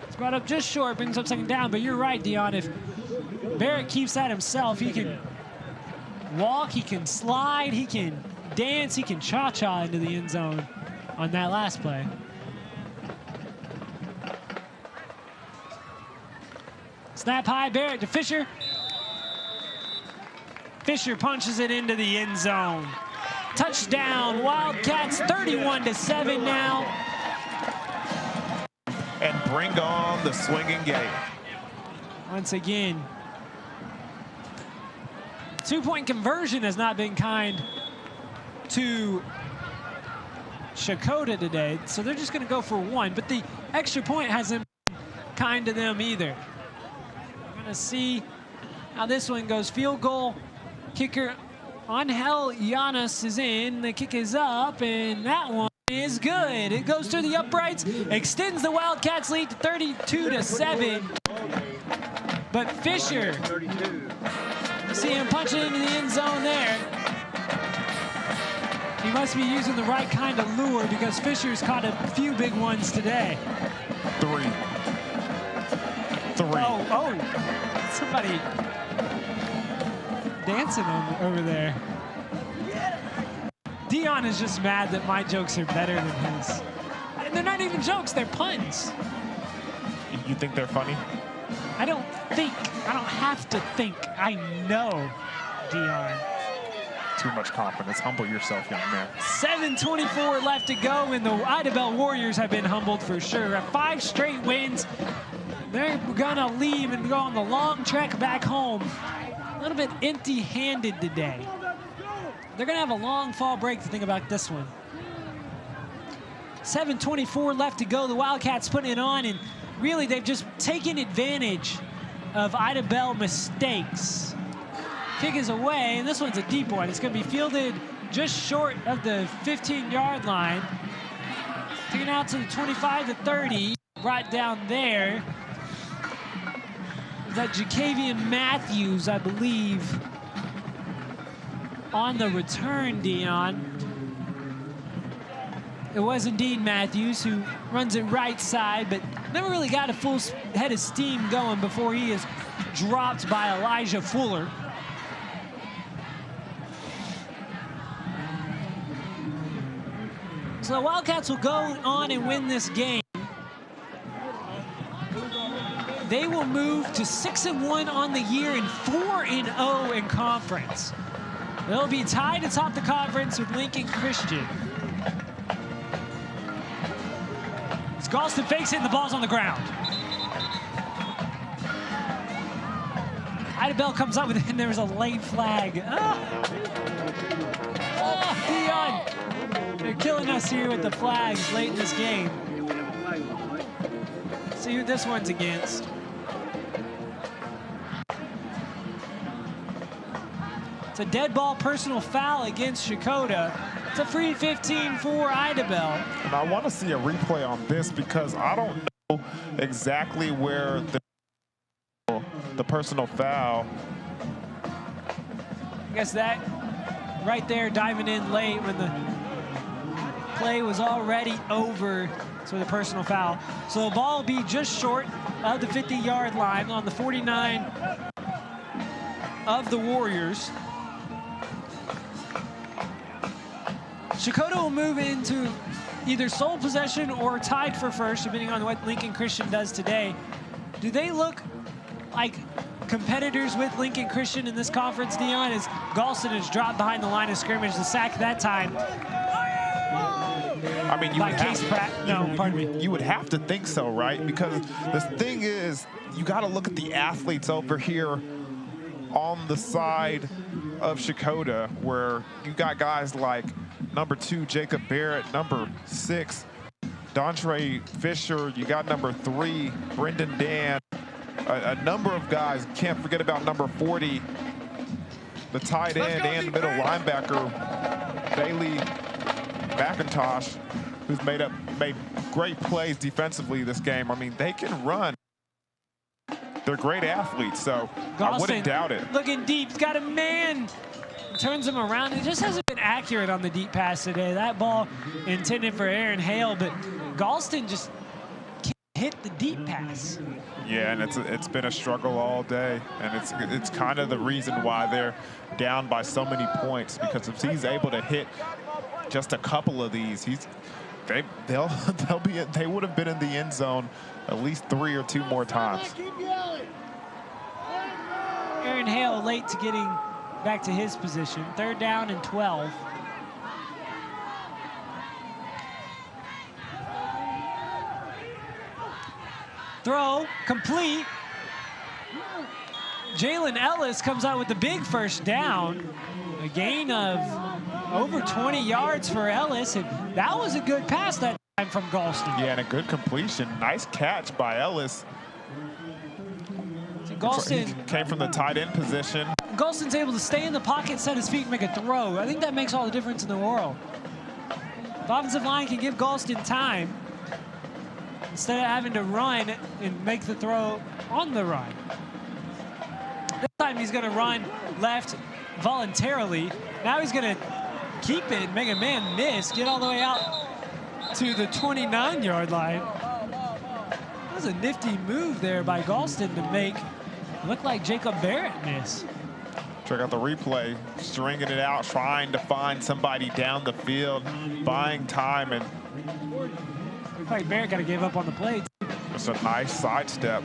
It's brought up just short, brings up second down, but you're right, Dion. If Barrett keeps that himself, he can walk, he can slide, he can dance. He can cha-cha into the end zone on that last play. Snap high, Barrett to Fisher. Fisher punches it into the end zone. Touchdown, Wildcats, 31-7 now. And bring on the swinging gate. Once again, two-point conversion has not been kind to Checotah today, so they're just going to go for one, but the extra point hasn't been kind to them either. We're going to see how this one goes. Field goal, kicker Angel Llanes is in. The kick is up, and that one is good. It goes through the uprights, extends the Wildcats lead to 32-7. But Fisher, see him punching into the end zone there. He must be using the right kind of lure because Fisher's caught a few big ones today. Three. Oh, somebody dancing over there. Dion is just mad that my jokes are better than his. And they're not even jokes, they're puns. You think they're funny? I don't have to think. I know, Dion. Too much confidence. Humble yourself, young man. 7:24 left to go, and the Idabel Warriors have been humbled for sure. 5 straight wins. They're gonna leave and go on the long trek back home. A little bit empty-handed today. They're gonna have a long fall break to think about this one. 7:24 left to go. The Wildcats putting it on, and really they've just taken advantage of Idabel mistakes. Kick is away, and this one's a deep one. It's gonna be fielded just short of the 15-yard line. Taken out to the 25 to 30, right down there. That Jacavian Matthews, I believe, on the return, Dion. It was indeed Matthews who runs it right side, but never really got a full head of steam going before he is dropped by Elijah Fuller. So the Wildcats will go on and win this game. They will move to 6-1 on the year and 4-0 in conference. They'll be tied atop the conference with Lincoln Christian. As Galston fakes it and the ball's on the ground. Idabel comes up with it and there was a late flag. Dion, they're killing us here with the flags late in this game. See who this one's against. It's a dead ball personal foul against Checotah. It's a free 15 for Idabel. And I want to see a replay on this because I don't know exactly where the personal foul. I guess that right there diving in late when the play was already over for the personal foul. So the ball will be just short of the 50-yard line on the 49 of the Warriors. Checotah will move into either sole possession or tied for first, depending on what Lincoln Christian does today. Do they look like competitors with Lincoln Christian in this conference, Dion, as Galston is dropped behind the line of scrimmage, the sack that time? I mean, you would have to think so, right? Because the thing is, you got to look at the athletes over here on the side of Checotah, where you got guys like number 2, Jacob Barrett, number 6, Dontre Fisher, you got number 3, Brendan Dan, a number of guys. Can't forget about number 40, the tight end and the middle linebacker, Bailey McIntosh, who's made great plays defensively this game. I mean, they can run. They're great athletes, so Galston, I wouldn't doubt it. Looking deep, he's got a man. Turns him around. It just hasn't been accurate on the deep pass today. That ball intended for Aaron Hale, but Galston just hit the deep pass. Yeah, and it's been a struggle all day, and it's kind of the reason why they're down by so many points, because if he's able to hit just a couple of these, they would have been in the end zone at least 3 or 2 more times. Aaron Hale late to getting back to his position. 3rd down and 12. Throw complete. Jalen Ellis comes out with the big first down. A gain of over 20 yards for Ellis, and that was a good pass that time from Galston. Yeah, and a good completion. Nice catch by Ellis. So Galston He came from the tight end position. Galston's able to stay in the pocket, set his feet, and make a throw. I think that makes all the difference in the world. The offensive line can give Galston time instead of having to run and make the throw on the run. This time he's going to run left voluntarily. Now he's going to keep it, make a man miss, get all the way out to the 29-yard line. That was a nifty move there by Galston to make it look like Jacob Barrett miss. Check out the replay, stringing it out, trying to find somebody down the field, buying time, and looks like Barrett got to give up on the play. it's a nice sidestep.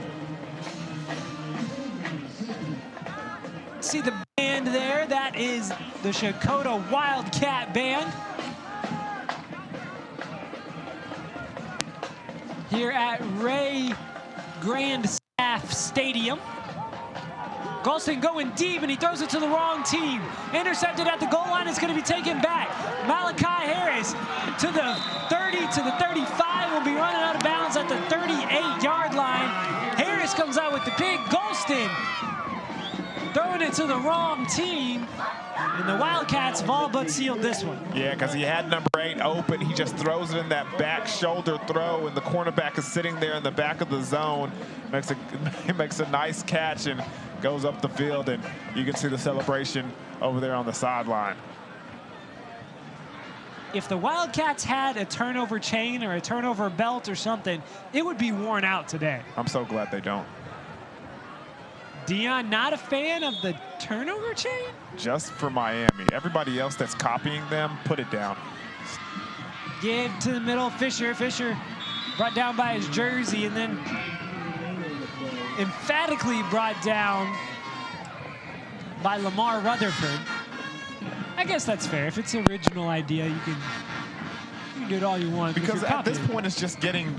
See the band there, that is the Checotah Wildcat Band. Here at Ray Grandstaff Stadium. Galston going deep, and he throws it to the wrong team. Intercepted at the goal line, it's going to be taken back. Malachi Harris to the 30, to the 35, will be running out of bounds at the 38-yard line. Harris comes out with the pick. Galston throwing it to the wrong team, and the Wildcats have all but sealed this one. Yeah, because he had number 8 open. He just throws it in that back shoulder throw, and the cornerback is sitting there in the back of the zone. He makes a nice catch and goes up the field, and you can see the celebration over there on the sideline. If the Wildcats had a turnover chain or a turnover belt or something, it would be worn out today. I'm so glad they don't. Dion, not a fan of the turnover chain? Just for Miami. Everybody else that's copying them, put it down. Give to the middle, Fisher. Fisher brought down by his jersey, and then emphatically brought down by Lamar Rutherford. I guess that's fair. If it's an original idea, you can do it all you want. Because at this point, it's just getting,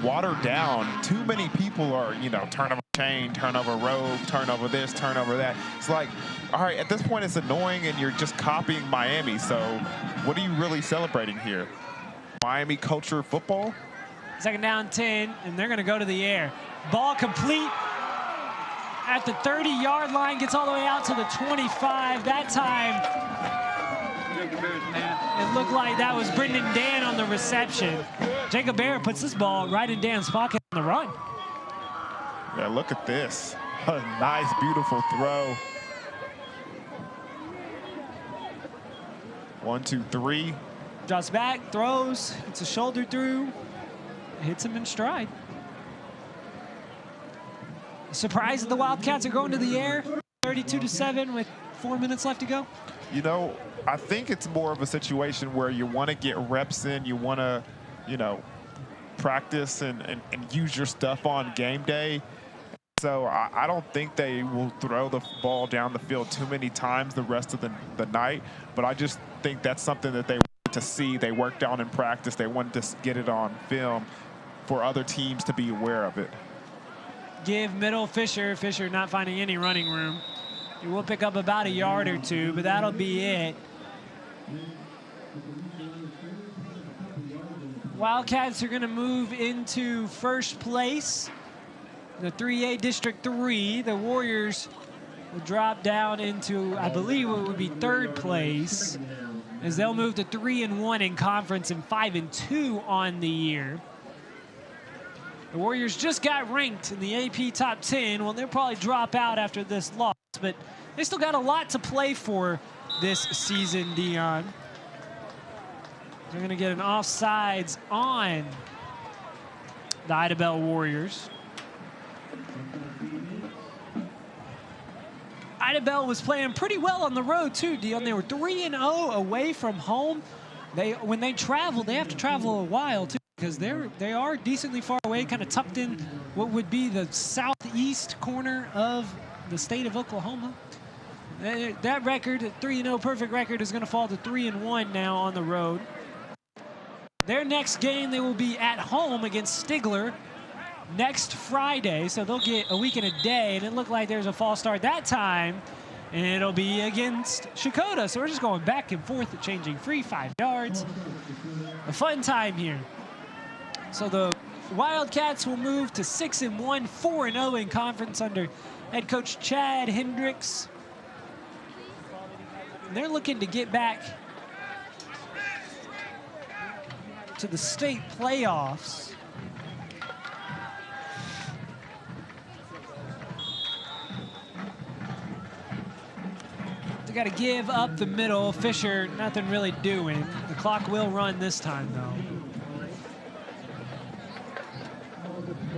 watered down. Too many people are, turnover chain, turnover rogue, turnover this, turnover that. It's like, all right, at this point, it's annoying, and you're just copying Miami. So what are you really celebrating here? Miami culture football? 2nd down 10, and they're going to go to the air. Ball complete at the 30-yard line, gets all the way out to the 25. That time, it looked like that was Brendan Dan on the reception. Jacob Barrett puts this ball right in Dan's pocket on the run. Yeah, look at this. A nice, beautiful throw. 1, 2, 3. Drops back, throws, it's a shoulder through, hits him in stride. Surprised that the Wildcats are going to the air, 32-7 with 4 minutes left to go? I think it's more of a situation where you want to get reps in, you want to, practice and use your stuff on game day. So I don't think they will throw the ball down the field too many times the rest of the night, but I just think that's something that they want to see. They worked on in practice. They wanted to get it on film for other teams to be aware of it. Give middle Fisher. Fisher not finding any running room. He will pick up about a yard or two, but that'll be it. Wildcats are going to move into first place. The 3A District 3. The Warriors will drop down into, I believe, what would be 3rd place, as they'll move to 3-1 in conference and 5-2 on the year. The Warriors just got ranked in the AP Top 10. Well, they'll probably drop out after this loss, but they still got a lot to play for this season, Dion. They're going to get an offsides on the Idabel Warriors. Idabel was playing pretty well on the road too, Dion. They were 3-0 away from home. When they travel, they have to travel a while too, because they are decently far away, kind of tucked in what would be the southeast corner of the state of Oklahoma. That record, 3-0 perfect record, is going to fall to 3-1 now on the road. Their next game, they will be at home against Stigler next Friday, so they'll get a week and a day, and it looked like there's a false start that time, and it'll be against Checotah. So we're just going back and forth, changing free 5 yards. A fun time here. So the Wildcats will move to 6-1, 4-0 in conference under head coach Chad Hendricks. And they're looking to get back to the state playoffs. They got to give up the middle. Fisher, nothing really doing. The clock will run this time, though.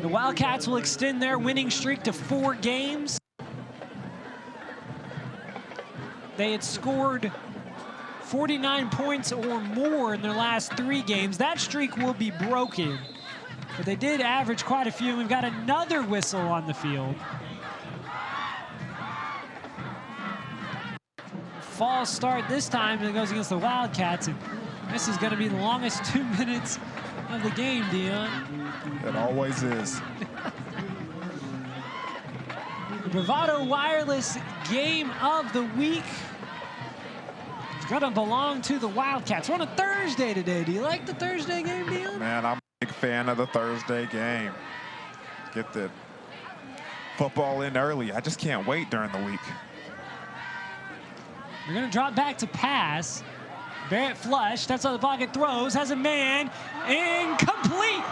The Wildcats will extend their winning streak to 4 games. They had scored 49 points or more in their last 3 games. That streak will be broken, but they did average quite a few. We've got another whistle on the field. False start this time, and it goes against the Wildcats, and this is going to be the longest 2 minutes of the game, Dion. It always is. Bravado Wireless game of the week. It's going to belong to the Wildcats. We're on a Thursday today. Do you like the Thursday game, Dion? Man, I'm a big fan of the Thursday game. Get the football in early. I just can't wait during the week. They're going to drop back to pass. Barrett flush, that's how the pocket throws, has a man, incomplete.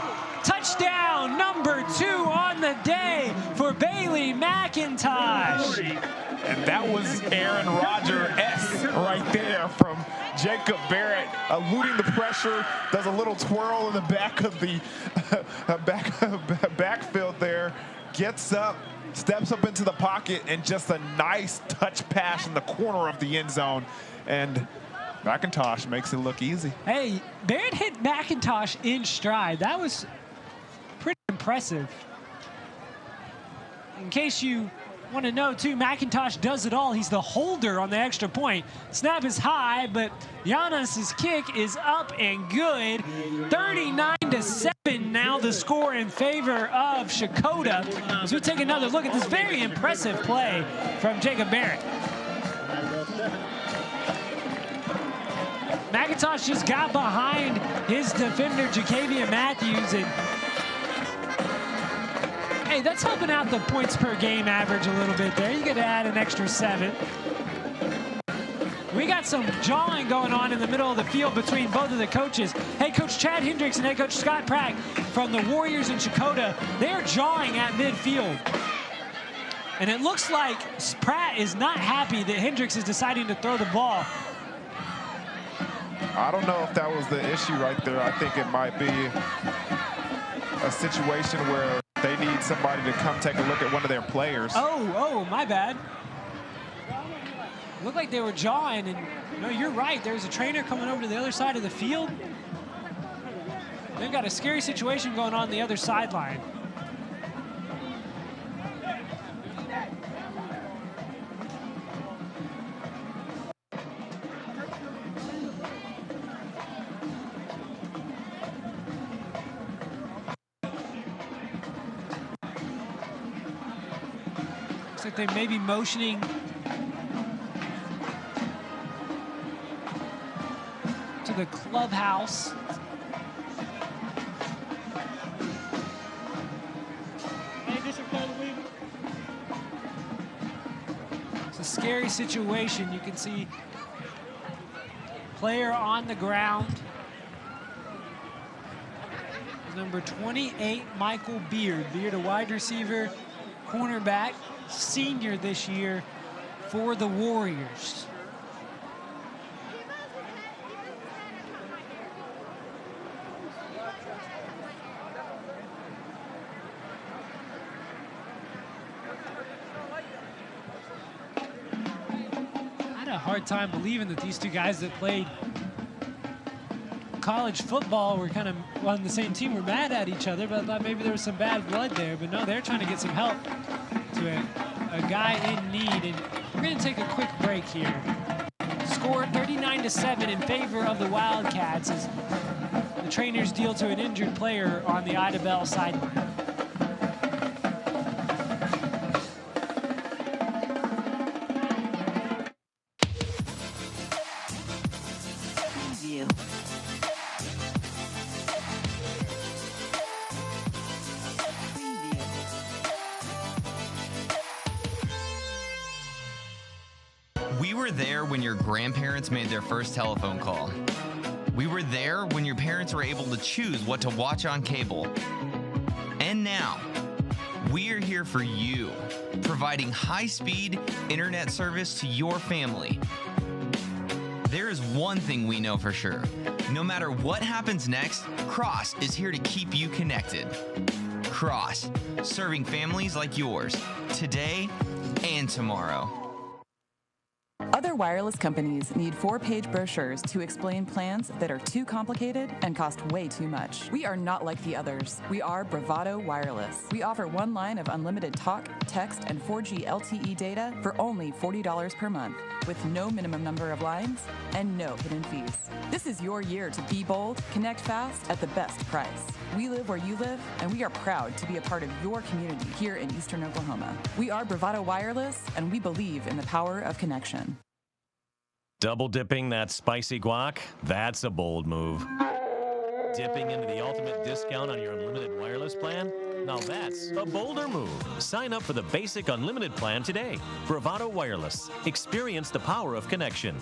Touchdown number 2 on the day for Bailey McIntosh. And that was Aaron Rodgers right there from Jacob Barrett, eluding the pressure, does a little twirl in the back of the backfield there, gets up, steps up into the pocket, and just a nice touch pass in the corner of the end zone. And McIntosh makes it look easy. Hey, Barrett hit McIntosh in stride. That was pretty impressive. In case you want to know, too, McIntosh does it all. He's the holder on the extra point. Snap is high, but Giannis's kick is up and good. 39-7 now the score in favor of Checotah. As we take another look at this very impressive play from Jacob Barrett. McIntosh just got behind his defender, Jacavian Matthews, and hey, that's helping out the points per game average a little bit there. You get to add an extra 7. We got some jawing going on in the middle of the field between both of the coaches. Head coach Chad Hendricks and head coach Scott Pratt from the Warriors in Checotah. They're jawing at midfield. And it looks like Pratt is not happy that Hendricks is deciding to throw the ball. I don't know if that was the issue right there. I think it might be a situation where they need somebody to come take a look at one of their players. Oh, my bad. Looked like they were jawing, and no, you're right. There's a trainer coming over to the other side of the field. They've got a scary situation going on the other sideline. Looks like they may be motioning to the clubhouse. It's a scary situation. You can see player on the ground. Number 28, Michael Beard. Beard, a wide receiver, cornerback, senior this year for the Warriors. hard time believing that these two guys that played college football were kind of on the same team were mad at each other, but I thought maybe there was some bad blood there. But no, they're trying to get some help to a guy in need. And we're going to take a quick break here. Score 39-7 in favor of the Wildcats as the trainers deal to an injured player on the Idabel sideline. We were there when your grandparents made their first telephone call. We were there when your parents were able to choose what to watch on cable. And now, we are here for you, providing high-speed internet service to your family. There is one thing we know for sure. No matter what happens next, Cross is here to keep you connected. Cross, serving families like yours, today and tomorrow. Other wireless companies need 4-page brochures to explain plans that are too complicated and cost way too much. We are not like the others. We are Bravado Wireless. We offer one line of unlimited talk, text, and 4G LTE data for only $40 per month, with no minimum number of lines and no hidden fees. This is your year to be bold, connect fast at the best price. We live where you live, and we are proud to be a part of your community here in Eastern Oklahoma. We are Bravado Wireless, and we believe in the power of connection. Double dipping that spicy guac? That's a bold move. Dipping into the ultimate discount on your unlimited wireless plan? Now that's a bolder move. Sign up for the basic unlimited plan today. Bravado Wireless. Experience the power of connection.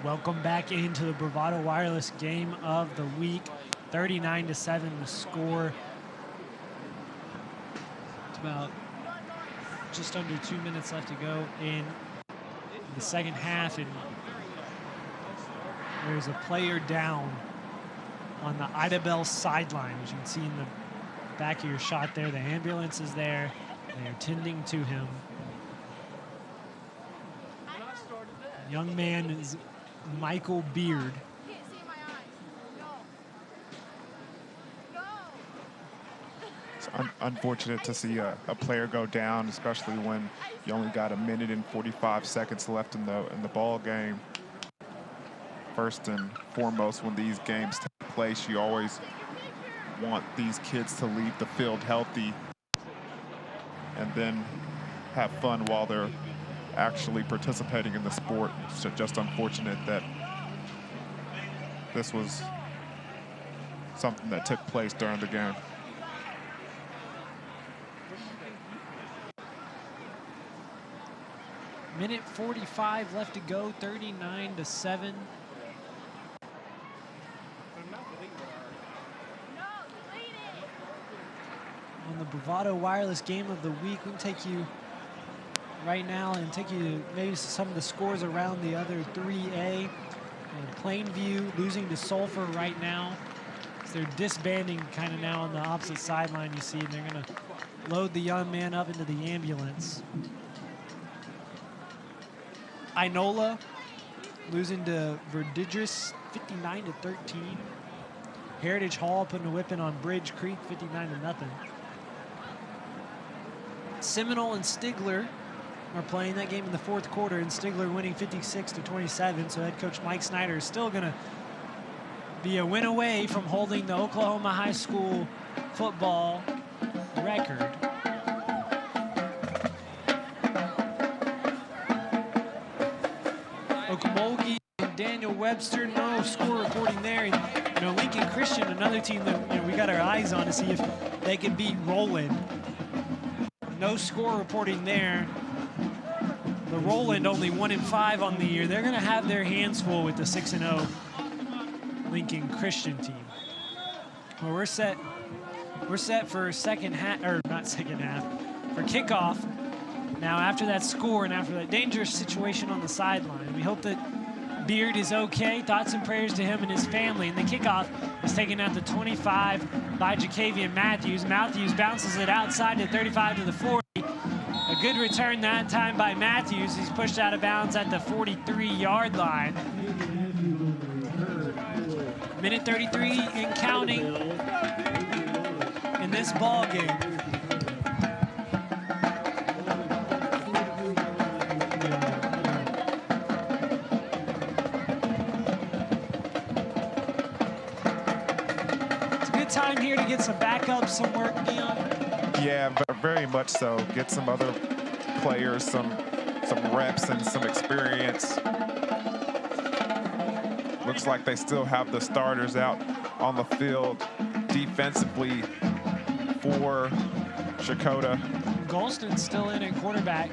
Welcome back into the Bravado Wireless game of the week. 39-7 the score. It's about just under 2 minutes left to go in the second half, and there's a player down on the Idabel sideline, as you can see in the back of your shot there. The ambulance is there. They are tending to him. The young man is Michael Beard. It's unfortunate to see a player go down, especially when you only got 1 minute and 45 seconds left in the ball game. First and foremost, when these games take place, you always want these kids to leave the field healthy and then have fun while they're actually participating in the sport. It's just unfortunate that this was something that took place during the game. Minute 45 left to go, 39-7. On the Bravado Wireless game of the week, we can take you right now and take you to maybe some of the scores around the other 3A. Plainview losing to Sulphur right now. So they're disbanding kind of now on the opposite sideline, you see, and they're going to load the young man up into the ambulance. Inola losing to Verdigris 59-13. Heritage Hall putting a whipping on Bridge Creek 59-0. Seminole and Stigler are playing that game in the fourth quarter, and Stigler winning 56-27. So head coach Mike Snyder is still going to be a win away from holding the Oklahoma high school football record. Okmulgee and Daniel Webster, no score reporting there. And, Lincoln Christian, another team that we got our eyes on to see if they can beat Roland. No score reporting there. The Roland only 1-5 on the year. They're going to have their hands full with the 6-0 Lincoln Christian team. Well, we're set for second half, or not second half, for kickoff. Now, after that score and after that dangerous situation on the sideline, we hope that Beard is okay. Thoughts and prayers to him and his family. And the kickoff is taken at the 25 by Jacavian Matthews. Matthews bounces it outside to 35 to the 40. A good return that time by Matthews. He's pushed out of bounds at the 43-yard line. Minute 33 and counting in this ball game. It's a good time here to get some backups, some work, Dion. Yeah, very much so. Get some other players, some reps and some experience. Looks like they still have the starters out on the field defensively for Checotah. Golston's still in at quarterback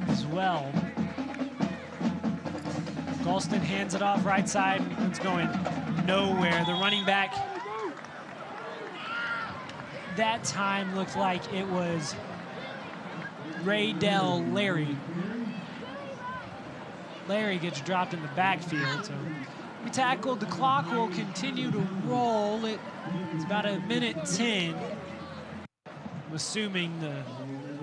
as well. Golston hands it off right side and it's going nowhere. The running back that time looked like it was Raydell Larry. Larry gets dropped in the backfield. So we tackled. The clock will continue to roll. It's about a minute 10. I'm assuming the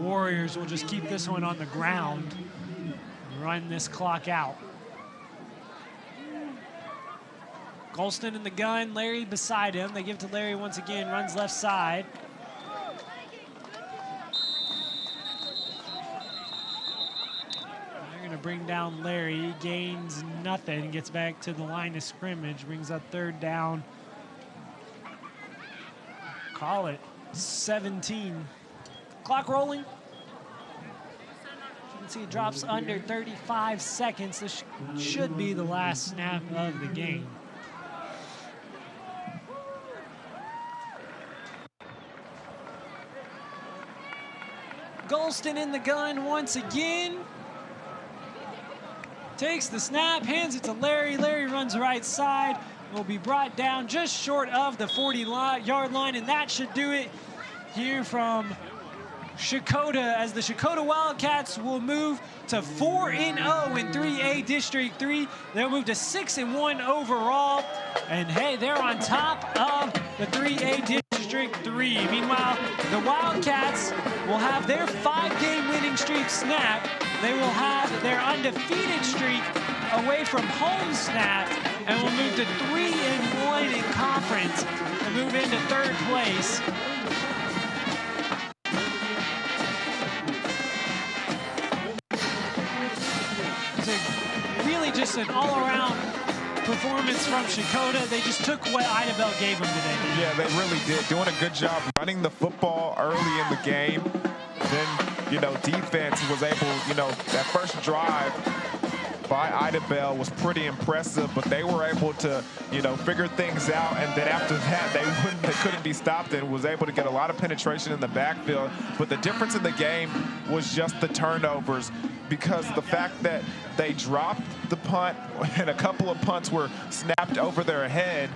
Warriors will just keep this one on the ground and run this clock out. Golston in the gun, Larry beside him. They give it to Larry once again, runs left side. They're gonna bring down Larry, he gains nothing, gets back to the line of scrimmage, brings up third down. Call it 17. Clock rolling. You can see it drops under 35 seconds. This should be the last snap of the game. Golston in the gun once again. Takes the snap, hands it to Larry. Larry runs right side. Will be brought down just short of the 40-yard line, and that should do it here from Checotah, as the Checotah Wildcats will move to 4-0 in 3A District 3. They'll move to 6-1 overall. And hey, they're on top of the 3A District 3. Meanwhile, the Wildcats will have their 5-game winning streak snapped. They will have their undefeated streak away from home snapped, and will move to 3-1 in conference and move into third place. Really just an all-around performance from Checotah. They just took what Idabel gave them today. Yeah, they really did. Doing a good job running the football early in the game. Then, defense was able, that first drive by Idabel was pretty impressive, but they were able to, figure things out. And then after that, they couldn't be stopped and was able to get a lot of penetration in the backfield. But the difference in the game was just the turnovers, because the fact that they dropped the punt and a couple of punts were snapped over their head,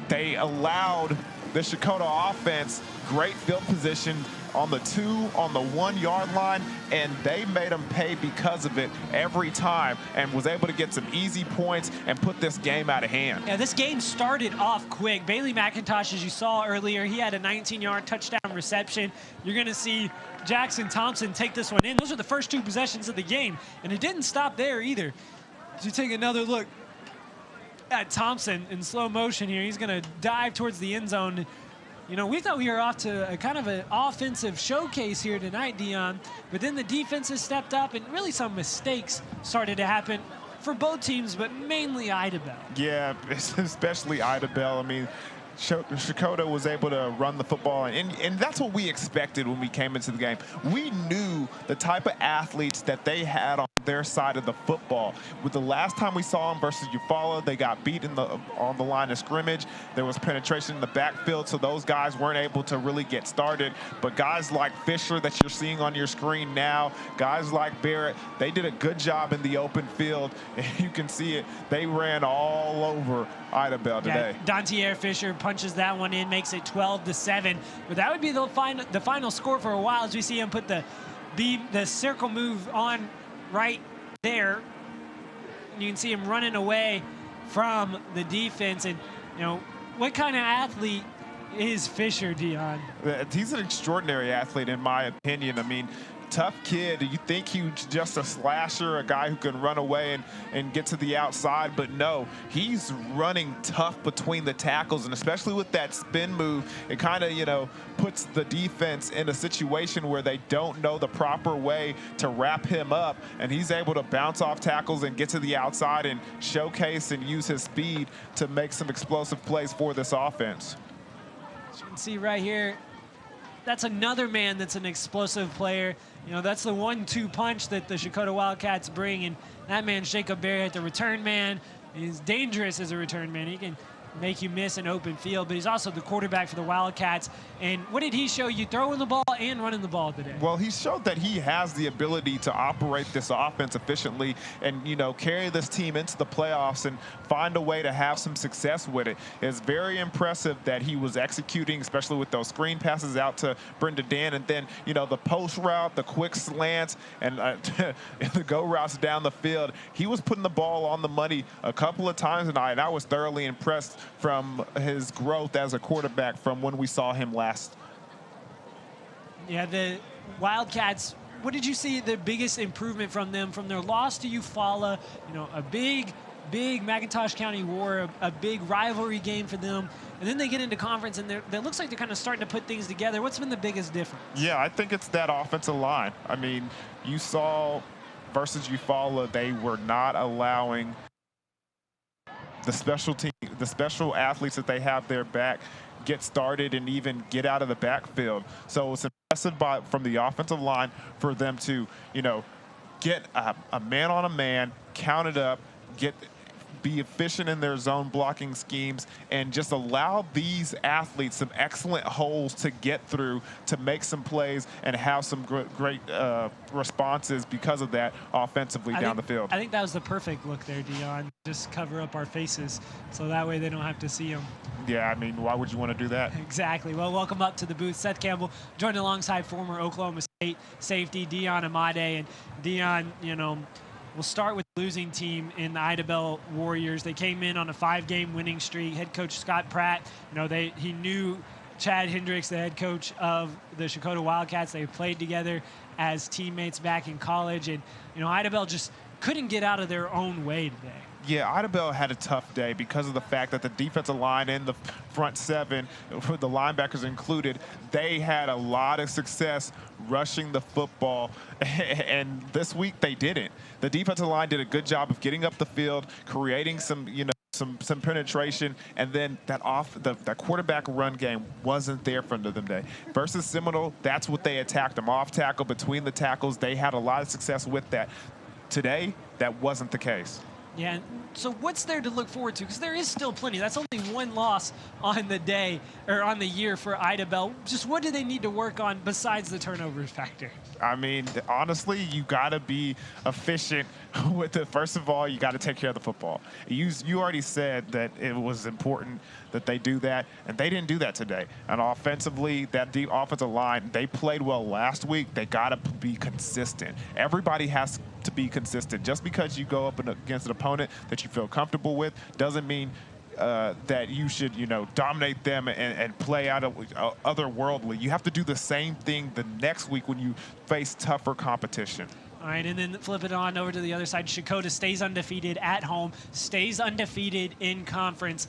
they allowed the Checotah offense great field position on the 2, on the 1-yard line, and they made them pay because of it every time, and was able to get some easy points and put this game out of hand. Yeah, this game started off quick. Bailey McIntosh, as you saw earlier, he had a 19-yard touchdown reception. You're going to see Jackson Thompson take this one in. Those are the first 2 possessions of the game, and it didn't stop there either. As you take another look at Thompson in slow motion here, he's going to dive towards the end zone. We thought we were off to a kind of an offensive showcase here tonight, Dion, but then the defenses stepped up and really some mistakes started to happen for both teams, but mainly Idabel. Yeah, especially Idabel. I mean, Checotah was able to run the football, and that's what we expected when we came into the game. We knew the type of athletes that they had on their side of the football. With the last time we saw them versus Eufaula, they got beat on the line of scrimmage. There was penetration in the backfield, so those guys weren't able to really get started. But guys like Fisher that you're seeing on your screen now, guys like Barrett, they did a good job in the open field. And you can see it. They ran all over Idabel today. Yeah, Dontier Fisher punches that one in, makes it 12-7. But that would be the final score for a while, as we see him put the circle move on right there. And you can see him running away from the defense. And, you know, what kind of athlete is Fisher, Dion? He's an extraordinary athlete, in my opinion. I mean, tough kid. You think he's just a slasher, a guy who can run away and get to the outside, but no, he's running tough between the tackles, and especially with that spin move, it kind of, you know, puts the defense in a situation where they don't know the proper way to wrap him up, and he's able to bounce off tackles and get to the outside and showcase and use his speed to make some explosive plays for this offense. As you can see right here, that's another man that's an explosive player. You know, that's the 1-2 punch that the Checotah Wildcats bring, and that man's Jacob Barrett, the return man. He's dangerous as a return man. He can make you miss an open field, but he's also the quarterback for the Wildcats. And what did he show you, throwing the ball and running the ball today? Well, he showed that he has the ability to operate this offense efficiently and, you know, carry this team into the playoffs and find a way to have some success with it. It's very impressive that he was executing, especially with those screen passes out to Brendan Dan, and then, you know, the post route, the quick slants, and the go routes down the field. He was putting the ball on the money a couple of times tonight, and I was thoroughly impressed from his growth as a quarterback from when we saw him last. Yeah, the Wildcats, what did you see the biggest improvement from them from their loss to Eufaula? You know, a big McIntosh County war, a big rivalry game for them. And then they get into conference, and it looks like they're kind of starting to put things together. What's been the biggest difference? Yeah, I think it's that offensive line. I mean, you saw versus Eufaula, they were not allowing the special athletes that they have their back get started and even get out of the backfield. So it's impressive from the offensive line for them to, you know, get a man on a man, count it up, be efficient in their zone blocking schemes, and just allow these athletes some excellent holes to get through to make some plays and have some great responses because of that offensively down the field. I think that was the perfect look there, Dion. Just cover up our faces so that way they don't have to see them. Yeah, I mean, why would you want to do that? Exactly. Well, welcome up to the booth. Seth Campbell joined alongside former Oklahoma State safety Dion Amade. And Dion, you know, we'll start with the losing team in the Idabel Warriors. They came in on a 5-game winning streak. Head coach Scott Pratt, you know, he knew Chad Hendricks, the head coach of the Checotah Wildcats. They played together as teammates back in college. And, you know, Idabel just couldn't get out of their own way today. Yeah, Idabel had a tough day because of the fact that the defensive line and the front seven, with the linebackers included, they had a lot of success rushing the football, and this week they didn't. The defensive line did a good job of getting up the field, creating some, you know, some penetration, and then that quarterback run game wasn't there for them today. Versus Seminole, that's what they attacked them, off tackle, between the tackles. They had a lot of success with that. Today, that wasn't the case. Yeah, so what's there to look forward to? Because there is still plenty. That's only one loss on the day, or on the year for Idabel. Just what do they need to work on besides the turnover factor? I mean, honestly, you got to be efficient with it. First of all, you got to take care of the football. You already said that it was important that they do that, and they didn't do that today. And offensively, that deep offensive line, they played well last week. They got to be consistent. Everybody has to be consistent. Just because you go up against an opponent that you feel comfortable with doesn't mean that you should, you know, dominate them and play out of otherworldly. You have to do the same thing the next week when you face tougher competition. All right, and then flip it on over to the other side. Checotah stays undefeated at home, stays undefeated in conference.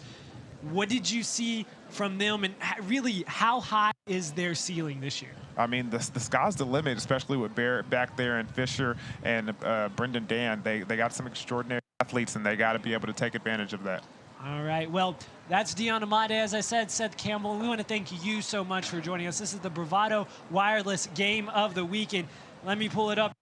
What did you see from them, and really, how high is their ceiling this year? I mean, the sky's the limit, especially with Barrett back there and Fisher and Brendan Dan. They got some extraordinary athletes, and they got to be able to take advantage of that. All right, well, that's Dion Amade. As I said, Seth Campbell, we want to thank you so much for joining us. This is the Bravado Wireless Game of the Weekend. Let me pull it up.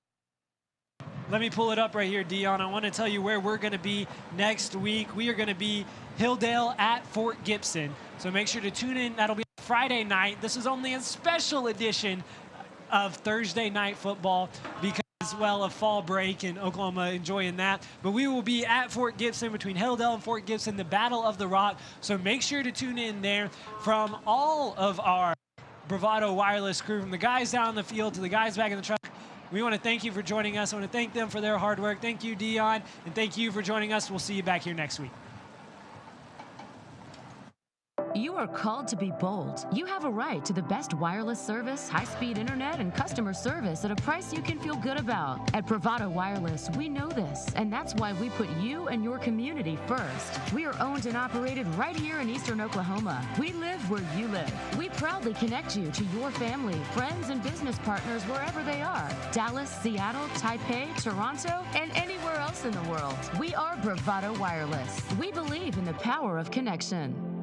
Let me pull it up right here, Dion. I want to tell you where we're going to be next week. We are going to be Hilldale at Fort Gibson. So make sure to tune in. That'll be Friday night. This is only a special edition of Thursday night football because well of fall break and Oklahoma enjoying that. But we will be at Fort Gibson, between Hilldale and Fort Gibson, the Battle of the Rock. So make sure to tune in there. From all of our Bravado Wireless crew, from the guys down in the field to the guys back in the truck, we want to thank you for joining us. I want to thank them for their hard work. Thank you, Dion, and thank you for joining us. We'll see you back here next week. You are called to be bold. You have a right to the best wireless service, high-speed internet, and customer service at a price you can feel good about. At Bravado Wireless, we know this, and that's why we put you and your community first. We are owned and operated right here in Eastern Oklahoma. We live where you live. We proudly connect you to your family, friends, and business partners wherever they are. Dallas, Seattle, Taipei, Toronto, and anywhere else in the world. We are Bravado Wireless. We believe in the power of connection.